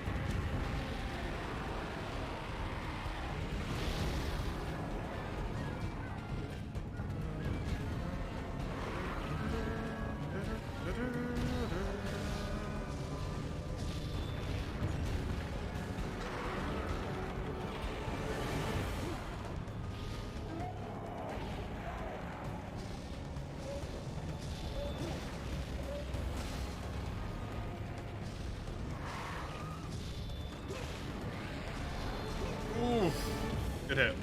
[SPEAKER 1] Good hit.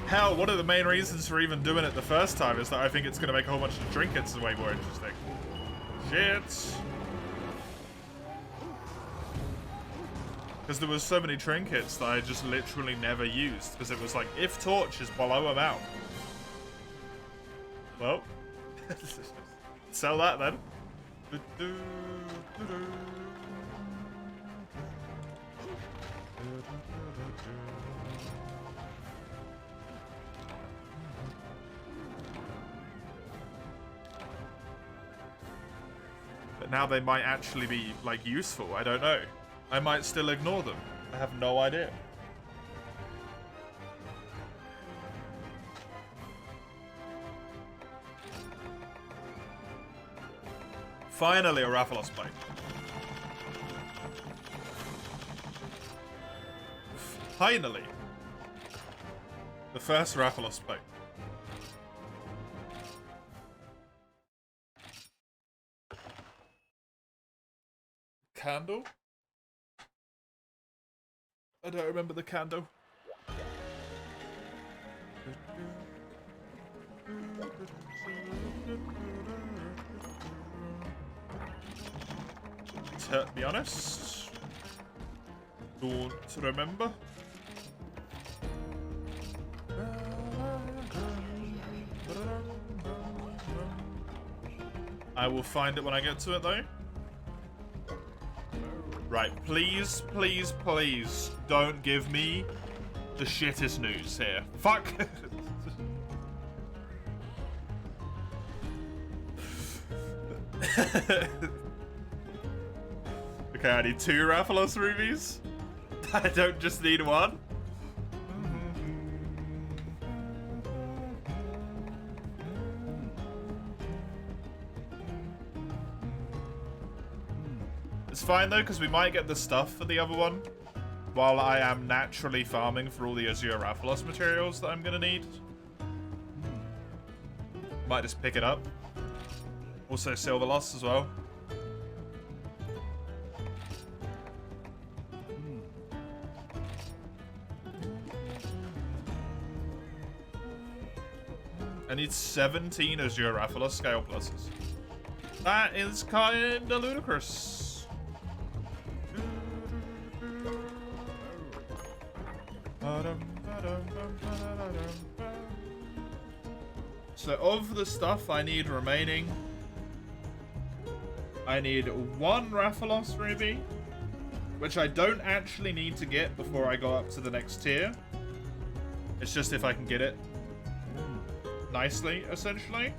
[SPEAKER 1] Hell, one of the main reasons for even doing it the first time is that I think it's going to make a whole bunch of trinkets way more interesting. Shit. Because there was so many trinkets that I just literally never used. Because it was like, if torches, blow them out. Well, sell that then. But now they might actually be, like, useful. I don't know. I might still ignore them. I have no idea. Finally, a Rathalos plate. Finally. The first Rathalos plate. Candle? I don't remember the candle. To be honest, don't remember. I will find it when I get to it though. Right, please, please, please don't give me the shittest news here. Fuck. Okay, I need 2 Rathalos rubies. I don't just need 1. It's fine though, because we might get the stuff for the other one while I am naturally farming for all the Azure Rathalos materials that I'm going to need. Might just pick it up. Also Silver Loss as well. I need 17 Azure Rathalos scale pluses. That is kinda ludicrous. So of the stuff I need remaining, I need 1 Rathalos Ruby, which I don't actually need to get before I go up to the next tier. It's just if I can get it nicely, essentially.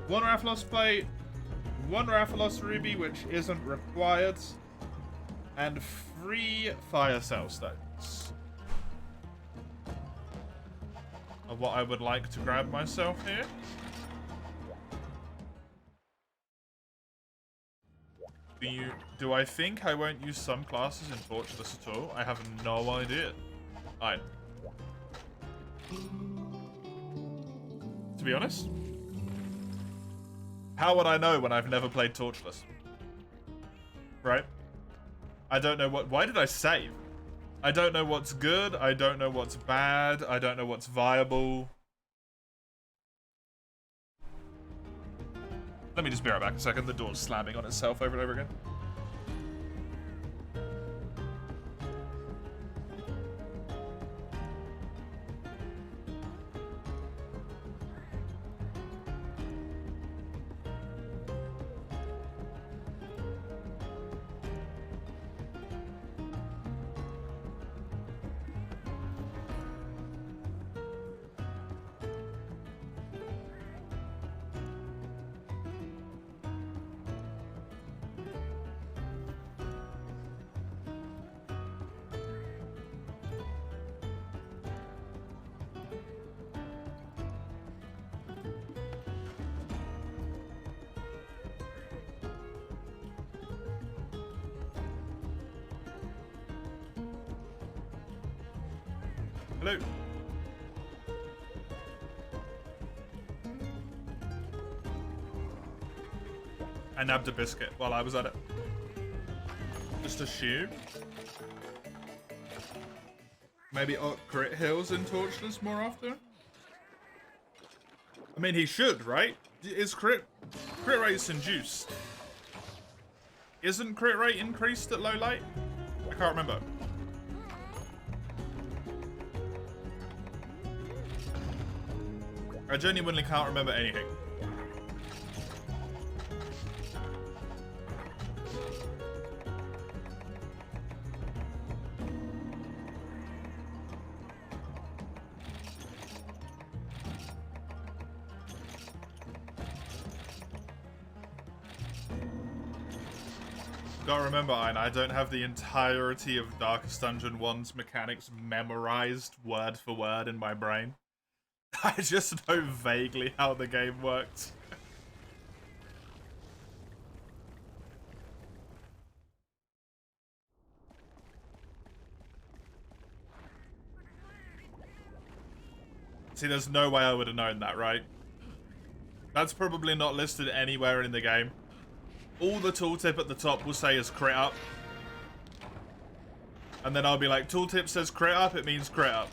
[SPEAKER 1] 1 Rathalos plate, 1 Rathalos Ruby, which isn't required, and 3 Fire Cell Stones are what I would like to grab myself here. Do I think I won't use some classes in Torchless at all? I have no idea. Alright. To be honest, how would I know when I've never played Torchless? Right? I don't know what... Why did I save? I don't know what's good. I don't know what's bad. I don't know what's viable. Let me just be right back a second. The door's slamming on itself over and over again. Hello. I nabbed a biscuit while I was at it. Just assume. Maybe crit hills in Torchless more often? I mean, he should, right? Is crit rates induced? Isn't crit rate increased at low light? I can't remember. I genuinely can't remember anything. Gotta remember, I don't have the entirety of Darkest Dungeon 1's mechanics memorized word for word in my brain. I just know vaguely how the game works. See, there's no way I would have known that, right? That's probably not listed anywhere in the game. All the tooltip at the top will say is crit up. And then I'll be like, tooltip says crit up, it means crit up.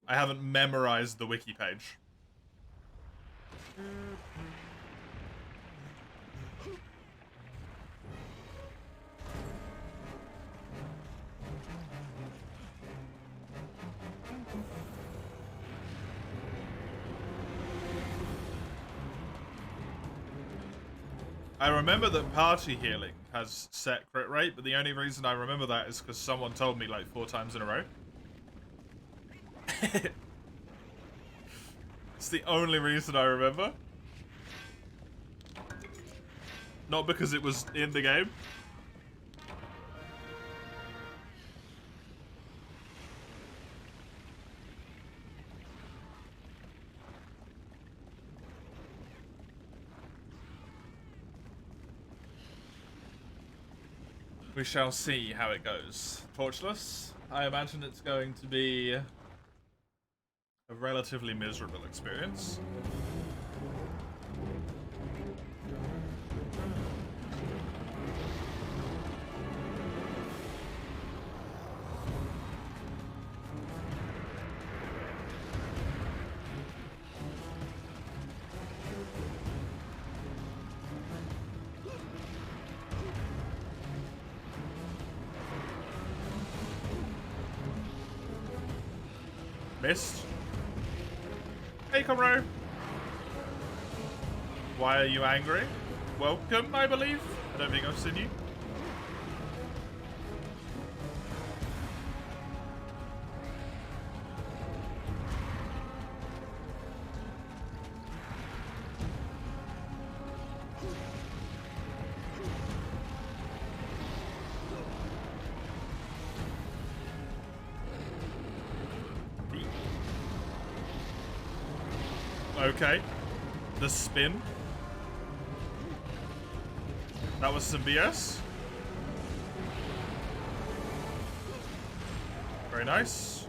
[SPEAKER 1] I haven't memorized the wiki page. I remember that party healing has set crit rate, but the only reason I remember that is because someone told me like 4 times in a row. It's the only reason I remember. Not because it was in the game. We shall see how it goes. Torchless, I imagine it's going to be a relatively miserable experience. Missed. Hey, Comro. Why are you angry? Welcome, I believe. I don't think I've seen you. Okay. The spin. That was some BS. Very nice.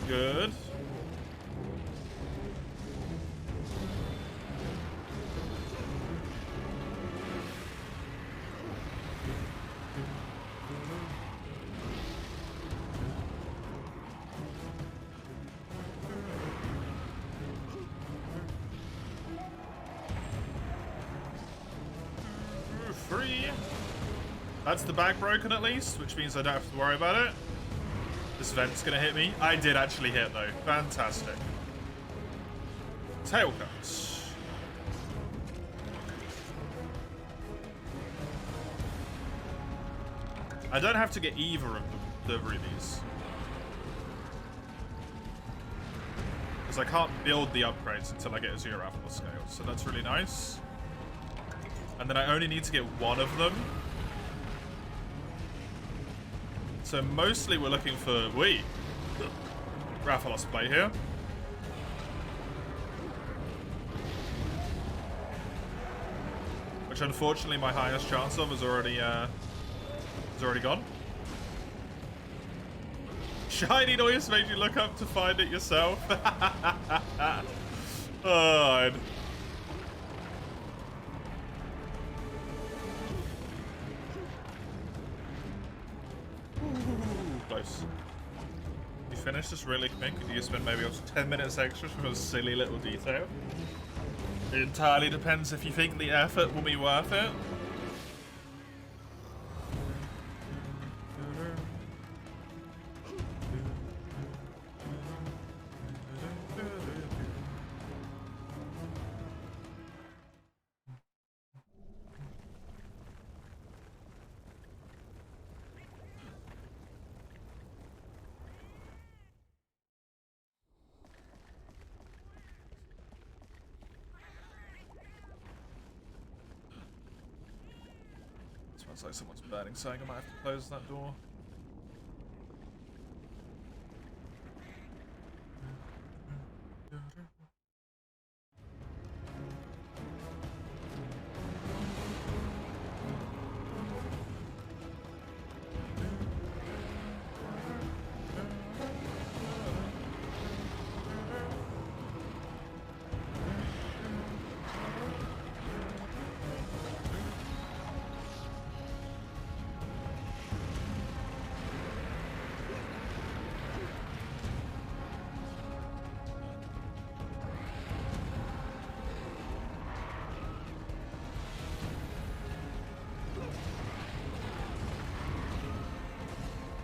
[SPEAKER 1] Good. Free. That's the back broken at least, which means I don't have to worry about it. This vent's gonna hit me. I did actually hit though. Fantastic. Tail cuts. I don't have to get either of the rubies. Because I can't build the upgrades until I get a 0 alpha scale. So that's really nice. And then I only need to get one of them. So mostly we're looking for Rathalos play here. Which unfortunately my highest chance of is already gone. Shiny noise made you look up to find it yourself. Oh, close. You finish this really quick, and you spend maybe up to 10 minutes extra for a silly little detail. It entirely depends if you think the effort will be worth it. Smells like someone's burning something. I might have to close that door.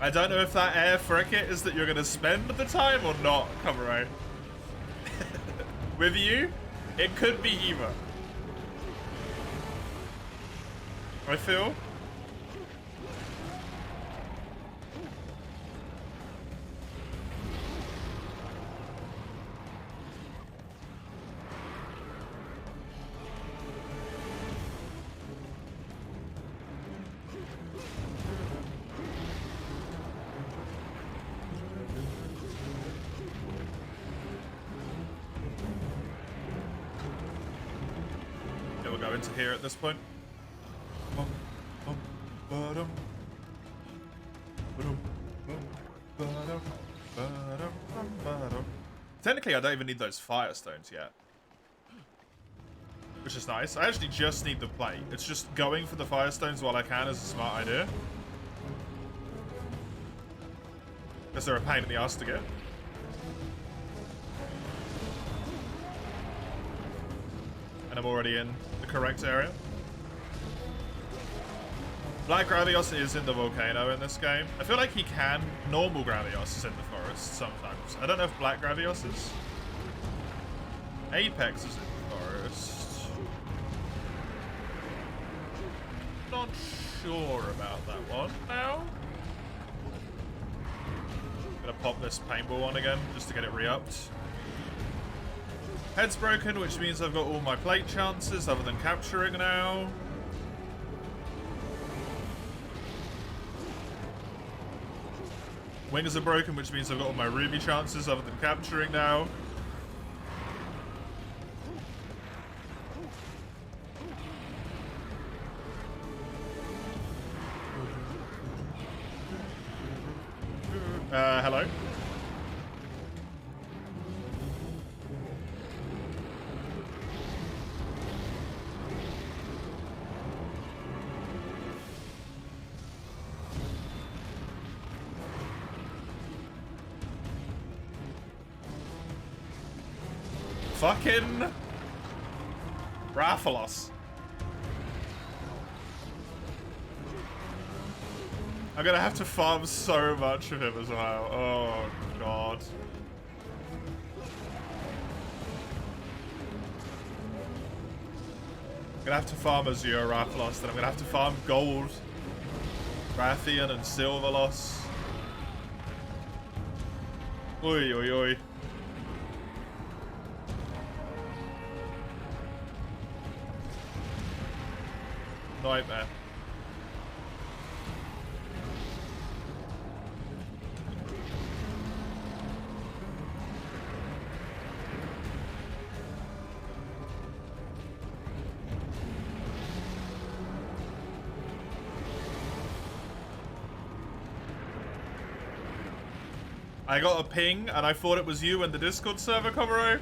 [SPEAKER 1] I don't know if that air fricate is that you're going to spend the time or not, Comro. With you, it could be either. I feel. into here at this point. Technically, I don't even need those firestones yet, which is nice. I actually just need the plate. It's just going for the firestones while I can is a smart idea, because they're a pain in the ass to get. And I'm already in the correct area. Black Gravios is in the volcano in this game. I feel like he can. Normal Gravios is in the forest sometimes. I don't know if Black Gravios is. Apex is in the forest. Not sure about that one now. Gonna pop this paintball on again just to get it re-upped. Head's broken, which means I've got all my plate chances other than capturing now. Wings are broken, which means I've got all my ruby chances other than capturing now. Hello? Fucking Raphalos. I'm gonna have to farm so much of him as well. Oh god. I'm gonna have to farm Azure Raphalos, then I'm gonna have to farm Gold Rathian and Silverlos. Oi oi oi. Nightmare. I got a ping and I thought it was you in the Discord server, Comro.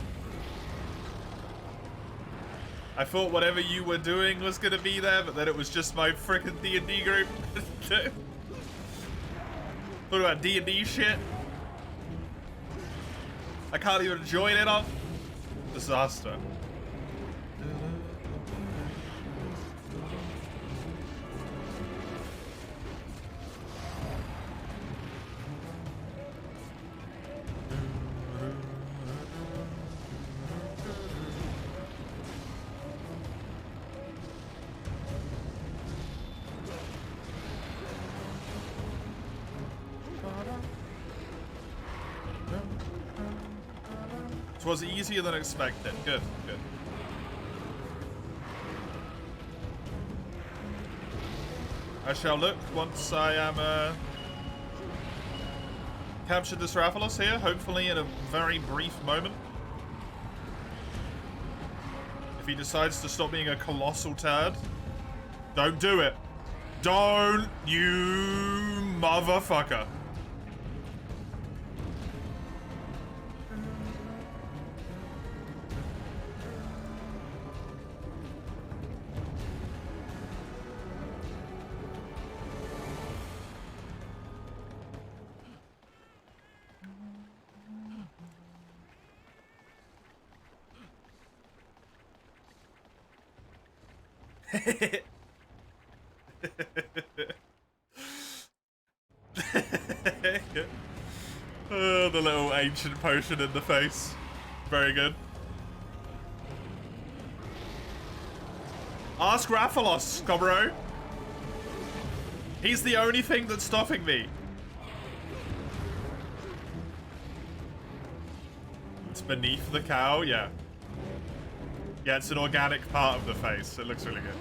[SPEAKER 1] I thought whatever you were doing was gonna be there, but then it was just my frickin' D&D group. Thought about D&D shit. I can't even join it on. Disaster. It was easier than expected. Good, good. I shall look once I am captured this Raphalos here, hopefully in a very brief moment. If he decides to stop being a colossal turd, don't do it. Don't, you motherfucker. The little ancient potion in the face. Very good. Ask Raphalos, Cobro. He's the only thing that's stopping me. It's beneath the cow, yeah. Yeah, it's an organic part of the face. It looks really good.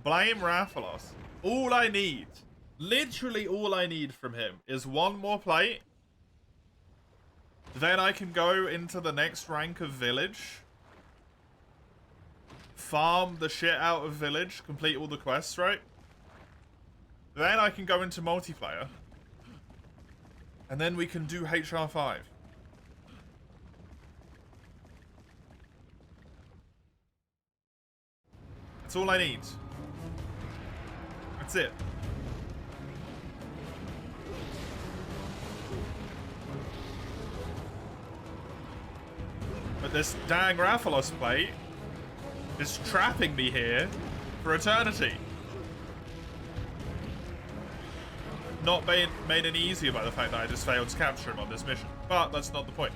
[SPEAKER 1] Blame Rathalos. All I need, literally all I need from him is one more plate. Then I can go into the next rank of village. Farm the shit out of village. Complete all the quests, right? Then I can go into multiplayer. And then we can do HR5. That's all I need. That's it. But this dang Rathalos plate is trapping me here for eternity. Not made any easier by the fact that I just failed to capture him on this mission. But that's not the point.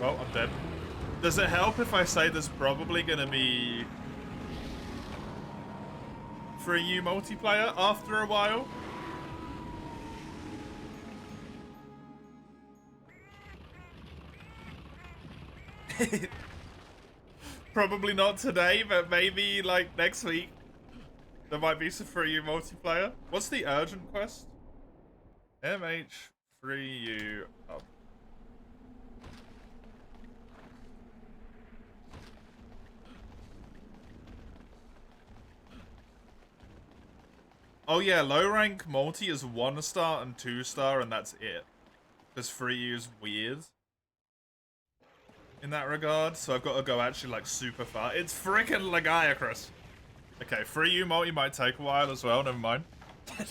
[SPEAKER 1] Well, I'm dead. Does it help if I say there's probably gonna be 3U multiplayer after a while? Probably not today, but maybe like next week. There might be some 3U multiplayer. What's the urgent quest? MH4U up. Oh yeah, low rank multi is 1-star and 2-star, and that's it. Because 3U is weird in that regard, so I've got to go actually like super far. It's freaking Lagiacrus. Okay, 3U multi might take a while as well, never mind. I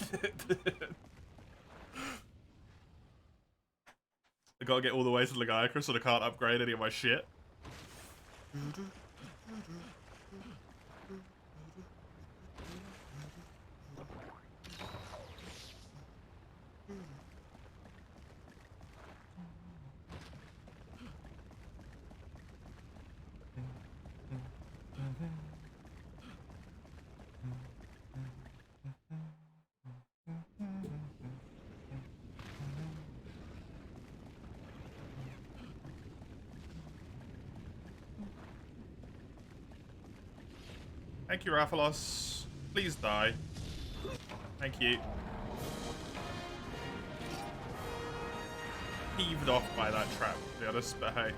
[SPEAKER 1] gotta get all the way to Lagiacrus so I can't upgrade any of my shit. Thank you, Rathalos. Please die. Thank you. Heaved off by that trap, to be honest, but hey.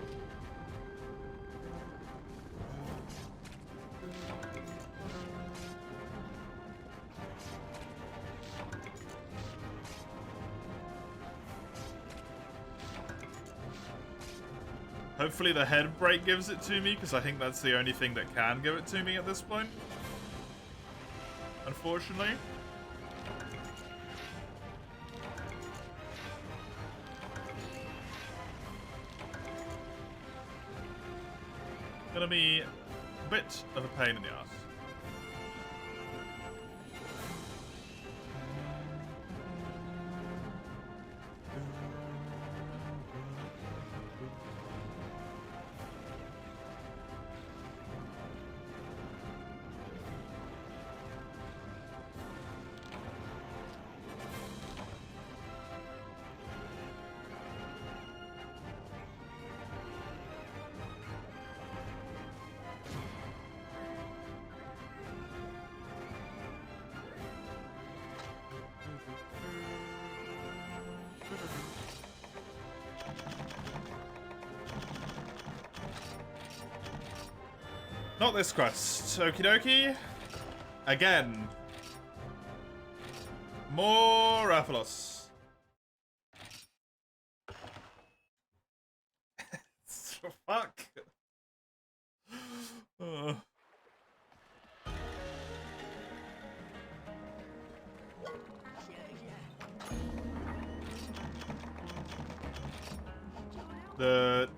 [SPEAKER 1] Hopefully the head break gives it to me, because I think that's the only thing that can give it to me at this point. Unfortunately. Gonna be a bit of a pain in the ass. Not this quest. Okie dokie. Again. More Rathalos.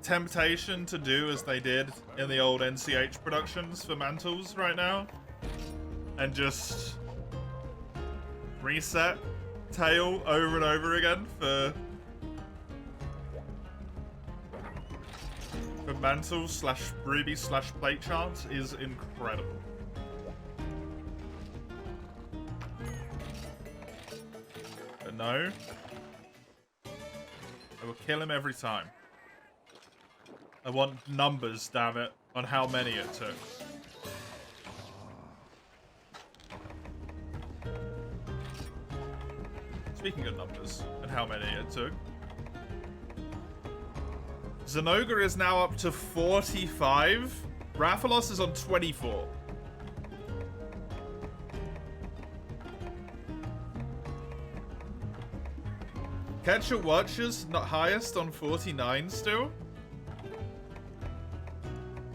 [SPEAKER 1] temptation to do as they did in the old NCH productions for mantles right now. And just reset tail over and over again for mantle slash ruby slash plate chance is incredible. But no. I will kill him every time. I want numbers, damn it, on how many it took. Speaking of numbers and how many it took. Zenoga is now up to 45. Rathalos is on 24. Ketchup Watchers, not highest on 49 still.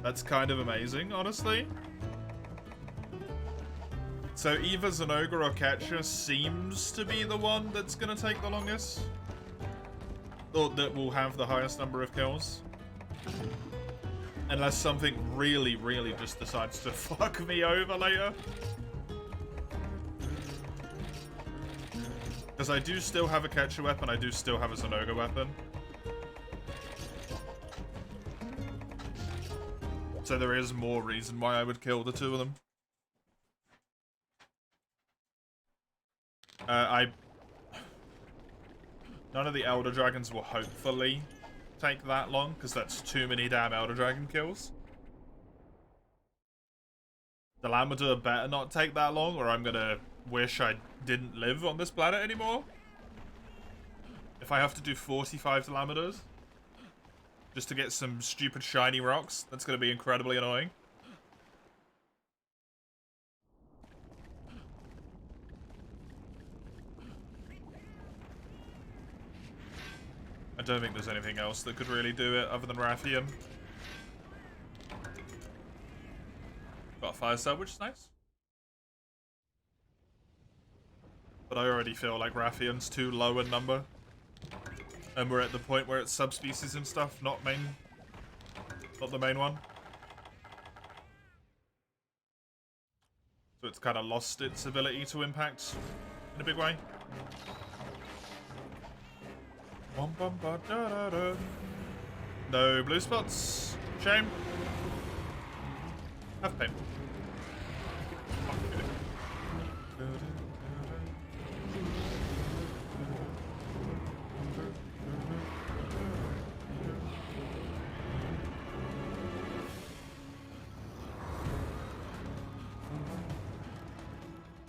[SPEAKER 1] That's kind of amazing, honestly. So either Zenoga or Ketchup seems to be the one that's going to take the longest. Or that will have the highest number of kills. Unless something really, really just decides to fuck me over later. Because I do still have a Ketchup weapon, I do still have a Zenoga weapon. So there is more reason why I would kill the two of them. None of the Elder Dragons will hopefully take that long, because that's too many damn Elder Dragon kills. The Lamador better not take that long, or I'm gonna wish I didn't live on this planet anymore. If I have to do 45 Lamadors just to get some stupid shiny rocks, that's gonna be incredibly annoying. I don't think there's anything else that could really do it other than Rathian. Got a fire cell, which is nice. But I already feel like Rathian's too low in number. And we're at the point where it's subspecies and stuff, not the main one. So it's kind of lost its ability to impact in a big way. No blue spots. Shame. Have pain.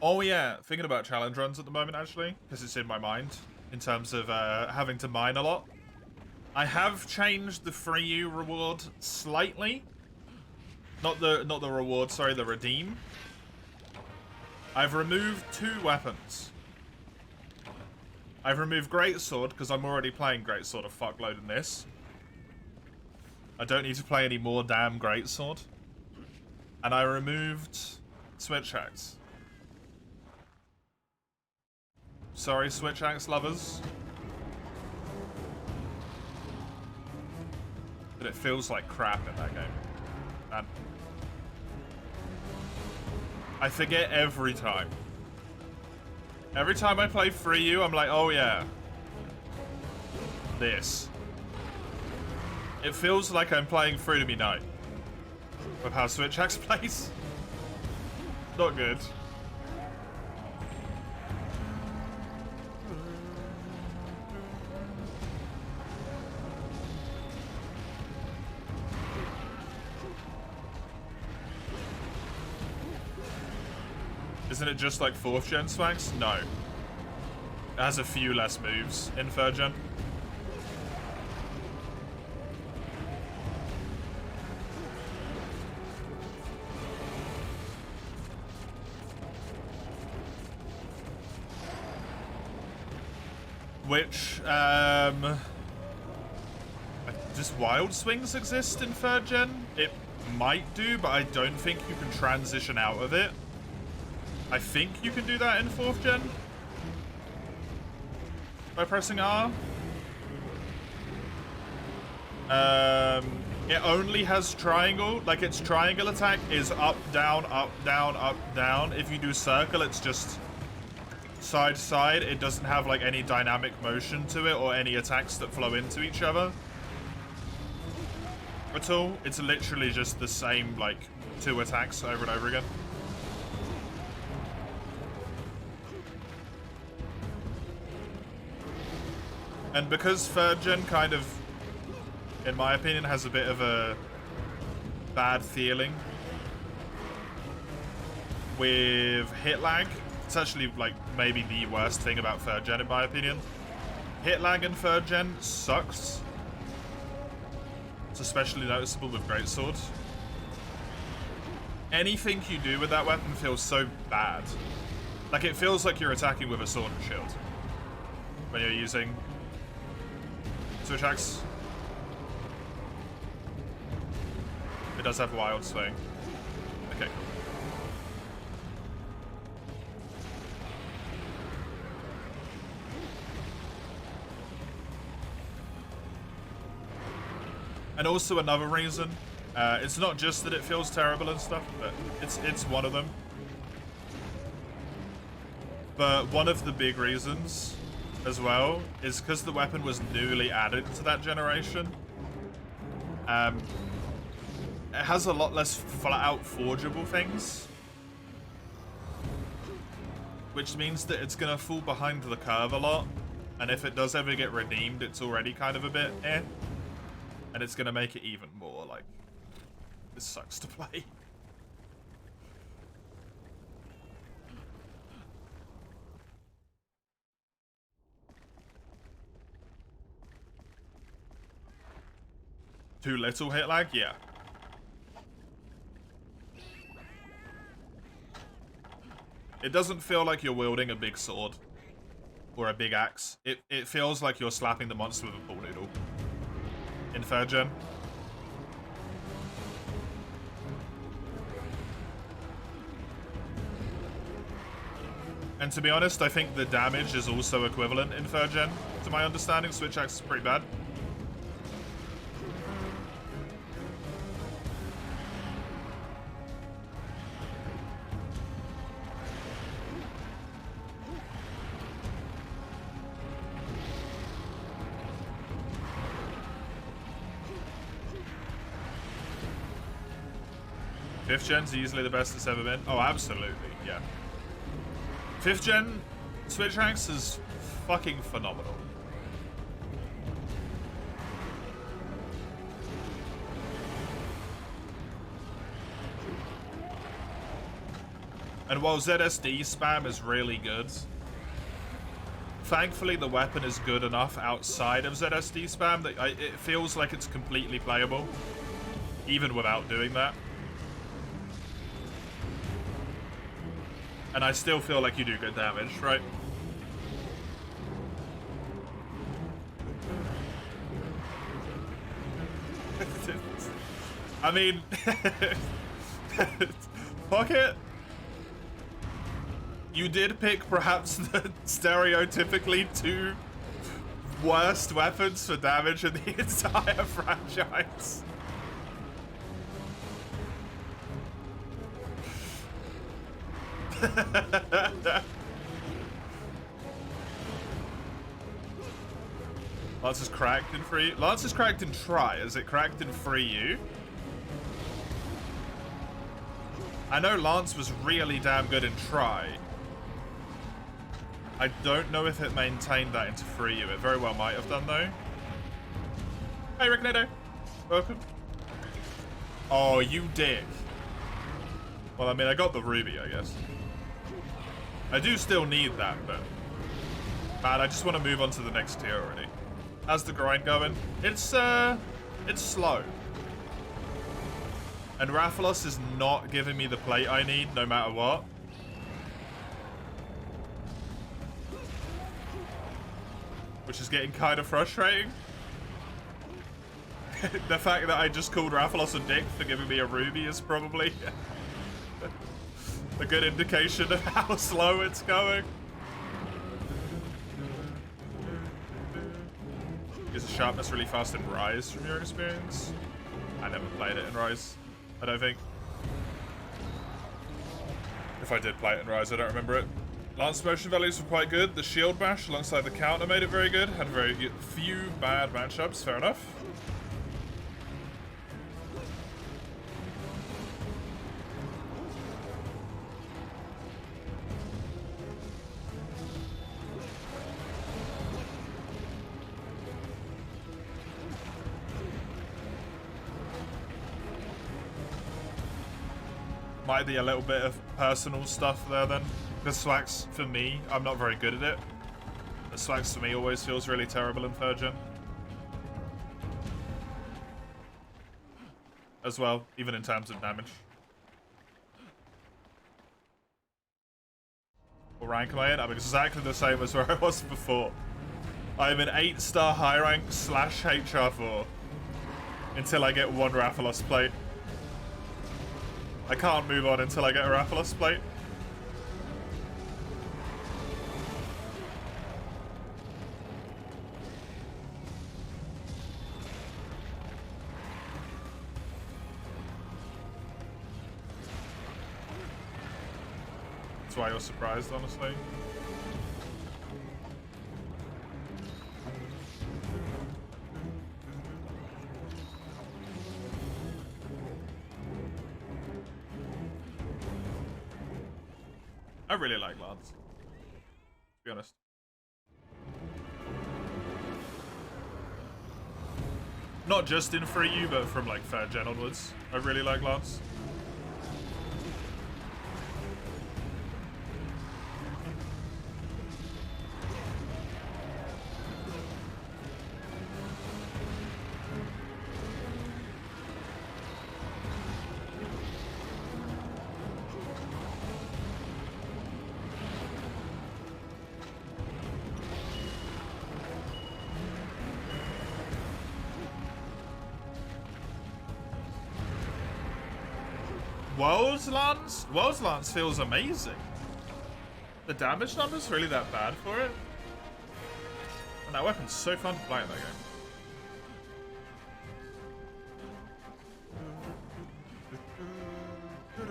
[SPEAKER 1] Oh yeah, thinking about challenge runs at the moment actually, because it's in my mind. In terms of having to mine a lot. I have changed the 3U reward slightly. Not the reward, sorry, the redeem. I've removed 2 weapons. I've removed Greatsword, because I'm already playing Greatsword a fuckload in this. I don't need to play any more damn Greatsword. And I removed Switch Axe. Sorry, Switch Axe lovers. But it feels like crap in that game. Man. I forget every time. Every time I play 3U, I'm like, oh yeah. This. It feels like I'm playing Freedom Night. With how Switch Axe plays. Not good. Isn't it just like 4th gen Swags? No. It has a few less moves in 3rd gen. Which, does Wild Swings exist in 3rd gen? It might do, but I don't think you can transition out of it. I think you can do that in 4th gen by pressing R. It only has triangle. Like, its triangle attack is up, down, up, down, up, down. If you do circle, it's just side, side. It doesn't have, like, any dynamic motion to it or any attacks that flow into each other at all. It's literally just the same, like, 2 attacks over and over again. And because 3rd gen kind of, in my opinion, has a bit of a bad feeling with hit lag. It's actually, like, maybe the worst thing about 3rd gen, in my opinion. Hit lag in 3rd gen sucks. It's especially noticeable with greatsword. Anything you do with that weapon feels so bad. Like, it feels like you're attacking with a sword and shield when you're using switch axe. It does have wild swing. Okay, cool. And also another reason, it's not just that it feels terrible and stuff, but it's one of them. But one of the big reasons as well is because the weapon was newly added to that generation. It has a lot less flat-out forgeable things, which means that it's gonna fall behind the curve a lot, and if it does ever get redeemed, it's already kind of a bit and it's gonna make it even more like, this sucks to play. Too little hit lag? Yeah. It doesn't feel like you're wielding a big sword or a big axe. It feels like you're slapping the monster with a pool noodle in 3rd gen. And to be honest, I think the damage is also equivalent in 3rd gen. To my understanding, switch axe is pretty bad. Fifth gen's easily the best it's ever been. Oh, absolutely, yeah. 5th gen switch axe is fucking phenomenal. And while ZSD spam is really good, thankfully the weapon is good enough outside of ZSD spam that it feels like it's completely playable, even without doing that. And I still feel like you do good damage, right? I mean, fuck it. You did pick perhaps the stereotypically 2 worst weapons for damage in the entire franchise. Lance is cracked in free. Lance is cracked in try. Is it cracked in free U? I know Lance was really damn good in try. I don't know if it maintained that into free U. It very well might have done though. Hey Ricknado. Welcome. Oh, you dick. Well, I mean, I got the ruby, I guess. I do still need that, but man, I just want to move on to the next tier already. How's the grind going? It's slow. And Rathalos is not giving me the plate I need, no matter what. Which is getting kind of frustrating. The fact that I just called Rathalos a dick for giving me a ruby is probably a good indication of how slow it's going. Is the sharpness really fast in Rise from your experience? I never played it in Rise, I don't think. If I did play it in Rise, I don't remember it. Lance motion values were quite good. The shield bash alongside the counter made it very good. Had very few bad matchups, fair enough. Might be a little bit of personal stuff there then. The Swax, for me, I'm not very good at it. The Swax for me always feels really terrible in 3rd gen. As well, even in terms of damage. What rank am I in? I'm exactly the same as where I was before. I'm an 8-star high rank / HR4 until I get 1 Rathalos plate. I can't move on until I get a Rathalos plate. That's why you're surprised, honestly. I really like Lance, to be honest. Not just in 3U, but from like 3rd gen onwards. I really like Lance. World's Lance feels amazing. The damage number's really that bad for it. And that weapon's so fun to play in that game.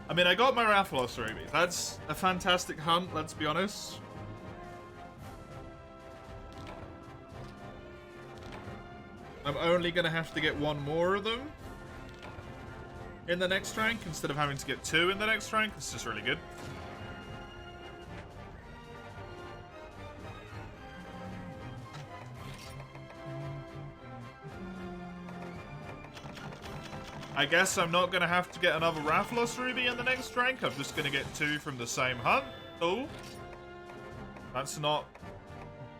[SPEAKER 1] I mean, I got my Rathalos Ruby. That's a fantastic hunt, let's be honest. I'm only gonna have to get 1 more of them in the next rank instead of having to get 2 in the next rank. It's just really good. I guess I'm not gonna have to get another Rathalos Ruby in the next rank. I'm just gonna get 2 from the same hunt. Oh, that's not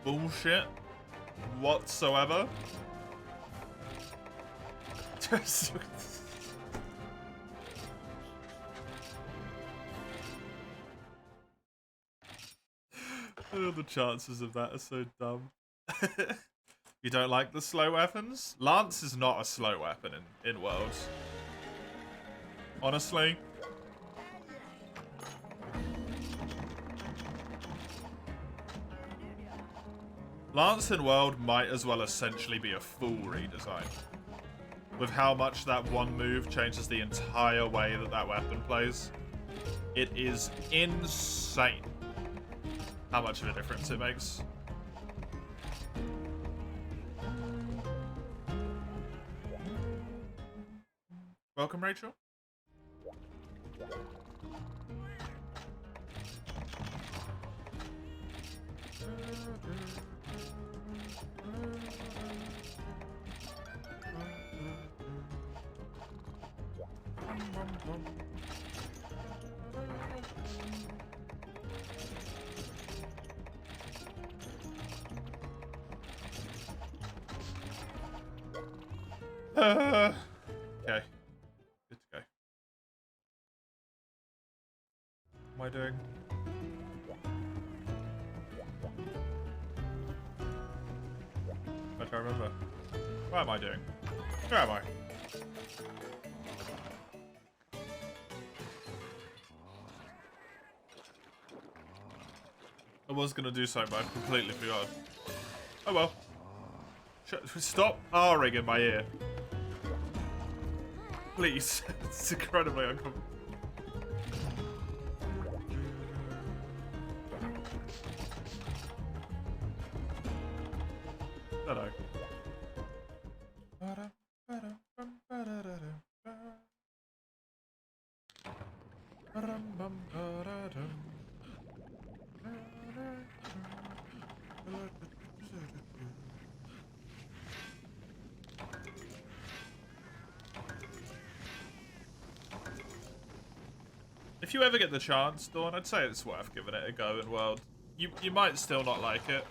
[SPEAKER 1] bullshit whatsoever. Oh, the chances of that are so dumb. You don't like the slow weapons? Lance is not a slow weapon in Worlds. Honestly. Lance in World might as well essentially be a full redesign. With how much that one move changes the entire way that that weapon plays. It is insane how much of a difference it makes. Welcome, Rachel. Okay. Good to go. What am I doing? I don't remember. What am I doing? Where am I? I was gonna do something, but I completely forgot. Oh well. Stop R-ing in my ear. Please. It's incredibly uncomfortable. Hello. If you ever get the chance, Dawn, I'd say it's worth giving it a go in World. You might still not like it.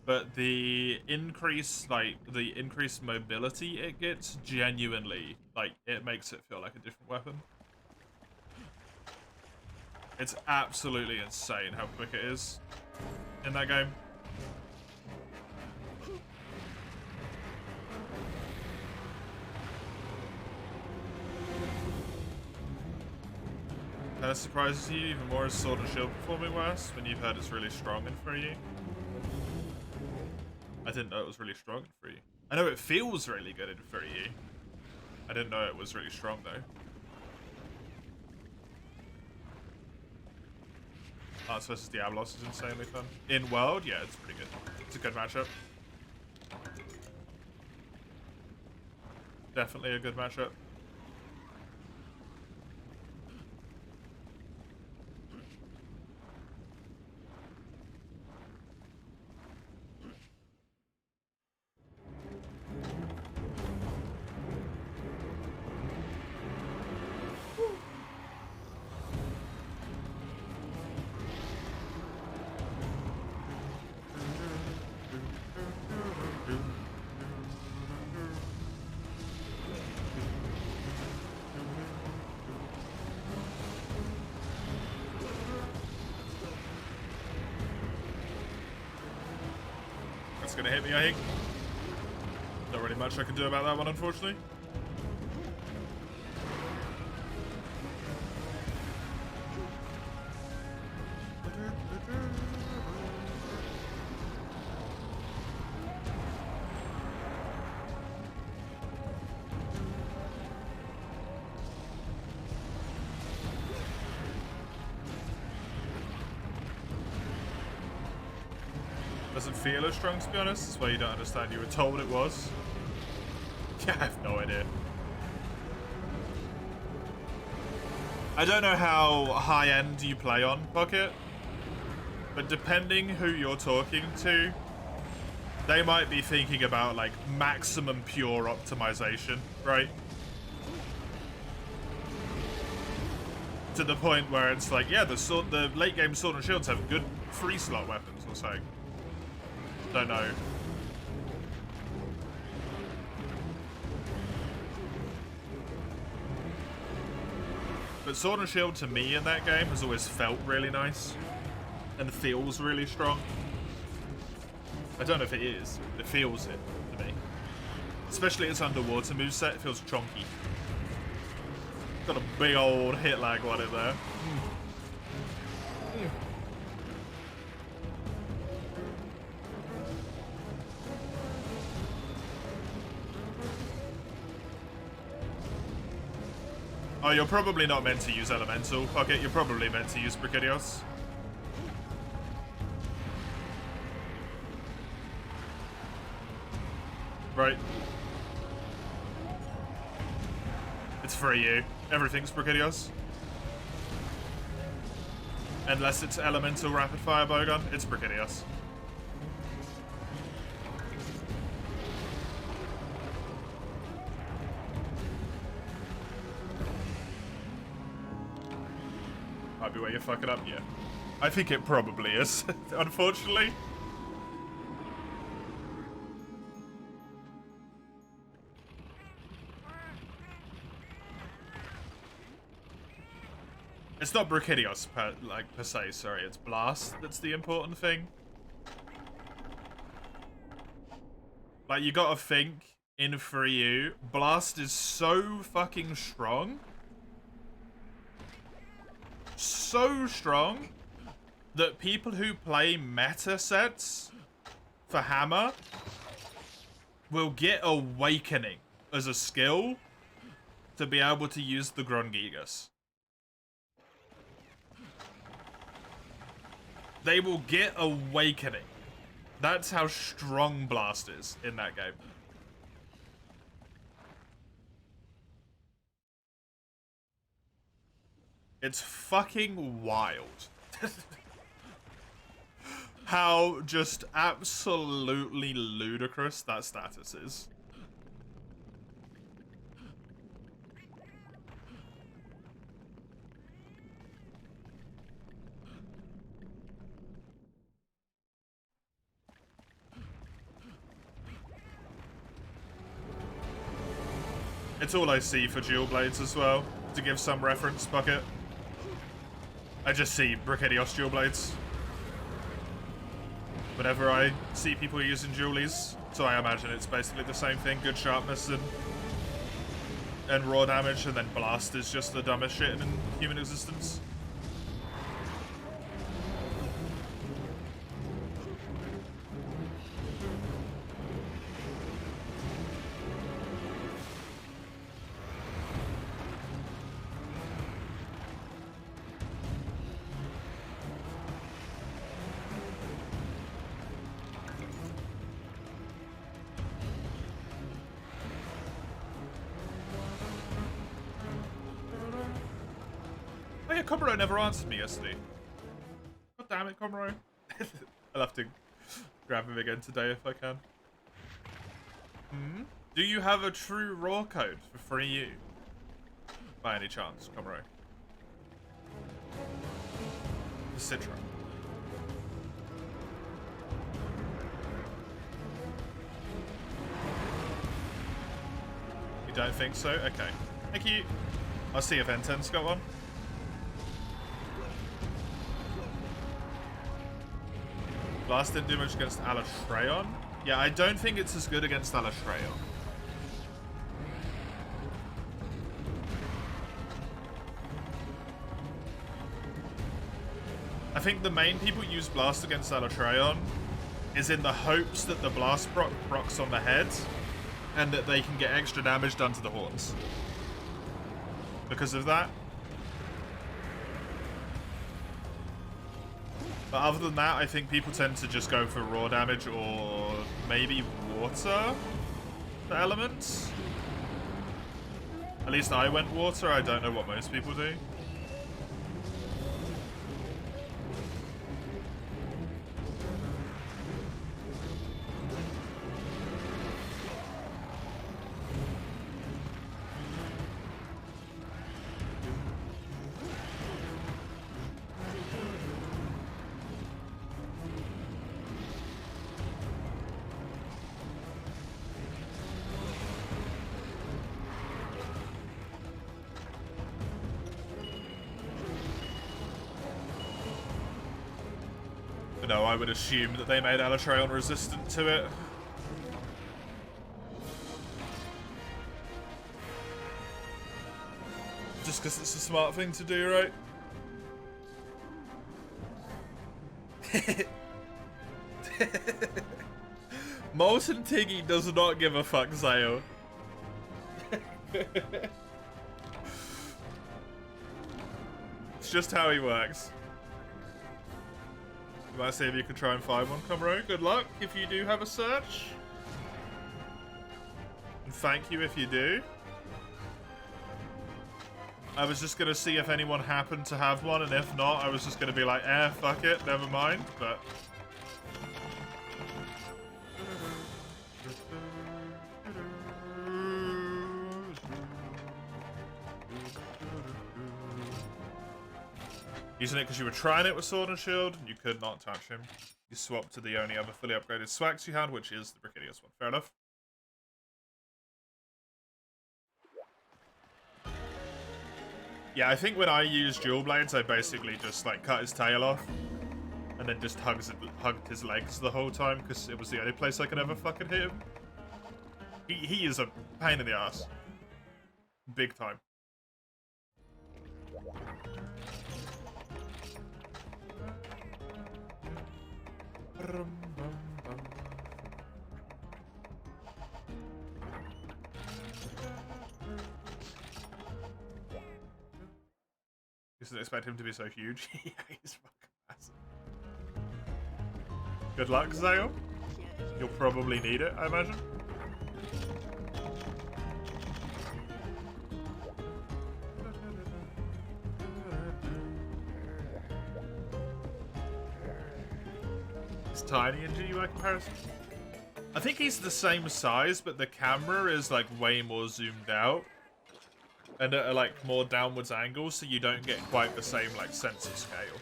[SPEAKER 1] But the increased mobility it gets, genuinely, like, it makes it feel like a different weapon. It's absolutely insane how quick it is in that game. That surprises you even more as Sword and Shield performing worse when you've heard it's really strong in 3U. I didn't know it was really strong in 3U. I know it feels really good in 3U. I didn't know it was really strong though. Lance vs Diablos is insanely fun. In World, yeah, it's pretty good. It's a good matchup. Definitely a good matchup. That's gonna hit me, I think. Not really much I can do about that one, unfortunately. Doesn't feel as strong, to be honest. That's why you don't understand. You were told it was. Yeah, I have no idea. I don't know how high-end you play on, Pocket. But depending who you're talking to, they might be thinking about, like, maximum pure optimization, right? To the point where it's like, yeah, the late-game Sword and Shields have good free-slot weapons or something. Don't know. But Sword and Shield to me in that game has always felt really nice. And feels really strong. I don't know if it is, but it feels it to me. Especially its underwater moveset, it feels chunky. Got a big old hit lag on it there. Oh, you're probably not meant to use Elemental, Pocket. You're probably meant to use Brachydios. Right. It's for you. Everything's Brachydios. Unless it's Elemental Rapid Fire Bowgun, it's Brachydios. Might be where you fuck it up, yeah. I think it probably is, unfortunately. It's not Brachydios per se, sorry, it's Blast that's the important thing. Like, you gotta think, in 3U, Blast is so fucking strong. So strong that people who play meta sets for Hammer will get Awakening as a skill to be able to use the Grongigas. They will get Awakening. That's how strong Blast is in that game. It's fucking wild. How just absolutely ludicrous that status is. It's all I see for dual blades as well, to give some reference, Bucket. I just see Brachydios dual blades whenever I see people using dualies, so I imagine it's basically the same thing, good sharpness and raw damage, and then Blast is just the dumbest shit in human existence. Oh yeah, Komuro never answered me yesterday. God damn it, Komuro. I'll have to grab him again today if I can. Hmm? Do you have a true raw code for 3U? By any chance, Komuro? The Citra. You don't think so? Okay. Thank you. I'll see if N10's got one. Blast didn't do much against Alatreon. Yeah, I don't think it's as good against Alatreon. I think the main people use Blast against Alatreon is in the hopes that the Blast procs on the head and that they can get extra damage done to the horns. Because of that. But other than that, I think people tend to just go for raw damage or maybe water for elements. At least I went water. I don't know what most people do. No, I would assume that they made Alatreon resistant to it. Just because it's a smart thing to do, right? Molten Tiggy does not give a fuck, Zayo. It's just how he works. You might see if you can try and find one, Komuro. Good luck if you do have a search. And thank you if you do. I was just going to see if anyone happened to have one, and if not, I was just going to be like, fuck it, never mind, but... Using it because you were trying it with Sword and Shield, and you could not touch him. You swapped to the only other fully upgraded Swax you had, which is the Brachydios one. Fair enough. Yeah, I think when I use dual blades, I basically just like cut his tail off, and then just hugged his legs the whole time, because it was the only place I could ever fucking hit him. He is a pain in the ass. Big time. You didn't expect him to be so huge. Yeah, he's fucking massive. Good luck, Zale. You'll probably need it, I imagine. He's tiny in GUI comparison. I think he's the same size, but the camera is like way more zoomed out and at a like more downwards angle, so you don't get quite the same like sense of scale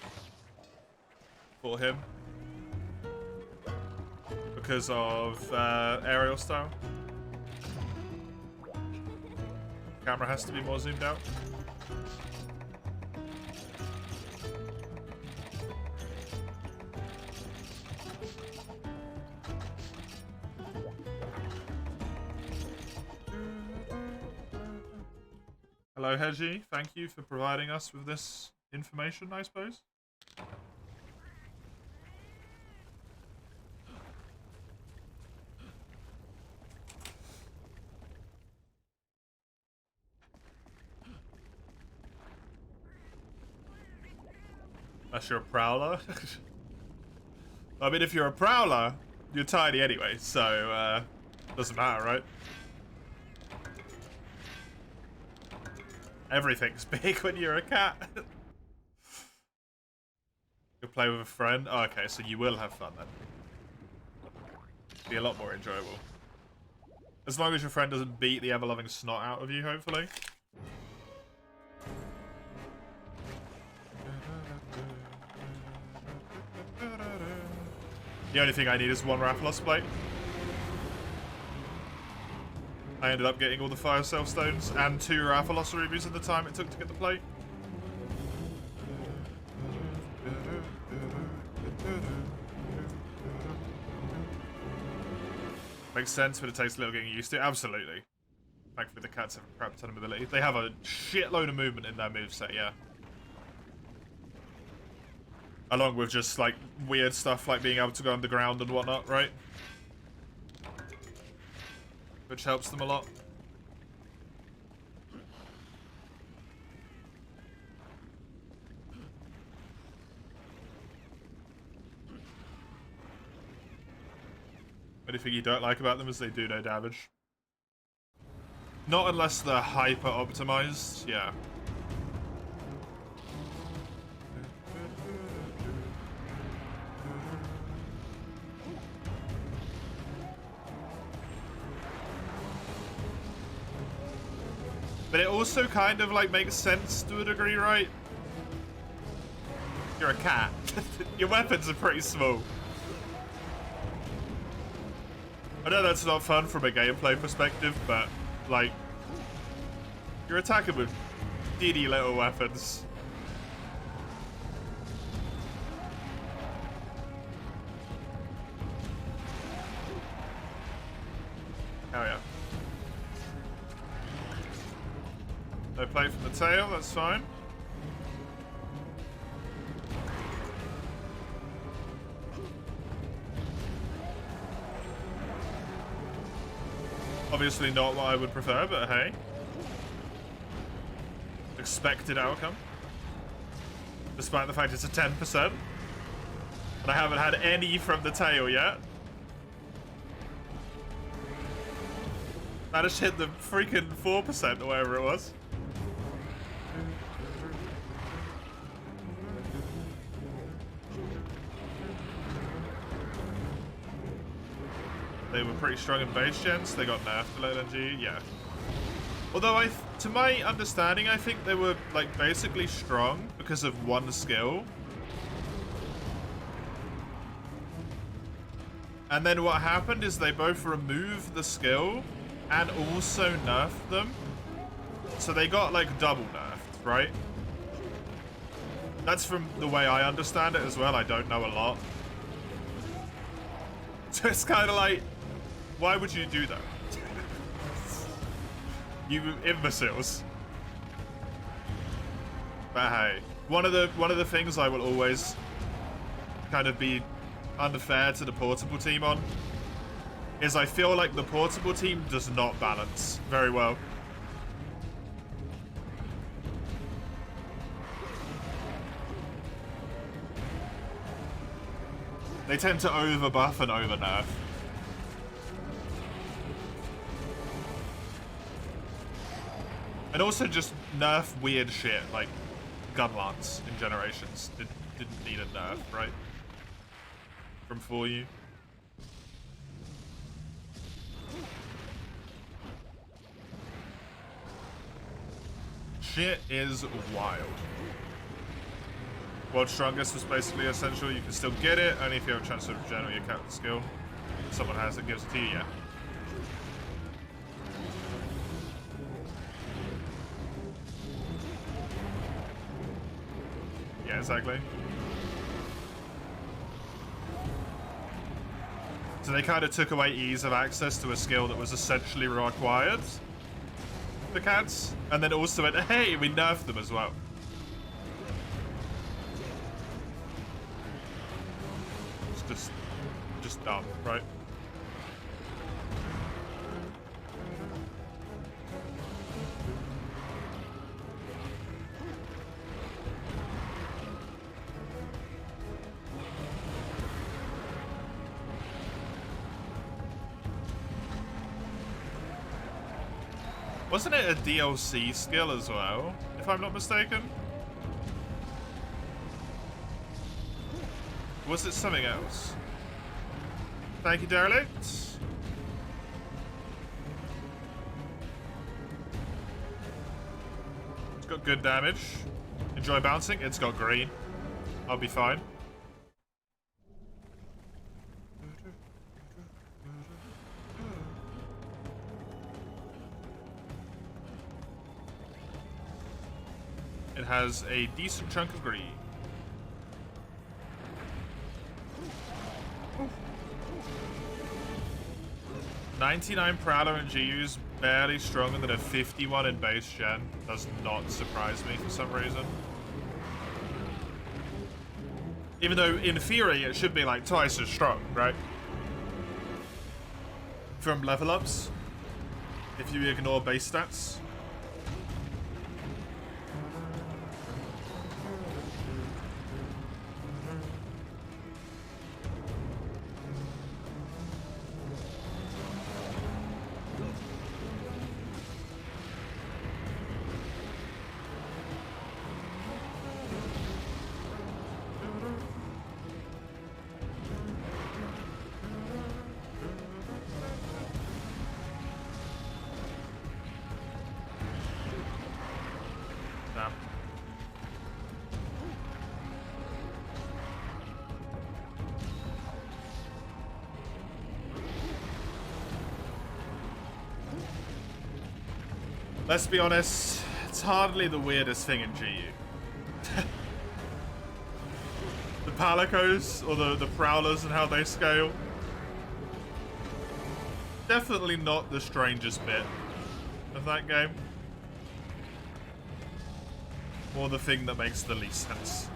[SPEAKER 1] for him because of aerial style. Camera has to be more zoomed out. Hello, Heji. Thank you for providing us with this information, I suppose. Unless you're a prowler. I mean, if you're a prowler, you're tiny anyway, so doesn't matter, right? Everything's big when you're a cat. You play with a friend. Oh, okay, so you will have fun then. Be a lot more enjoyable. As long as your friend doesn't beat the ever-loving snot out of you, hopefully. The only thing I need is one Rathalos plate. I ended up getting all the Fire Cell Stones and 2 Rathalos rubies at the time it took to get the plate. Makes sense, but it takes a little getting used to. Absolutely. Thankfully the cats have a crap ton of mobility. They have a shitload of movement in their moveset, yeah. Along with just, like, weird stuff like being able to go underground and whatnot, right? Which helps them a lot. Anything you don't like about them is they do no damage. Not unless they're hyper optimized, yeah. But it also kind of like makes sense to a degree, right? You're a cat. Your weapons are pretty small. I know that's not fun from a gameplay perspective, but like you're attacking with teeny little weapons. Oh yeah. No plate from the tail, that's fine. Obviously not what I would prefer, but hey. Expected outcome. Despite the fact it's a 10%. And I haven't had any from the tail yet. I just hit the freaking 4% or whatever it was. They were pretty strong in base gens. They got nerfed to LNG, yeah. Although to my understanding, I think they were like basically strong because of one skill. And then what happened is they both removed the skill and also nerfed them. So they got like double nerfed, right? That's from the way I understand it as well. I don't know a lot. So it's kind of like, why would you do that? You imbeciles. But hey, one of the things I will always kind of be unfair to the portable team on is I feel like the portable team does not balance very well. They tend to over-buff and over-nerf. And also just nerf weird shit, like gun lance in Generations. Didn't need a nerf, right? From 4U. Shit is wild. World's Strongest was basically essential. You can still get it, only if you have a chance to regenerate your captain skill. If someone has it, gives it to you, yeah. Yeah, exactly. So they kind of took away ease of access to a skill that was essentially required for cats, and then also went, hey, we nerfed them as well. It's just dumb, right? Wasn't it a DLC skill as well, if I'm not mistaken? Was it something else? Thank you, Derelict. It's got good damage. Enjoy bouncing. It's got green. I'll be fine. It has a decent chunk of green. Ooh. 99 Prowler and GU's barely stronger than a 51 in base gen. Does not surprise me for some reason. Even though, in theory, it should be like twice as strong, right? From level ups. If you ignore base stats. Let's be honest, it's hardly the weirdest thing in GU. The Palicos, or the Prowlers and how they scale. Definitely not the strangest bit of that game. More the thing that makes the least sense.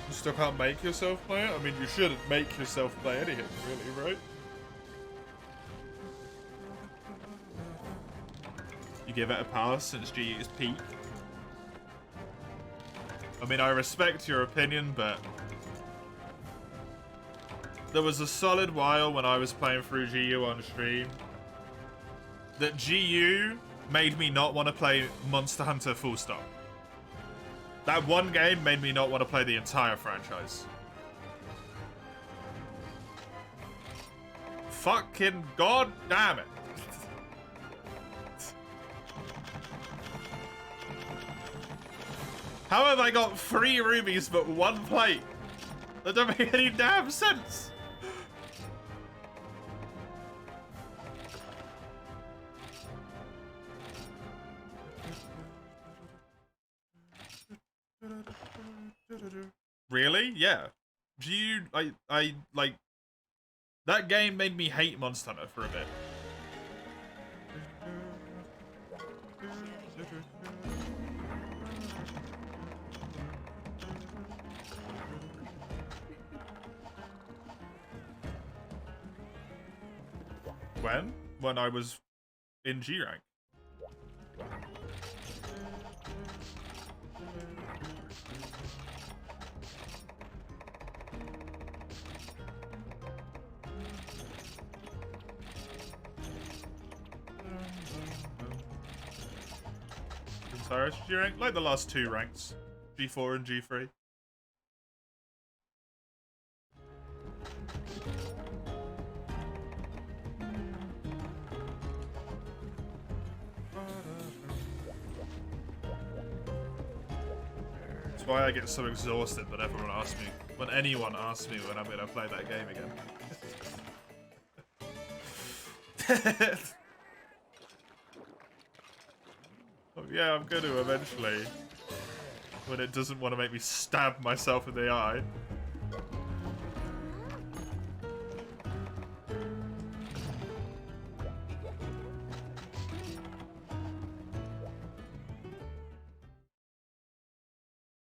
[SPEAKER 1] Still can't make yourself play it? I mean, you shouldn't make yourself play anything, really, right? You give it a pass since GU's peak. I mean, I respect your opinion, but there was a solid while when I was playing through GU on stream that GU made me not want to play Monster Hunter full stop. That one game made me not want to play the entire franchise. Fucking god damn it. How have I got 3 rubies but 1 plate? That don't make any damn sense. Really? Yeah. Do you... I like... That game made me hate Monster Hunter for a bit. When? When I was in G rank. Cyrus, G rank? Like the last 2 ranks. G4 and G3. That's why I get so exhausted when everyone asks me, when anyone asks me when I'm gonna play that game again. Oh, yeah, I'm going to eventually. When it doesn't want to make me stab myself in the eye.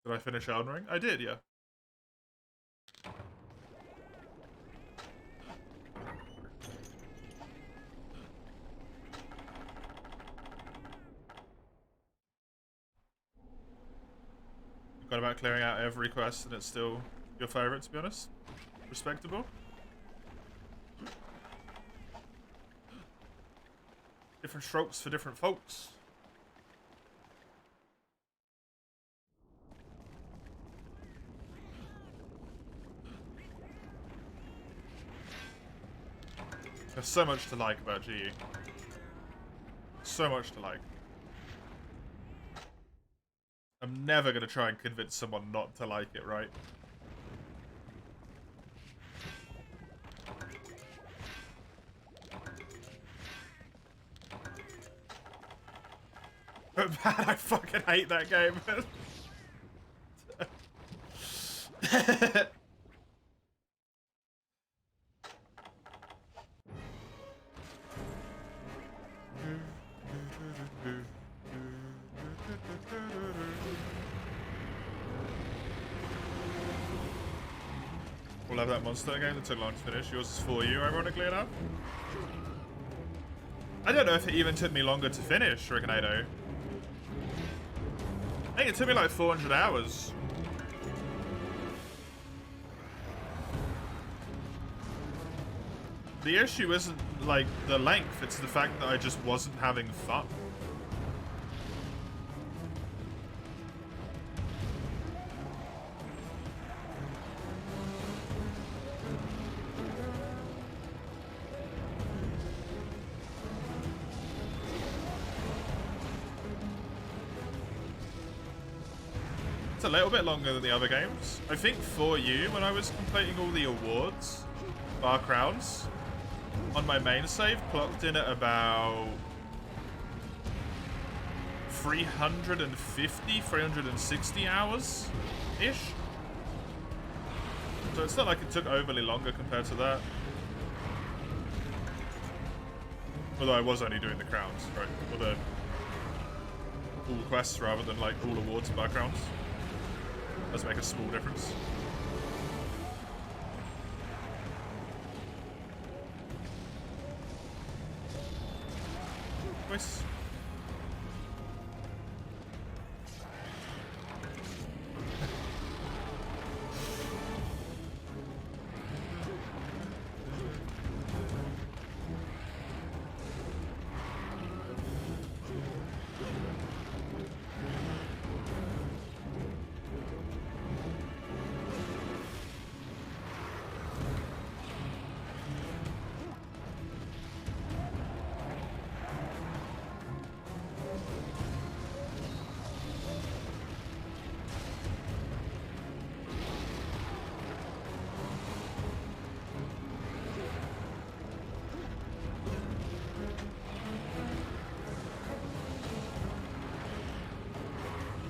[SPEAKER 1] Did I finish Elden Ring? I did, yeah. Got about clearing out every quest and it's still your favorite, to be honest. Respectable. Different strokes for different folks. There's so much to like about GE. So much to like. I'm never going to try and convince someone not to like it, right? But man, I fucking hate that game. We'll have that monster game that took long to finish. Yours is 4U, ironically enough. I don't know if it even took me longer to finish, Ricanado. I think it took me like 400 hours. The issue isn't like the length, it's the fact that I just wasn't having fun. It's a little bit longer than the other games. I think 4U, when I was completing all the awards, bar crowns, on my main save, clocked in at about 350, 360 hours-ish. So it's not like it took overly longer compared to that. Although I was only doing the crowns, right? Or the all quests rather than like all awards bar crowns. Does make a small difference. Nice.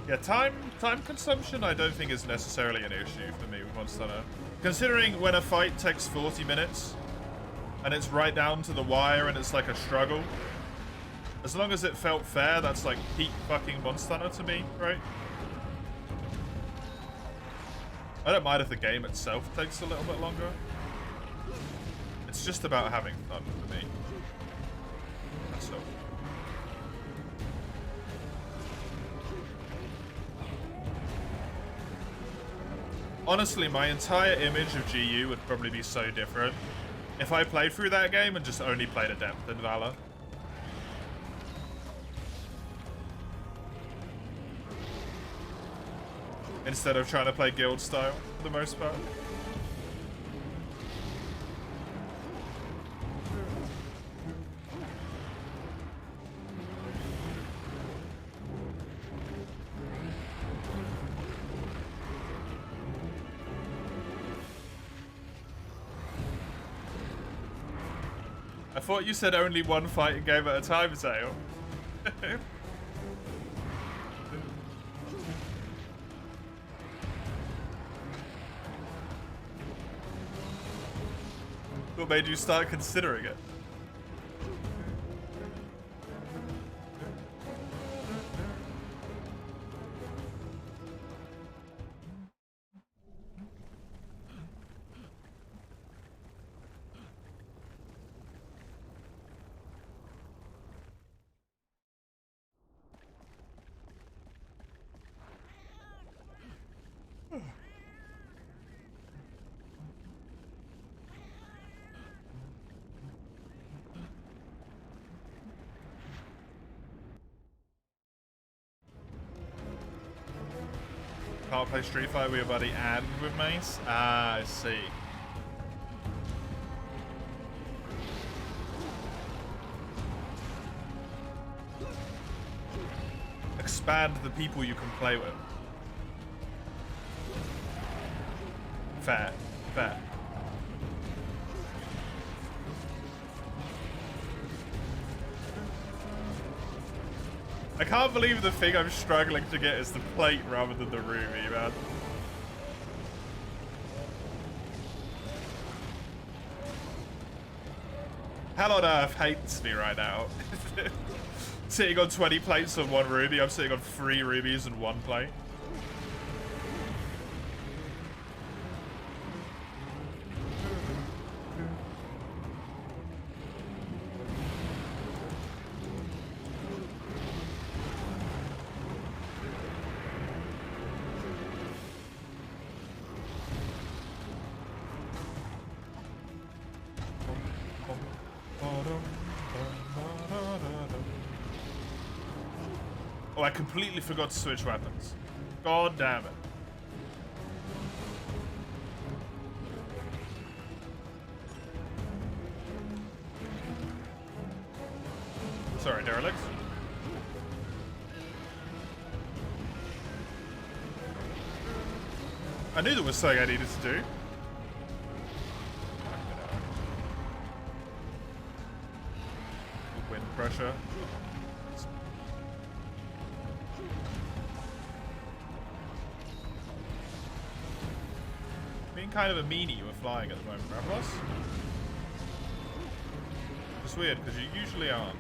[SPEAKER 1] Yeah, time consumption I don't think is necessarily an issue for me with Monster Hunter. Considering when a fight takes 40 minutes and it's right down to the wire and it's like a struggle, as long as it felt fair, that's like peak fucking Monster Hunter to me, right? I don't mind if the game itself takes a little bit longer. It's just about having fun for me. That's all. Honestly, my entire image of GU would probably be so different if I played through that game and just only played Adept and Valor. Instead of trying to play guild style for the most part. I thought you said only one fighting game at a time, Zale. What made you start considering it? Can't play Street Fighter with your buddy and with mace? Ah, I see. Expand the people you can play with. Fair. Fair. I can't believe the thing I'm struggling to get is the plate rather than the ruby, man. Hell on Earth hates me right now. Sitting on 20 plates and 1 ruby, I'm sitting on 3 rubies and 1 plate. Oh, I completely forgot to switch weapons. God damn it. Sorry, derelict. I knew there was something I needed to do. Wind pressure. Being kind of a meanie with flying at the moment, Ravlos. It's weird because you usually aren't.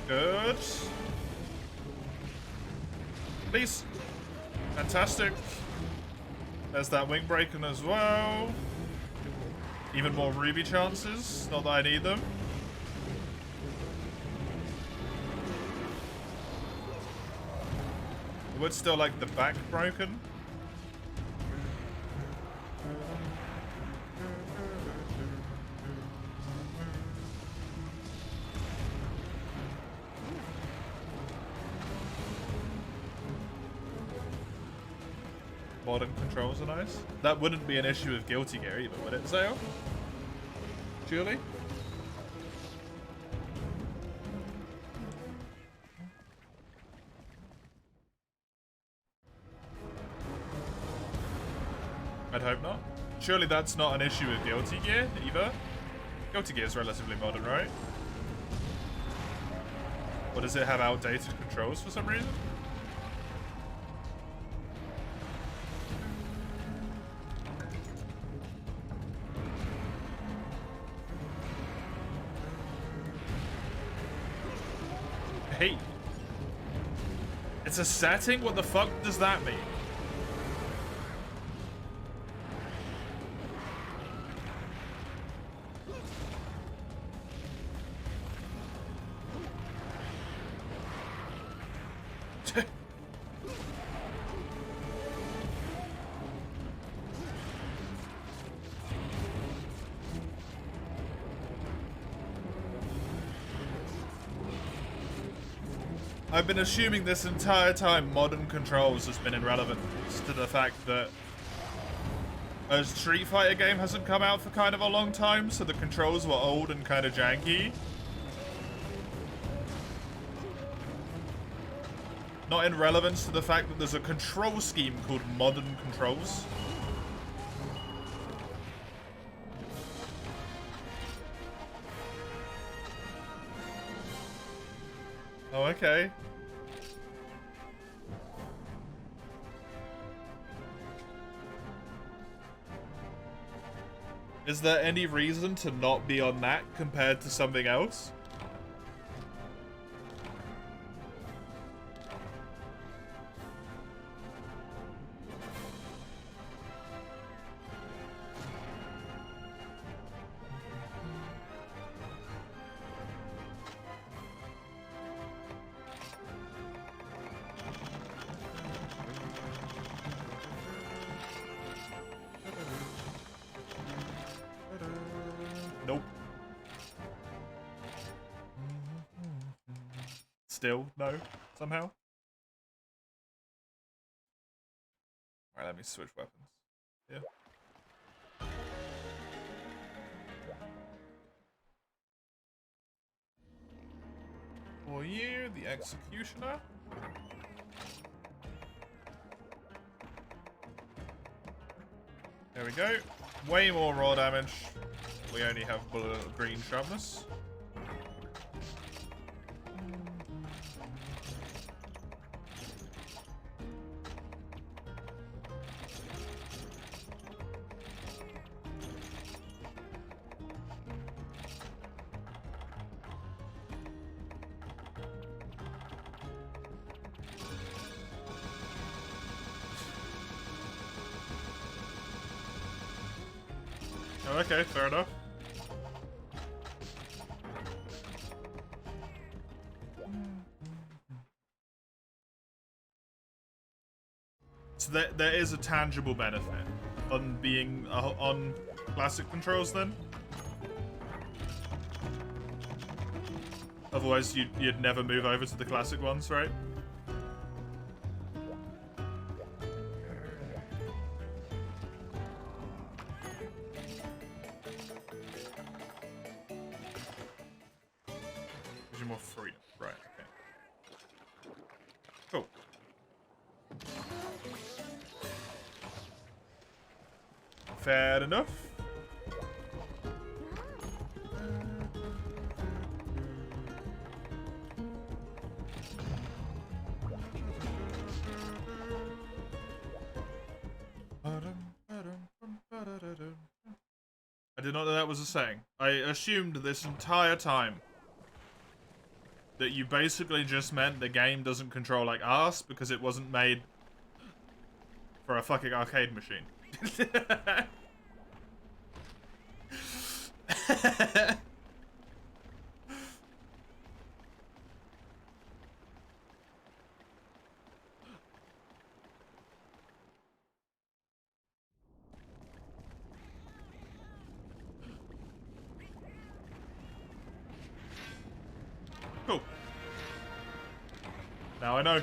[SPEAKER 1] Good. Please. Fantastic. There's that wing breaking as well. Even more ruby chances. Not that I need them. I would still like the back broken. Modern controls are nice. That wouldn't be an issue with Guilty Gear either, would it, Zale? Julie? I'd hope not. Surely that's not an issue with Guilty Gear, either? Guilty Gear is relatively modern, right? Or does it have outdated controls for some reason? Hey. It's a setting? What the fuck does that mean? I've been assuming this entire time modern controls has been irrelevant to the fact that a Street Fighter game hasn't come out for kind of a long time, so the controls were old and kind of janky. Not in relevance to the fact that there's a control scheme called modern controls. Oh, okay. Is there any reason to not be on that compared to something else? Nope. Still, no, somehow. Alright, let me switch weapons. Yeah. For you, the Executioner. There we go. Way more raw damage. We only have green sharpness. Oh, okay, fair enough. So there is a tangible benefit on being on classic controls then? Otherwise you'd never move over to the classic ones, right? Gives you more freedom, right, okay. Cool. Fair enough. I did not know that was a saying. I assumed this entire time that you basically just meant the game doesn't control like arse because it wasn't made for a fucking arcade machine. Cool. Now I know.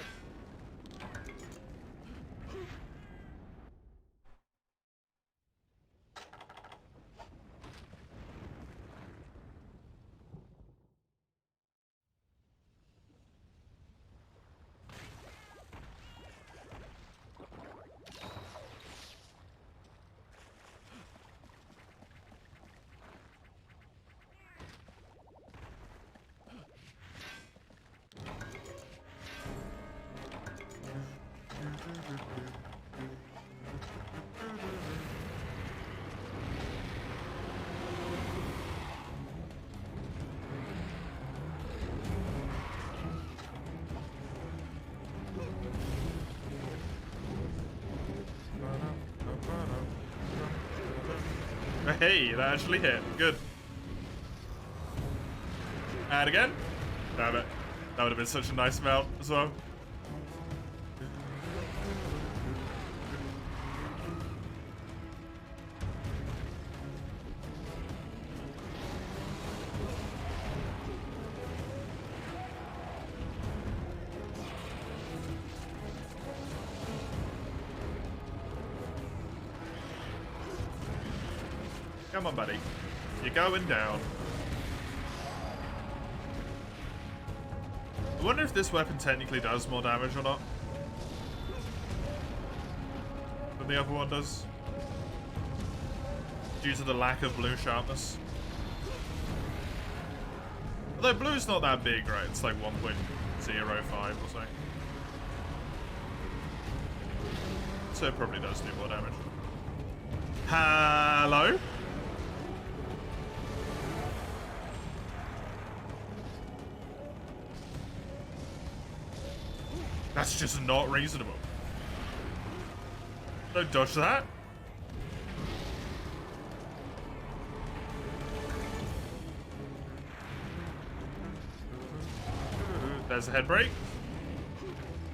[SPEAKER 1] hey, that actually hit. Good. And again. Damn it. That would have been such a nice mount as well. Come on, buddy. You're going down. I wonder if this weapon technically does more damage or not than the other one does, due to the lack of blue sharpness. Although blue's not that big, right? It's like 1.05 or something. So it probably does do more damage. Hello? That's just not reasonable. Don't dodge that. There's a head break.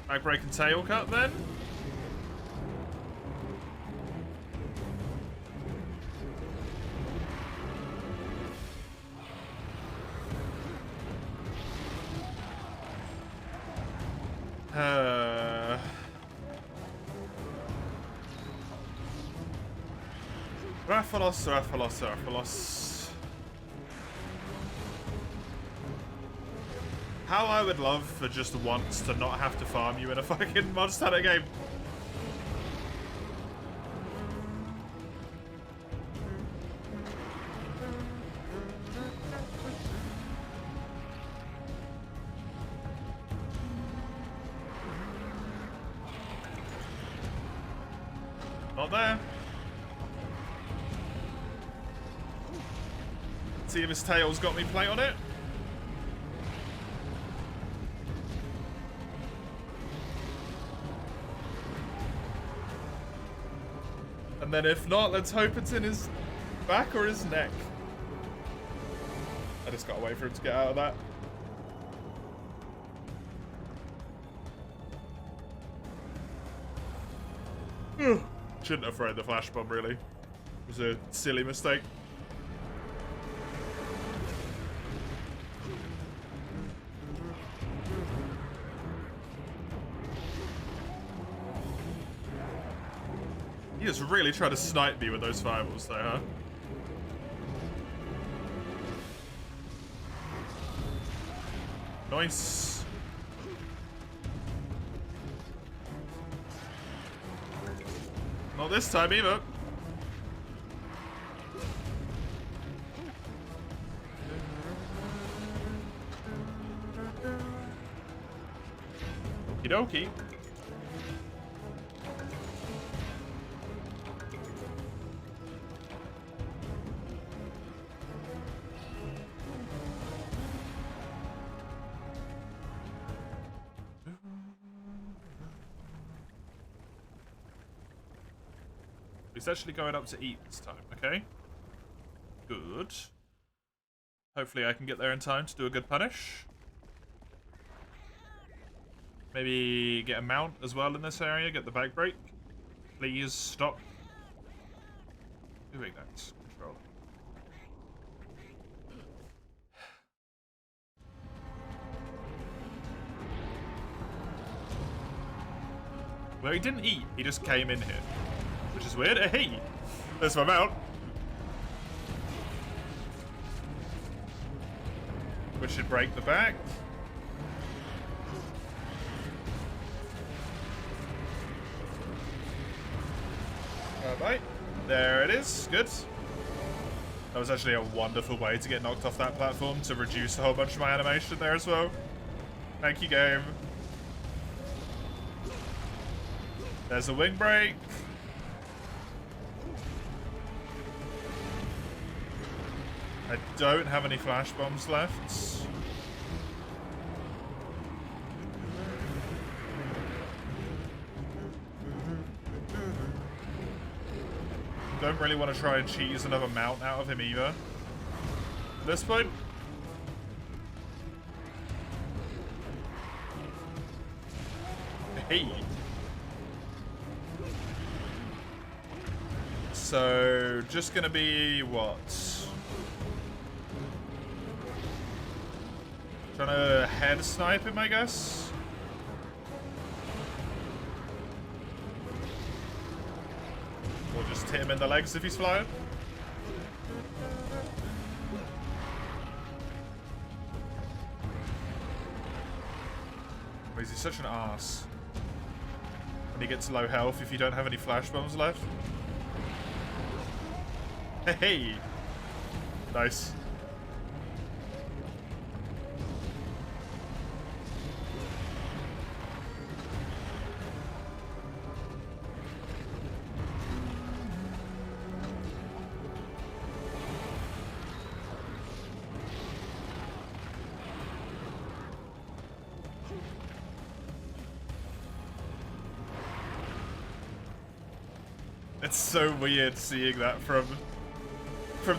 [SPEAKER 1] Back break and tail cut then. Raphalos. How I would love for just once to not have to farm you in a fucking Monster Hunter game. Not there. See if his tail's got me plate on it. And then if not, let's hope it's in his back or his neck. I just gotta wait for him to get out of that. Shouldn't have thrown the flash bomb, really. It was a silly mistake. He just really tried to snipe me with those fireballs though, huh? Nice. Not this time either. Okie dokie. He's actually going up to eat this time, okay? Good. Hopefully I can get there in time to do a good punish. Maybe get a mount as well in this area, get the back break. Please stop doing that. Control. Well, he didn't eat, he just came in here. Which is weird. Hey! There's my mount. Which should break the back. Alright. There it is. Good. That was actually a wonderful way to get knocked off that platform to reduce a whole bunch of my animation there as well. Thank you, game. There's a wing break. I don't have any flash bombs left. Don't really want to try and cheese another mount out of him either. At this point. Hey. So, just gonna be what? Trying to head snipe him, I guess? Or just hit him in the legs if he's flying? Wait, is he such an ass? When he gets low health if you don't have any flash bombs left? Hey! Nice. It's so weird seeing that from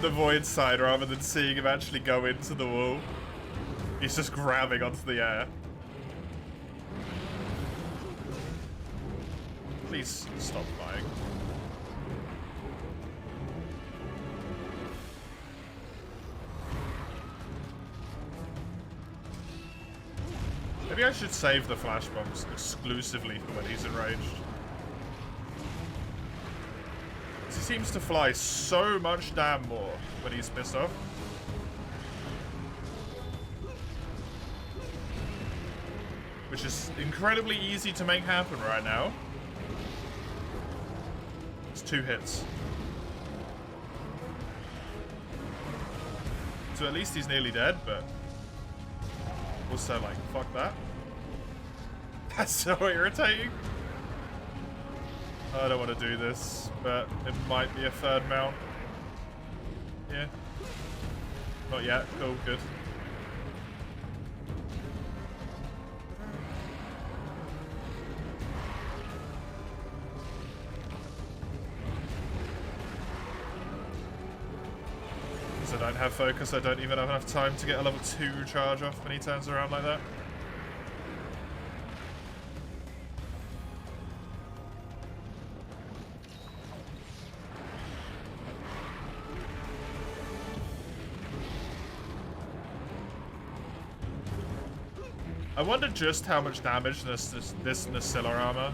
[SPEAKER 1] the void side rather than seeing him actually go into the wall. He's just grabbing onto the air. Please stop flying. Maybe I should save the flash bombs exclusively for when he's enraged. He seems to fly so much damn more when he's pissed off. Which is incredibly easy to make happen right now. It's 2 hits. So at least he's nearly dead, but also like, fuck that. That's so irritating. I don't want to do this, but it might be a 3rd mount. Yeah. Not yet. Cool, good. Because I don't have focus, I don't even have enough time to get a level 2 charge off when he turns around like that. I wonder just how much damage this Nacilla armor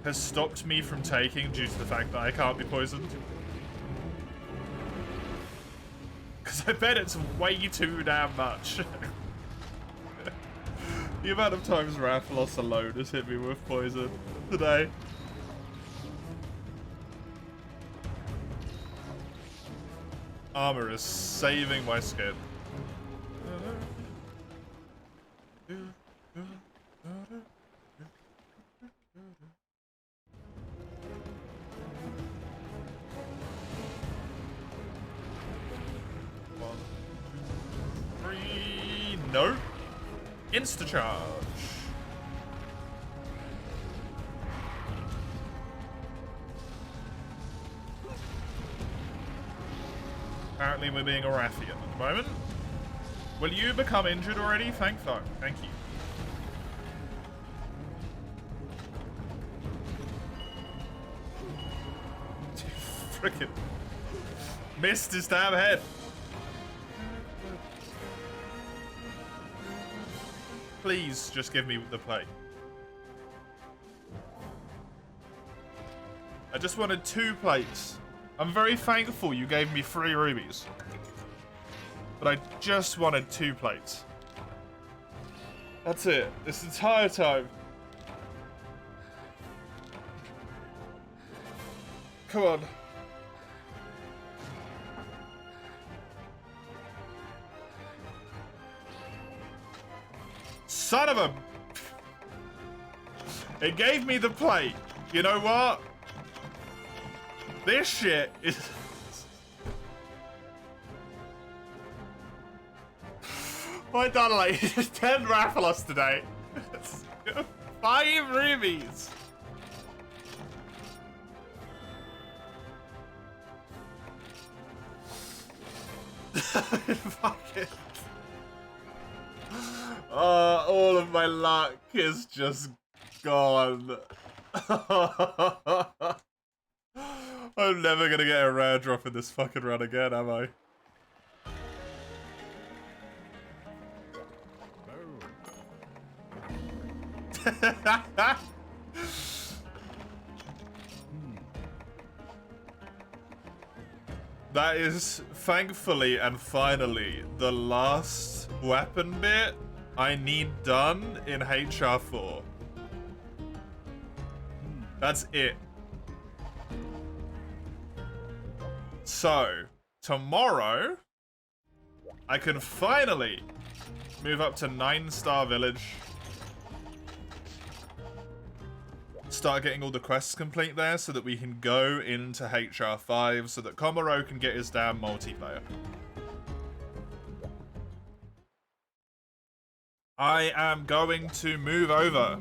[SPEAKER 1] has stopped me from taking due to the fact that I can't be poisoned. Because I bet it's way too damn much. The amount of times Rathalos alone has hit me with poison today. Armor is saving my skin. No. Insta-charge. Apparently we're being a Rathian at the moment. Will you become injured already? Thank you. Frickin' missed his damn head. Please just give me the plate. I just wanted 2 plates. I'm very thankful you gave me 3 rubies. But I just wanted 2 plates. That's it. This entire time. Come on. Son of a... It gave me the plate. You know what? This shit is... I done like 10 Rathalos today. 5 rubies. Fuck it. All of my luck is just gone. I'm never gonna get a rare drop in this fucking run again, am I? That is, thankfully and finally, the last weapon bit I need done in HR4. That's it. So, tomorrow, I can finally move up to 9-star village. Start getting all the quests complete there so that we can go into HR5 so that Komuro can get his damn multiplayer. I am going to move over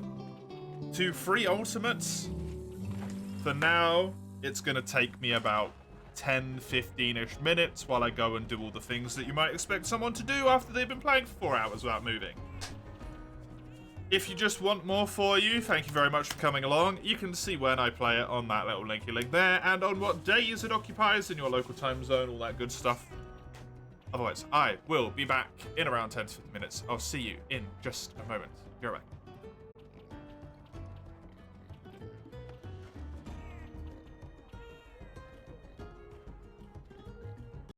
[SPEAKER 1] to free ultimates. For now, it's going to take me about 10-15-ish minutes while I go and do all the things that you might expect someone to do after they've been playing for 4 hours without moving. If you just want more for you, thank you very much for coming along. You can see when I play it on that little linky link there, and on what days it occupies in your local time zone, all that good stuff. Otherwise, I will be back in around 10 to 15 minutes. I'll see you in just a moment. You're back.